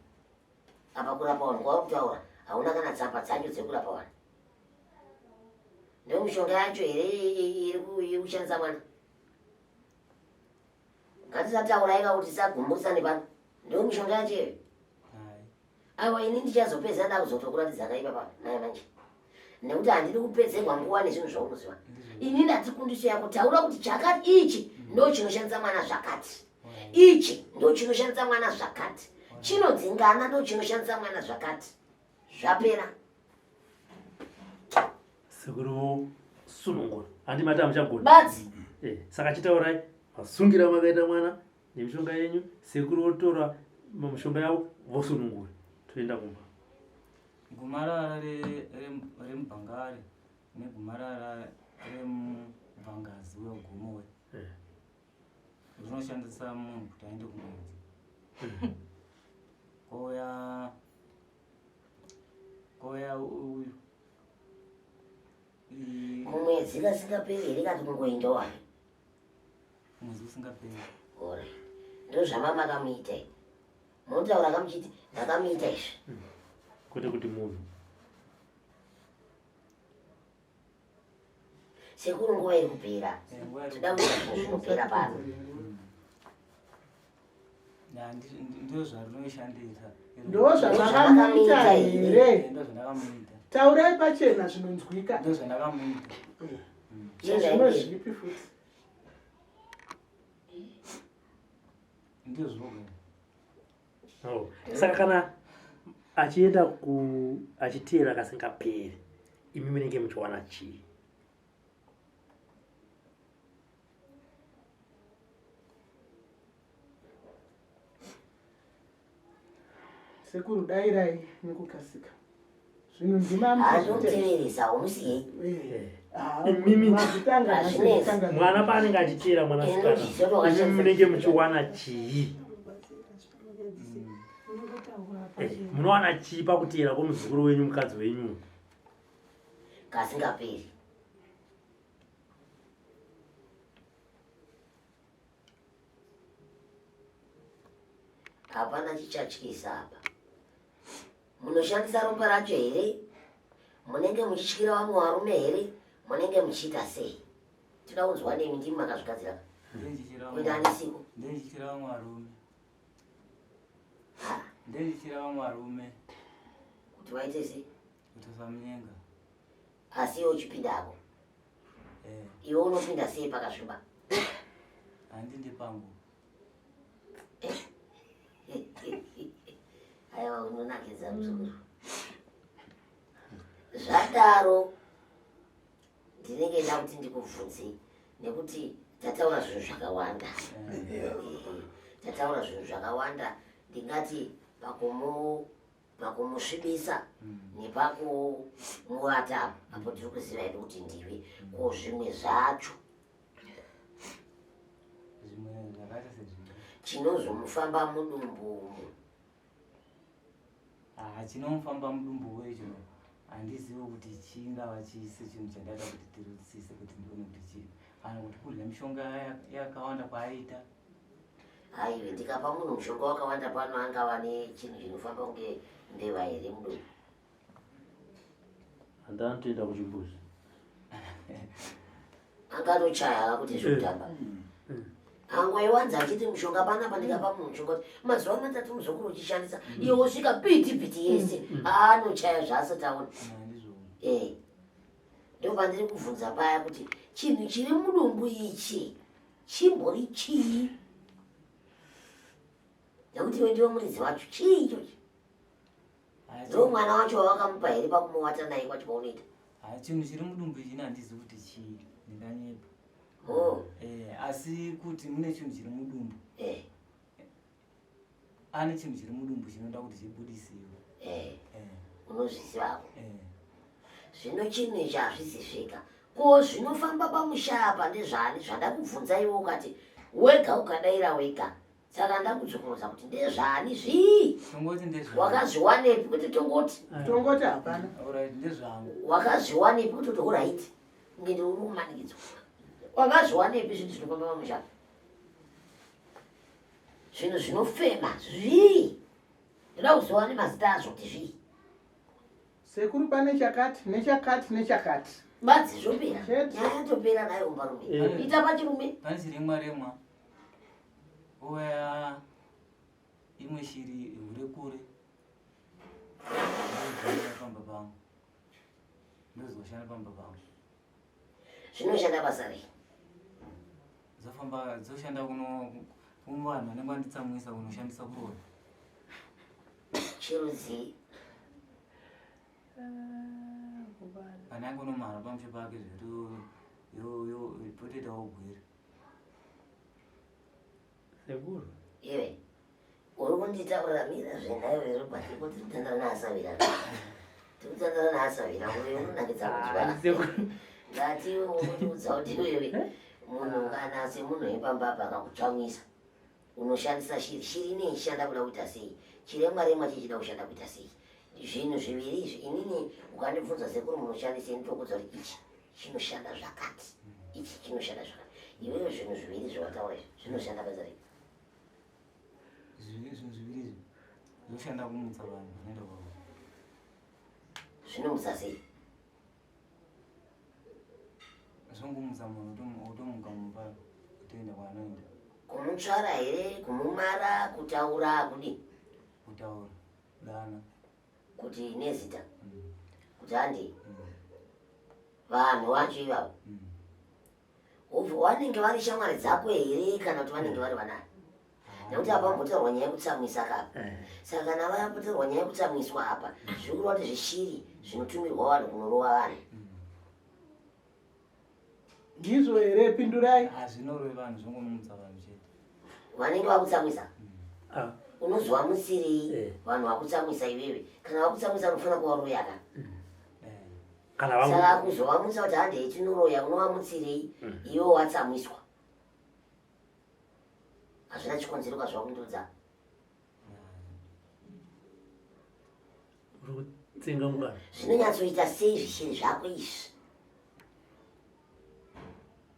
apa kurapa vanhu kwauri kutaura hauna kana tsamba dzacho dzekurapa vanhu ndomishonga yacho here iri kushandisa mwana ngatisatauraika kuti sagumburisane pano ndomishonga yacho iyoyo aiwa ini ndichazopedza ndakuzotokuratidza kaipa pano naye manje nekuti handidi kupedzerwa nguva nezvinhu zvaunoziva ini ndati kundiso yako taura kuti chakati ichi ndo chinoshandisa mwana zvakati ichi ndo chinoshandisa mwana zvakati chinodzingana ndo chinoshandisa mwana zvakati zvapera. sekuru sunungura handi mati amuchagoni Badzi saka chitaurai masungira makaita mwana nemishonga yenyu sekuru otora mishonga yavo vosunungura toenda kumba. Gomarara remubhangare negomarara remubvangazi wegomowe rinoshandisa munhu kuti aende kumwedzi. Koya uyu mumwedzi kasingaperi here kati kungoenda wani mwedzi usingaperi. ore ndo zvamamakamuita i munotaura kamuchiti ndakamuita izvi kwete kuti munhu sekuru nguva iri kupera toda kuita zvinopera pano. Ndo zvarinoishandisa ndo zvamakamuita here ndo zvandakamuita taurai pachena zvinonzwika ndo zvandakamuita zvazvino zvipi futi ndizvoga. saka kana achienda achiteera kasingaperi imi munenge muchiwana chii? sekuru dairai nekukasika zvinhu ndima hazvoteveresa umusiyei mwana paanenge achiteera mwanasikana imi munenge muchiwana chii? munowana chii pakuteera kwomuzukuru wenyu mukadzi wenyu? kasingaperi hapana chichatyisa apa. Munoshandisa ropa racho here? Munenge muchityira vamwe varume here? Munenge muchiita sei? Toda kunzwa nemi ndimi makazvigadzira kuita anisiku. Ndendichira vamwe varume. Ndendichira vamwe varume kuti vaite sei? kuti vasamunyenga. Asi iwe uchipindako iwe unopinda sei pakasviba? Handindi pangu. Aiwa unonakidza muzukuru. Zvadaro ndinenge nda kuti ndikubvunze nekuti tataura zvinhu zvakawanda. Tataura zvinhu zvakawanda ndingati pakumusvibisa nepakumuata apo tiri kuziva hedu kuti ndiwe ko zvimwe zvacho chinozomufamba mudumbu. Chinomufamba mudumbu wecho handizivi kuti chingava chise chinhu chandada kuti tirudzise kuti ndione kuti chii kana kuti kurya mishonga yakawanda kwaaita. Haiwe ndikapa munhu mushonga wakawanda pano angava nechinhu chinofamba kunge mbeva here mudumbu. handanotoenda kuchimbuzi anganochaya kuti zvekutamba angwaiwanza achiti mushonga panapa ndikapa munhu mushonga kuti mazuva matatu muzukuru uchishandisa iwe wosvika piti yese anochaya zvaasataona. Ndo pandiri kubvunza paya kuti chinhu chiri mudumbu ichi chimbori chii? Nekuti iwe ndiwe muridzi wacho chii ichochi? Ndo mwana wacho wawakamupa here pakumuwata naye kwacho paunoita? Chinhu chiri mudumbu ichi handizivi kuti chii ndinganyepa. Asi kuti mune chinhu chiri mudumbu ane chinhu chiri mudumbu chinoda kuti chibudisiwe. Unozvisivako zvino chinhu ichi hazvisisvika ko zvinofamba pamushapa ndezvani zvandakubvunza iwe ukati wega ukadaira wega saka ndakudzokorodza kuti ndezvani zvii wakazviwanepi kuti tongoti hapana wakazviwanepi kuti touraiti ngende uri kumanikidzwa wakazviwanepi zvinhu zvinofamba pamushapa zvinhu zvinofema zvii ndoda kuziva nemazita azvo kuti zvii sekuru pane chakati nechakati badzi zvopera nyaya yatopera nayo umbarume ita pachirume pane chiremwa oya imwe shiri hure kure pamba pangu ndozoshanda pamba pangu zvinoshanda basa rei dzofamba dzoshanda kuno vanhu vanenge vanditsamwisa kunoshandisa kurova chiruzi Pane yangu nomara pamusho pake yo potato ogwira. Sekuru. iwe uri kunditaurira mira zvenhayo iri pati kuti kutandara naasavira tikutandara naasavira uyo unonakidza kudya ngati ukutiudza kuti iwewe munhu kana semunhu wepambapa akakutsvamisa unoshandisa shiri inei ichishanda kuda kuita sei chiremwa remwa chichida kushanda kuita sei zvinhu zviviri izvi inini ukandibvunza sekuru munoshandisei nditokuudza kuti ichi chinoshanda zvakati ichi chinoshanda zvakati iwewe zvinhu zviviri zvawataura izvi zvinoshanda basa rei Zvinhu zviviri zvoshanda kumutsa vanhu vanoenda kwavo. zvinomutsa sei Zvongomutsa munhu utomuka mumba kutoenda kwaanoenda. kumutsvara here kumumara kutaura kudi Kutaura dana. kuti nezita kuti handi vanhu vacho ivavo ubva vanenge vari shamwari dzako here kana kuti vanenge vari vanani nekuti apa mbotaurwa nyaya yekutsamwisa kapa saka kana vayambotaurwa nyaya yekutsamwiswa apa zviri kureva kuti zvishiri zvinotumirwa vanhu kunorova vanhu ndizvo here pindurai Hazvinorove vanhu zvongomutsa vanhu chete. vanenge vakutsamwisa Ah. unozwa mutsirei vanhu vakutsamwisa iwewe kana vakutsamwisa unofana kuvaroyaka Kana saka kuzovamutsa kuti handi hetinoroya unovamutsirei iwe watsamwiswa hazvina chikonzero kwazvakundudza uri kutsenga mungano. zvinonyatsoita sei zvishiri zvako izvi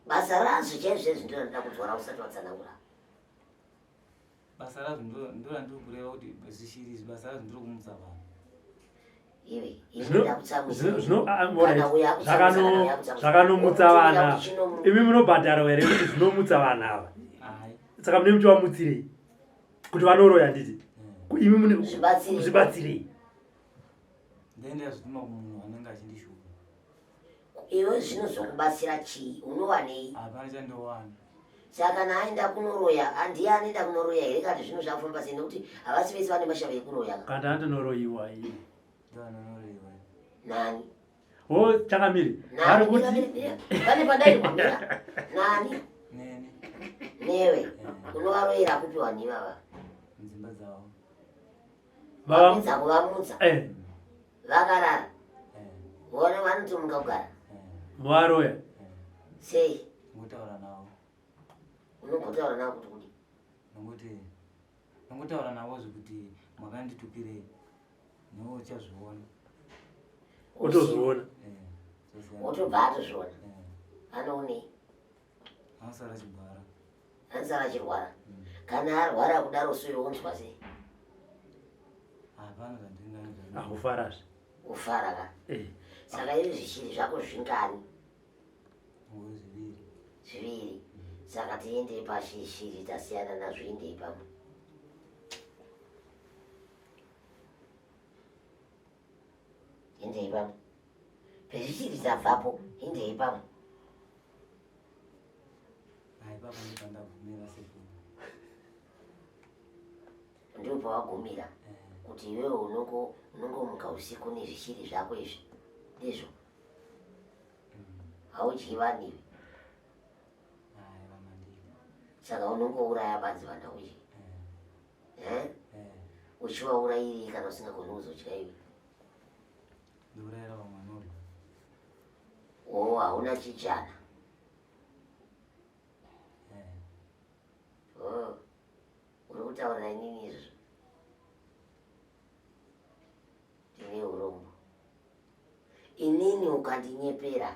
basa razvo chaizvo izvi ndiro ndinoda kudzora usati watsanangura Basa razvo ndo randiri kureva kuti zvishiri izvi basa razvo ndiro kumutsa vanhu. iwe inoda kutsamwisa Zvakanomutsa vana. Imi munobhadhara here kuti zvinomutsa vanhu ava. Hai. Saka mune muchivamutsirei kuti vanoroya nditi. Imi mune Zvibatsirei. zvibatsirei. Ndenda zvituma kumunhu anenge achindishuka. iwe zvinozokubatsira chii unowanei Hapana chandowana. saka kana aenda kunoroya handiye anoenda kunoroya here kati zvinhu zvafamba sei nekuti havasi vese vane mashava ekuroya Kana andonoroyiwa iye. Ndovanonorewa. nani Ho chakamiri. Ari kuti pane padairwamira nani Nene. newe unovaroyera kupi vanhu ivava Mudzimba dzavo. vapedza kuvamutsa Eh, vakarara vona vanotomuka kugara varoya. sei Ngotaura navo. unongotaura navo kuti kudi Nongotaura navo zvekuti mwakanditukirei. Newe uchazviona. Otozviona. wotobva atozviona anoonei Anosara chigwara. anosara achirwara kana arwara kudaro soiwe unzwa sei Hapana zvandingaita. Akufarazve. ufara ka Eh. saka izvi zvishiri zvako zvingani Ngoro zviviri. zviviri saka tiendei pashiri tasiyana nazvo indei pamwe indei pamwe pezvishiri dzabvapo indei pamwe Hai papa ndipandabvumira sekuru. ndipo pawagumira kuti iwewe unongomuka usiku nezvishiri zvako izvi ndizvo haudyi vanhu iwe Hai vamandiri. saka unongouraya badzi vanauyi uchivaurayirei kana usingagoni kuzodya iwe Ndiurayira vamwe oo hauna chichana uri kutaurira inini izvo ndine urombo inini ukandinyepera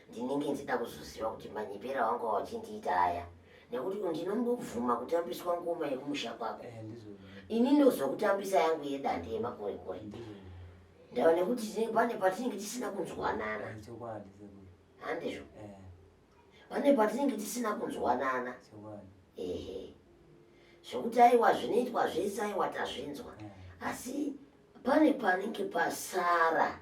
ndinenge ndida kuzoziva kuti manyepera wangu wachindiita aya nekuti ndinombobvuma kutambiswa ngoma yekumusha kwako ini ndozokutambisa yangu yedande yemakorekore ndava nekuti pane patinenge tisina kunzwanana handizvo pane patinenge tisina kunzwanana ehe zvokuti aiwa zvinoitwa zvese aiwa tazvinzwa asi pane panenge pasara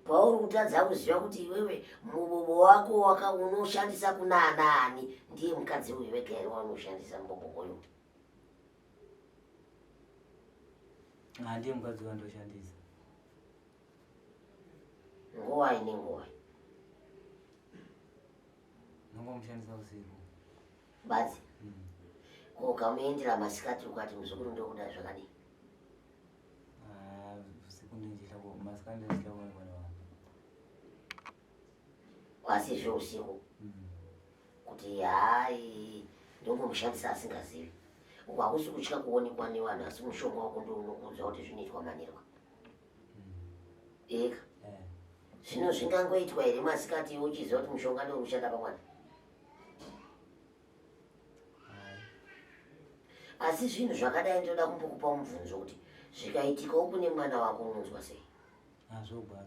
pauri kutadza kuziva kuti iwewe mubobo wako unoshandisa kuna anaani ndiye mukadzi uyu wega here waunoshandisa mubobo uyu Ndiye mukadzi wandoshandisa. Nguva ine nguva. Nongomushandisa usiku. Basi. Ukamuendera masikati ukati muzukuru ndokuda zvakadii? Usiku ndinjitako masikati ndinjitako mwana wangu. Wasizve usiku. Kuti hai ndongomushandisa asingazivi. Uku hakusi kutya kuonekwa nevanhu asi mushonga wako ndio unokuudza kuti zvinoitwa manirwa. Eka. Zvino zvingangoitwa here masikati uchiziva kuti mushonga ndio unoshanda pamwana? Asi zvinhu zvakadai ndoda kumbokupa mubvunzo kuti zvikaitika kune mwana wako unonzwa sei? Zvorwadza.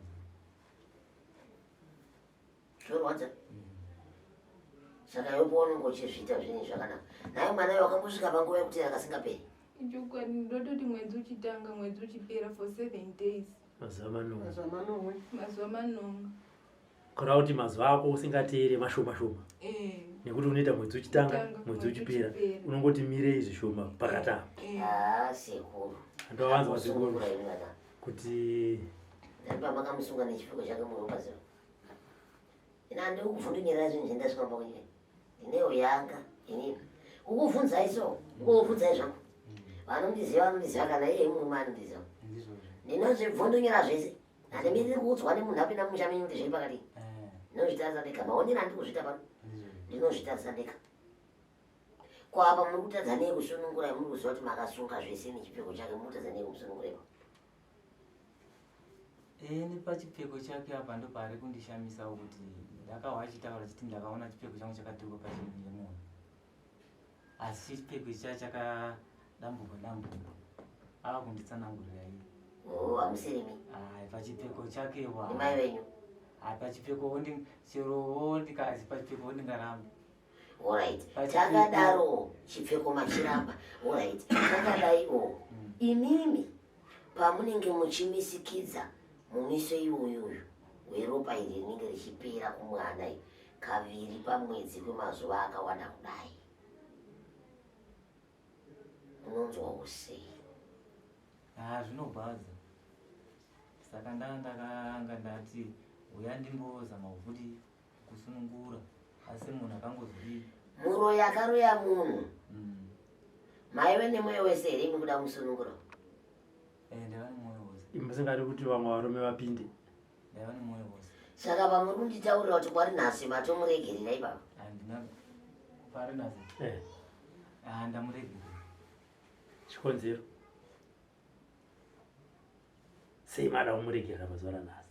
Zvorwadza? Saka iwe paunenge uchizviita zvinhu zvakanaka. Naye mwana wakambosvika panguva yekuti akasingaperi? Chokwadi ndototi mwedzi uchitanga mwedzi uchipera for 7 days. Mazuva manomwe. Mazuva manomwe. Kureva kuti mazuva ako usingateere mashoma shoma. Nekuti unoita mwedzi uchitanga mwedzi uchipera unongoti mirei zvishoma pakatapa. Sekuru. Andowanzwa sekuru kuti ndapa makamusunga nechipfeko chake muropaziva. Ina ndiri kuvhundunyira zvinhu zvendasvika kunyika. Ndinewo yanga inini. Ukuvhunzai so, ukuvhunzai zvangu. Vanondiziva kana iye murume anondiziva. Ndinozvibvundunyira zvese. Handimiriri kuudzwa nemunhu apinda mumusha menyu kuti zviri pakadii. Ndinozvitarisa ndega. Maonero andiri kuzviita pano. Ndinozvitarisa ndega. Kwapa muri kutadza nei kusunungura muri kuziva kuti makasunga zvese nechipfeko chake muri kutadza nei kumusununguraiwa? Pachipfeko chake apa ndo pari kundishamisawo kuti ndakawa achitaura chiti ndakaona chipfeko changu chakatukwa pachimwe munhu. Asi chipfeko ichi chakadambuka. Ava kunditsanangurira iye. Hamusirimi? Pachipfeko chake wa. Ni mai venyu? Pachipfeko cherowo ndikazi pachipfeko ndingaramba. Alright. Chakadaro chipfeko machiramba. Alright. Chakadaiwo. Imimi pamunenge muchimisikidza mumiso iwoyoyo weropa iri rinenge richipera kumwana kaviri pamwedzi kwemazuva akawanda kudai. Unonzwawo sei? Zvinobhadza. Saka ndakanga ndati uya ndimbozama kuti kusunungura asi munhu akangozvidii. Muro yakaroya munhu. Maive nemwoyo wese here imi kuda musunungura? Ndava nemwoyo wose. imi musingadi kuti vamwe varume vapinde? Ndava nemwoyo wose. Saka pamuri kunditaurira kuti kwari nhasi matomuregerera ipapa? Handina pari nhasi. Ndamuregerera. Chikonzero sei mada kumuregerera pazuva ranhasi?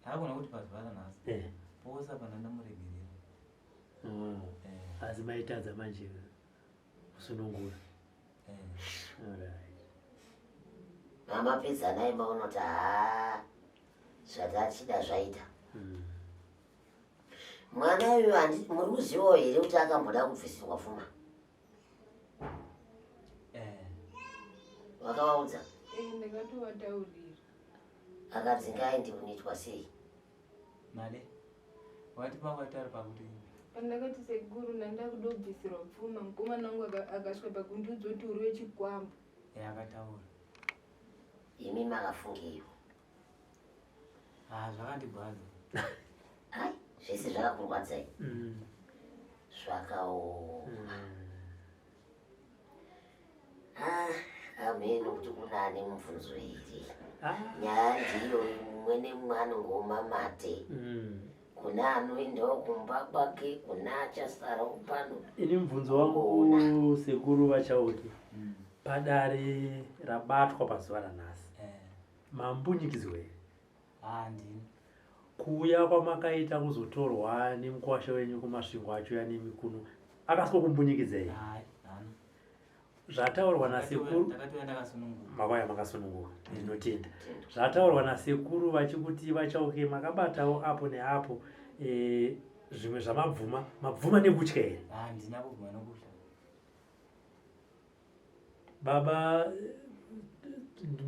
Hakuna kuti pazuva ranhasi. Pose apa ndandamuregerera. Asi maitadza manje kusunungura. Mamapedzanai maona kuti zvati achida zvaita. Mwana uyu muri kuzivawo here kuti akamboda kubvisirwa pfuma? Wakavaudza? Ndakatoataurira. Akadzi ngaende kunoitwa sei? Made wati pawatari pakuti pandakati sekuru ndandida kudobvisirwa pfuma mukomana wangu akasvika pakundiudza kuti uri wechikwambo. Akataura. Imi makafungiwa? Zvakandibhadza. Ai, zvese zvakakurwadzai? Zvakaoma. Ameno kuti kuna ane mubvunzo here. Nyaya ndiyo mumwe nemumwe anongoma mate. Kuna anoendawo kumba kwake, kuna achasara kupano. Ini mubvunzo wangu sekuru vachauti padare rabatwa pazuva ranhasi mambunyikidzwa here? Ndini. Kuuya kwamakaita kuzotorwa nemukwasha wenyu kumasvingo acho yanemikuno akasiko kumbunyikidzai? Zvataurwa nasekuru makauya makasununguka. Ndinotenda. Zvataurwa nasekuru vachikuti vachauke makabatawo apo neapo zvimwe zvamabvuma nekutya here? Handina kubvuma nokutya. Baba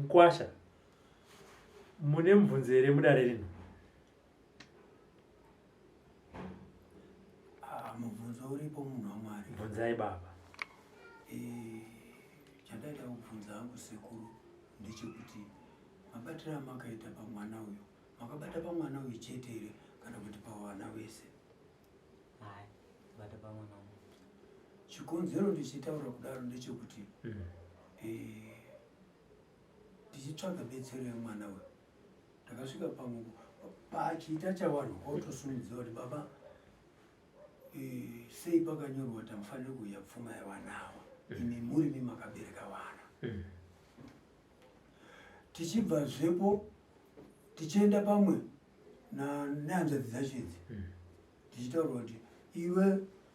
mukwasha mune mubvunzo here mudare rino? Mubvunzo uripo munhu waMwari. Bvunzai baba. chandaida kubvunza hangu sekuru ndechekuti mabatiro amakaita pamwana uyu makabata pamwana uyu chete here kana kuti pavana vese? Hai, bata pamwana uyu. Chikonzero ndichitaura kudaro ndechekuti ndichitsvaga betsero yemwana uyu ndakasvika pamungu pachiita chavanhu kwautosumudziwa kuti baba sei pakanyorwa kuti hamufaniri kuuya pfuma yevana ava imi murimi makabereka vana. Tichibva zvepo tichienda pamwe nehanzvadzi dzacho idzi tichitaurwa kuti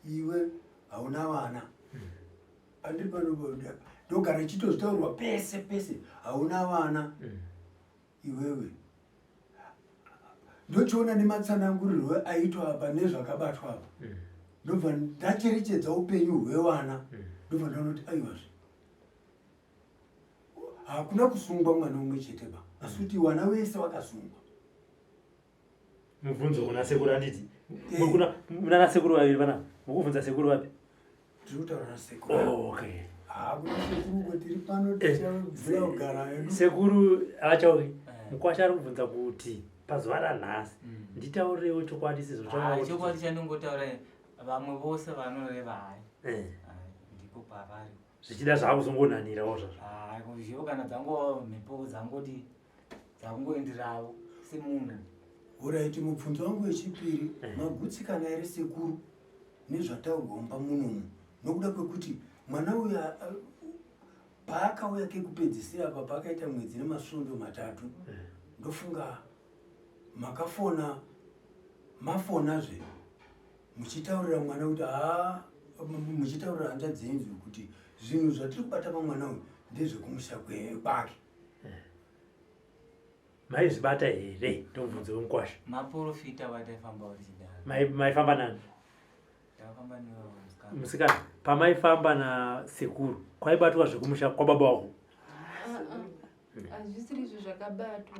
iwe hauna vana. Andiri panoboda ndogara ichitozvitaurwa pese pese hauna vana iwewe. Ndochiona nematsanangurirwe aitwa apa nezvakabatwa apa ndobva ndacherechedza upenyu hwevana ndobva ndaona kuti aiwazve hakuna kusungwa mwana umwe chete ba asi kuti vana vese vakasungwa. Mubvunzo kuna sekuru anditi muna sekuru vaviri vana mukubvunza sekuru vapi? Tiri kutaura nasekuru. Okay. Hakuna sekuru kwetiri pano tichibvira kugara hedu. Sekuru achauki mukwasha ari kubvunza kuti pazuva ranhasi nditaurewo chokwadi sizvo chokwadi chandingotaura vamwe vose vanoreva hai ndipo pavari zvichida zvakuzongonhanirawo zvazvo zvivo kana dzangova mhepo dzangoti dzakungoenderavo semunhu. Uraiti mubvunzo wangu wechipiri magutsikana here sekuru nezvataurwa mumba munomu nokuda kwekuti mwana uya paakauya kekupedzisira apa paakaita mwedzi nemasvondo 3 ndofunga mafonazve muchitaurira mwana kuti muchitaurira hanzvadzi dzenyu kuti zvinhu zvatiri kubata pamwana uyu ndezvekumusha kwake. maizvibata here? Ndobvunzo wemukwasha. Maprofita wataifamba watichidaro. Maifamba nani? Takafamba newe musikana. Pamaifamba na sekuru kwaibatwa zvekumusha kwa baba wako? Hazvisiri izvo zvakabatwa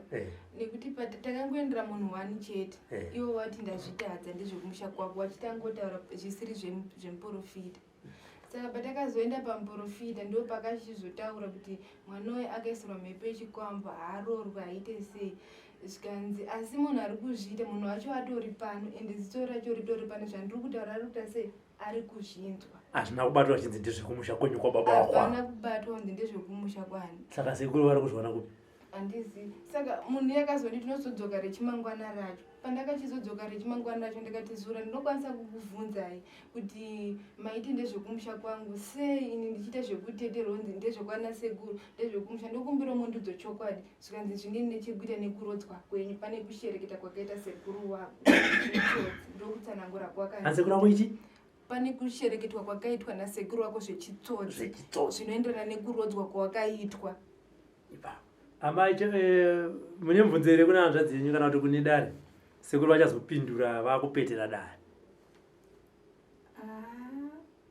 nekuti takangoendera munhu wani chete iwo wati ndazvitadza ndezvekumusha kwako wachitangotaura zvisiri zvemuprofita. Saka patakazoenda pamuprofita ndo pakachizotaura kuti mwana uyu akaisirwa mhepo yechikwambo haarorwa haite sei zvikanzi asi munhu ari kuzviita munhu wacho atori pano ende zito racho ritori pano zvandiri kutaura ari kuita sei ari kuzvinzwa. Hazvina kubatwa chinzi ndezvekumusha kwenyu kwa baba wako? Hapana kubatwa kunzi ndezvekumusha kwani. Saka sekuru vari kuzviona kupi? Handizivi. Saka munhu yakazoti tinozodzoka rechimangwana racho. Pandakachizodzoka rechimangwana racho ndikati Zura ndinokwanisa kukubvunzai kuti maiti ndezvekumusha kwangu sei ini ndichiita zvekuteterwa kunzi ndezvekwana sekuru ndezvekumusha ndokumbira mundudzo chokwadi zvikanzi zvinini nechekuita nekurodzwa kwenyu pane kushereketa kwakaita sekuru wako ndokutsanangura kwakanga. Asekuru wako ichi? Pane kushereketwa kwakaitwa nasekuru wako zvechitsotsi zvinoenderana nekurodzwa kwakaitwa. Amai mune mubvunzo here kuna hanzvadzi yenyu kana kuti kune dare? Sekuru vachazopindura vakupetera dare.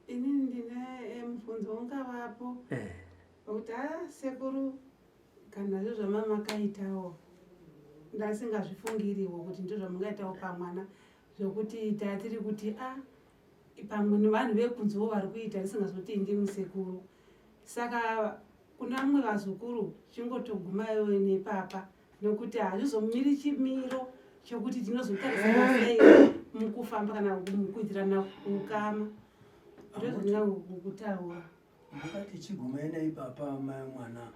Inini ndine mubvunzo ungavapo kuti sekuru kana zvo zvamama akaitawo ndasingazvifungiriwo kuti ndizvo zvamungaitawo pamwana zvokuti tatiri kuti pamwe nevanhu vekunziwo vari kuita risingazoti ndimi sekuru. Saka kuna mumwe vazukuru chingotogumaiwo nepapa nokuti hazvizomiri chimiro chokuti tinozotarisana sei mukufamba kana mukuitirana ukama. Ndozvina kutaura. Mukati chigumai naipapa mai mwana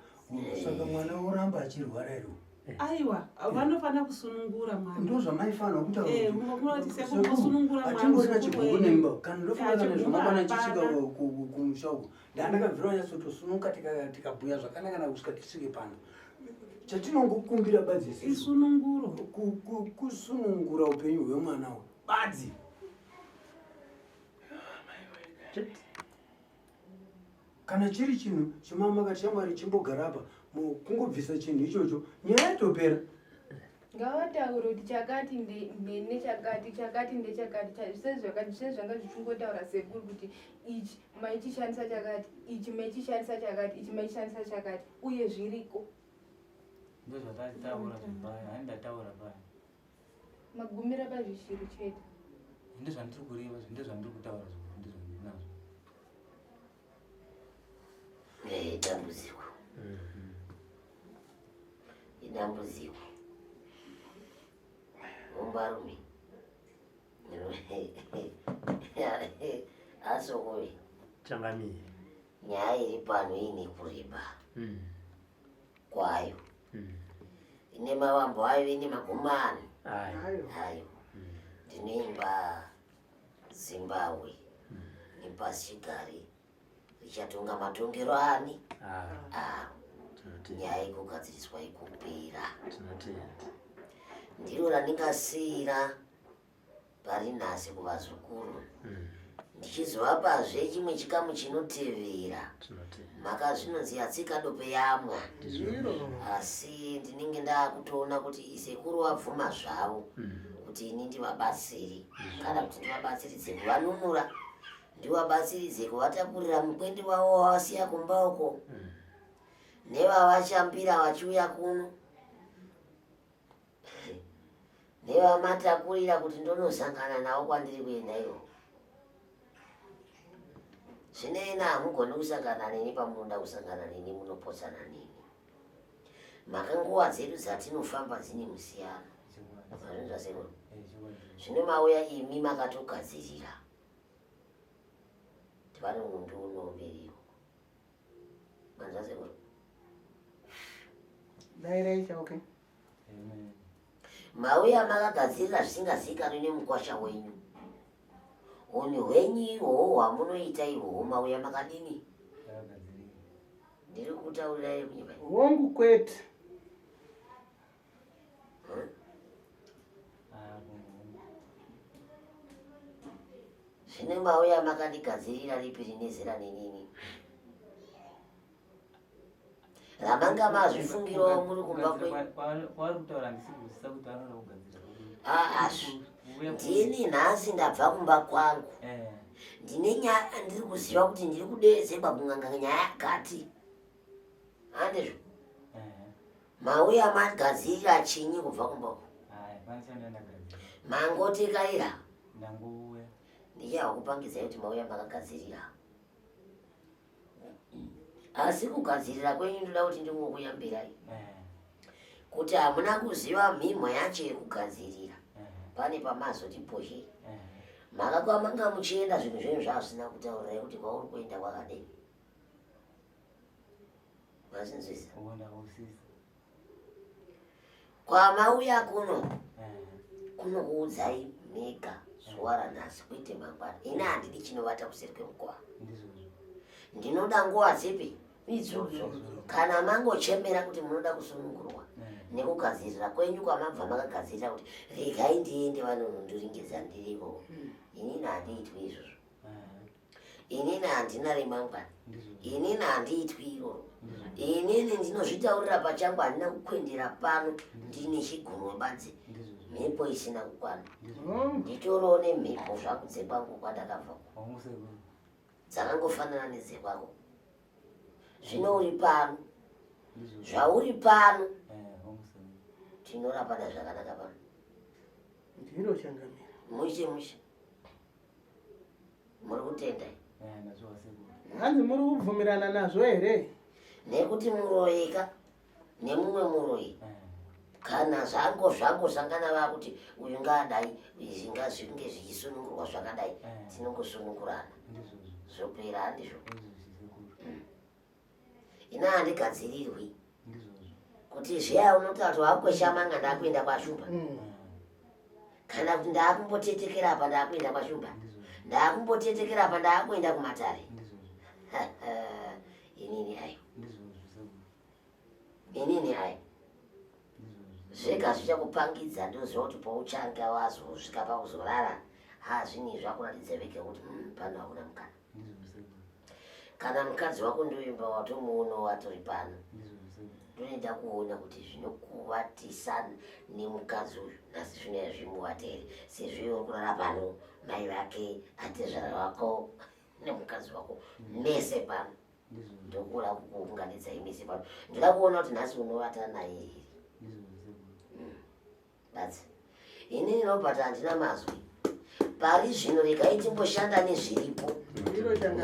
saka mwana oramba achirwara ero. Aiwa, vanofana kusunungura mwana. Ndo zvamaifanira kutaura. Munoti sekuru kusunungura mwana. Atingorina chibhuku nemba kana ndofunga kana zvamabana chisvika kumusha uko. Ndandakabvira nyatsotosunuka tikabhuya zvakanaka kana kusvika tisvike pano. Chatinongokumbira badzi isununguro. Kusunungura upenyu hwemwana uyu. Badzi. Kana chiri chinhu chimama kachamwari chimbogara apa kungobvisa chinhu ichocho nyaya yatopera. Ngavataure kuti chakati nechakati chakati ndechakati sezvanga zvichingotaura sekuru kuti ichi maichishandisa chakati ichi maichishandisa chakati ichi maichishandisa chakati uye zviriko. Ndozvatataura zvibaya handataura baya. Magumira pazvishiri chete. Ndozvandiri kureva ndozvandiri kutaura ndizvo ndinazvo. Dambudziko. Idambudziko. Umbarume. Asokoi. Changamire. Nyaya iri pano ine kureba. Kwayo. Ine mawambo ayo ine magumano. Ayo. Ndineimba Zimbabwe. Nepasichigare. Richatonga matongero ani. Nyaya ikugadziriswa ikupera. Ndiro randingasiyira pari nhasi kuvazukuru. Ndichizovapazve chimwe chikamu chinotevera. Maka zvinonzi tsika dope yamwa. Asi ndinenge ndakutoona kuti isekuru wabvuma zvavo kuti ini ndivabatsiri kana kuti ndivabatsiridze kuvanunura, ndivabatsiridze kuvatakurira mukwende wavo wavasiya kumba uko, nevavashambira vachiuya kuno, nevamatakurira kuti ndonozangana navo kwandiri kuenda iyo. Zvinena hamugoni kusangana neni pamunoda kusangana neni, munopotsana neni. Maka nguva dzedu dzatinofamba dzine musiyano. Zvino mauya imi makatogadzirira. Pane munhu unomberiwo. Manzvasekuru. Dairecha okay. Mauya makagadzirira zvisingazikanwi nemukwasha wenyu. Oni hwenyu ihwohwo hwamunoita ihwohwo mauya makadini? Ndiri kutaurirai kunyika. Hongu kwete. Zvine mauya makandigadzirira ripi rinezera nenini? Ramanga mazvifungirawo muri kumba kwenyu. Kwari kutaura ndisikuzisa kuti anoda kugadzira. Ndini nhasi ndabva kumba kwangu. Ndine nyaya ndiri kuziva kuti ndiri kudezekwa kunganga nyaya yakati. Handizvo? Mauya magadzirira chinyi kubva kumba uko? Mangotekaira? Ndangouya. Ndichakupangidzai kuti mauya makagadzirira. Asi kugadzirira kwenyu ndoda kuti ndingokuyambirai. Kuti hamuna kuziva mhimho yacho yekugadzirira. Pane pamazoti poshe. Maka kwamanga muchienda zvinhu zvenyu zvazvisina kutaurirai kuti kwauri kuenda kwakadini. Mazinzwisa? Kwamauya kuno kunokuudzai mega zuva ranhasi kuite mangwana. Ini handidi chinovata kuseri kwemukova. Ndinoda nguva dzipi? Idzodzo. Kana mangochemera kuti munoda kusunungurwa nekugadzirira kwenyu kwamabva makagadzirira kuti regai ndiende vanonondiringidza ndiriko. Inini handiitwi izvozvo. Inini handina remangwana. Inini handiitwi iroro. Inini ndinozvitaurira pachangu, handina kukwendera pano ndine chigunwe badzi. Mhepo isina kukwana. Nditoriwo nemhepo zvaku dzekwangu kwandakabva. Dzakangofanana nedzekwako. Zvino uri pano. Zvauri pano. Tinorapana zvakanaka pano. Ndiro changamira. Mushe. Muri kutenda? Hanzi muri kubvumirana nazvo here? Nekuti muroyeka nemumwe muroyi. Kana zvangosangana vakuti uyu ngadai izvi zvinge zvichisunungurwa zvakadai, tinongosunungurana zvopera. Handizvo? Ina handigadzirirwi kuti zviya unotati wakweshama nga ndakuenda kwashumba, kana kuti ndakumbotetekera apa ndakuenda kwashumba, ndakumbotetekera apa ndakuenda kumatare. Inini hayo zvega zvichakupangidza ndozvoti pauchanga wazosvika pakuzorara hazvini zvakuratidza veke kuti pano hakuna mukana. Kana mukadzi wako ndoimba watomuona watori pano, ndoenda kuona kuti zvinokuvatisa nemukadzi uyu nhasi zvino zvimuvateri sezvo kurara pano mai vake atezvara wako nemukadzi wako mese pano. Ndokura kukuunganidza imese pano. Ndoda kuona kuti nhasi unovata naye here. Basi inini nobata handina mazwi. Pari zvino regai timboshanda nezviripo.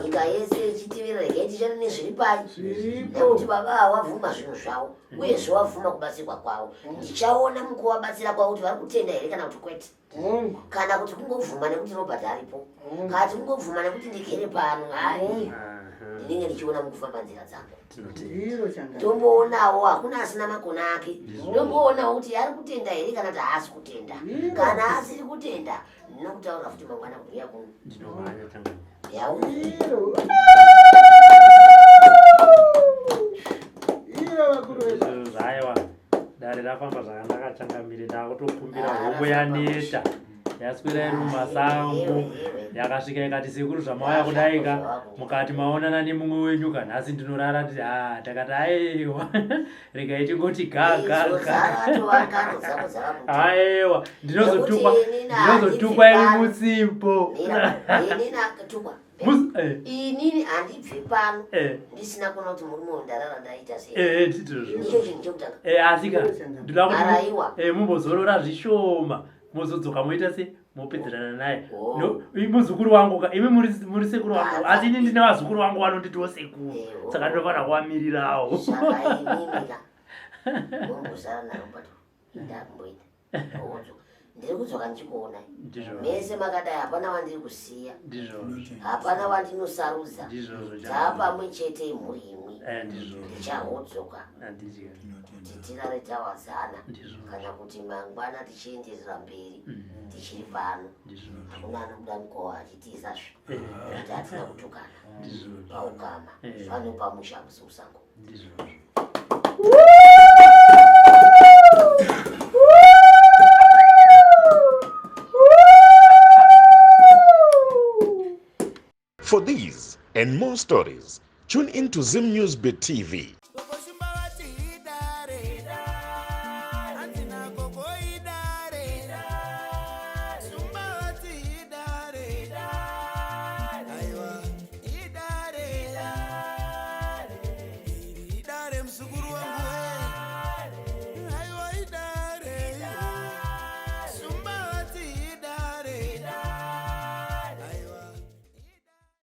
nyika yese ichitivira ikaitichana nezviri pai Zviripo. nekuti baba wavhuma zvinhu zvavo uyezve wavhuma kubatsirwa kwavo ndichaona mukuvabatsira kwavo kuti vari kutenda here kana kuti kwete kana kuti kungovhuma nekuti robert aripo kana kuti kungovhuma nekuti ndigere pano hai ndinenge ndichiona mukufamba nzira dzangu tomboonawo hakuna asina makona ake tomboonawo kuti ari kutenda here kana kuti haasi kutenda kana asiri kutenda ndinokutaura futi mangwana kuuya kuno Iro vakuru vedu. Zvaiwa dare rafamba zvakanaka changamire ndakutokumbira hombo yaneta yaswera iri mumasango yakasvika ikati sekuru zvamauya kudaika mukati maonana nemumwe wenyu kanhasi ndinorara nditi takati aiwa regai tingoti aiwa ndinozotukwa iri mutsimbo inini handibve pano ndisina kuona kuti muri mundarara ndaita sei ndicho chinhu chekutanga asika ndoda kuti mumbozorora zvishoma muzodzoka moita se mopedzerana naye muzukuru wangu imi muri sekuru wangu asi ini ndine vazukuru vangu vanonditiwo sekuru saka ndinofanira kuvamirirawo mombozara narobato ndakumboita ndiri kudzoka ndichikuona mese makadai hapana wandiri kusiya hapana wandinosarudza dzaapamwe chete imhuri imwe ndichahodzoka kuti tirare tawazana kana kuti mangwana tichienderera mberi tichiri pano hakuna anobuda mukova achitiisazve kuti hatina kutukana paukama pano pamusha musango. For these and more stories, tune in to Zim Newsbeat TV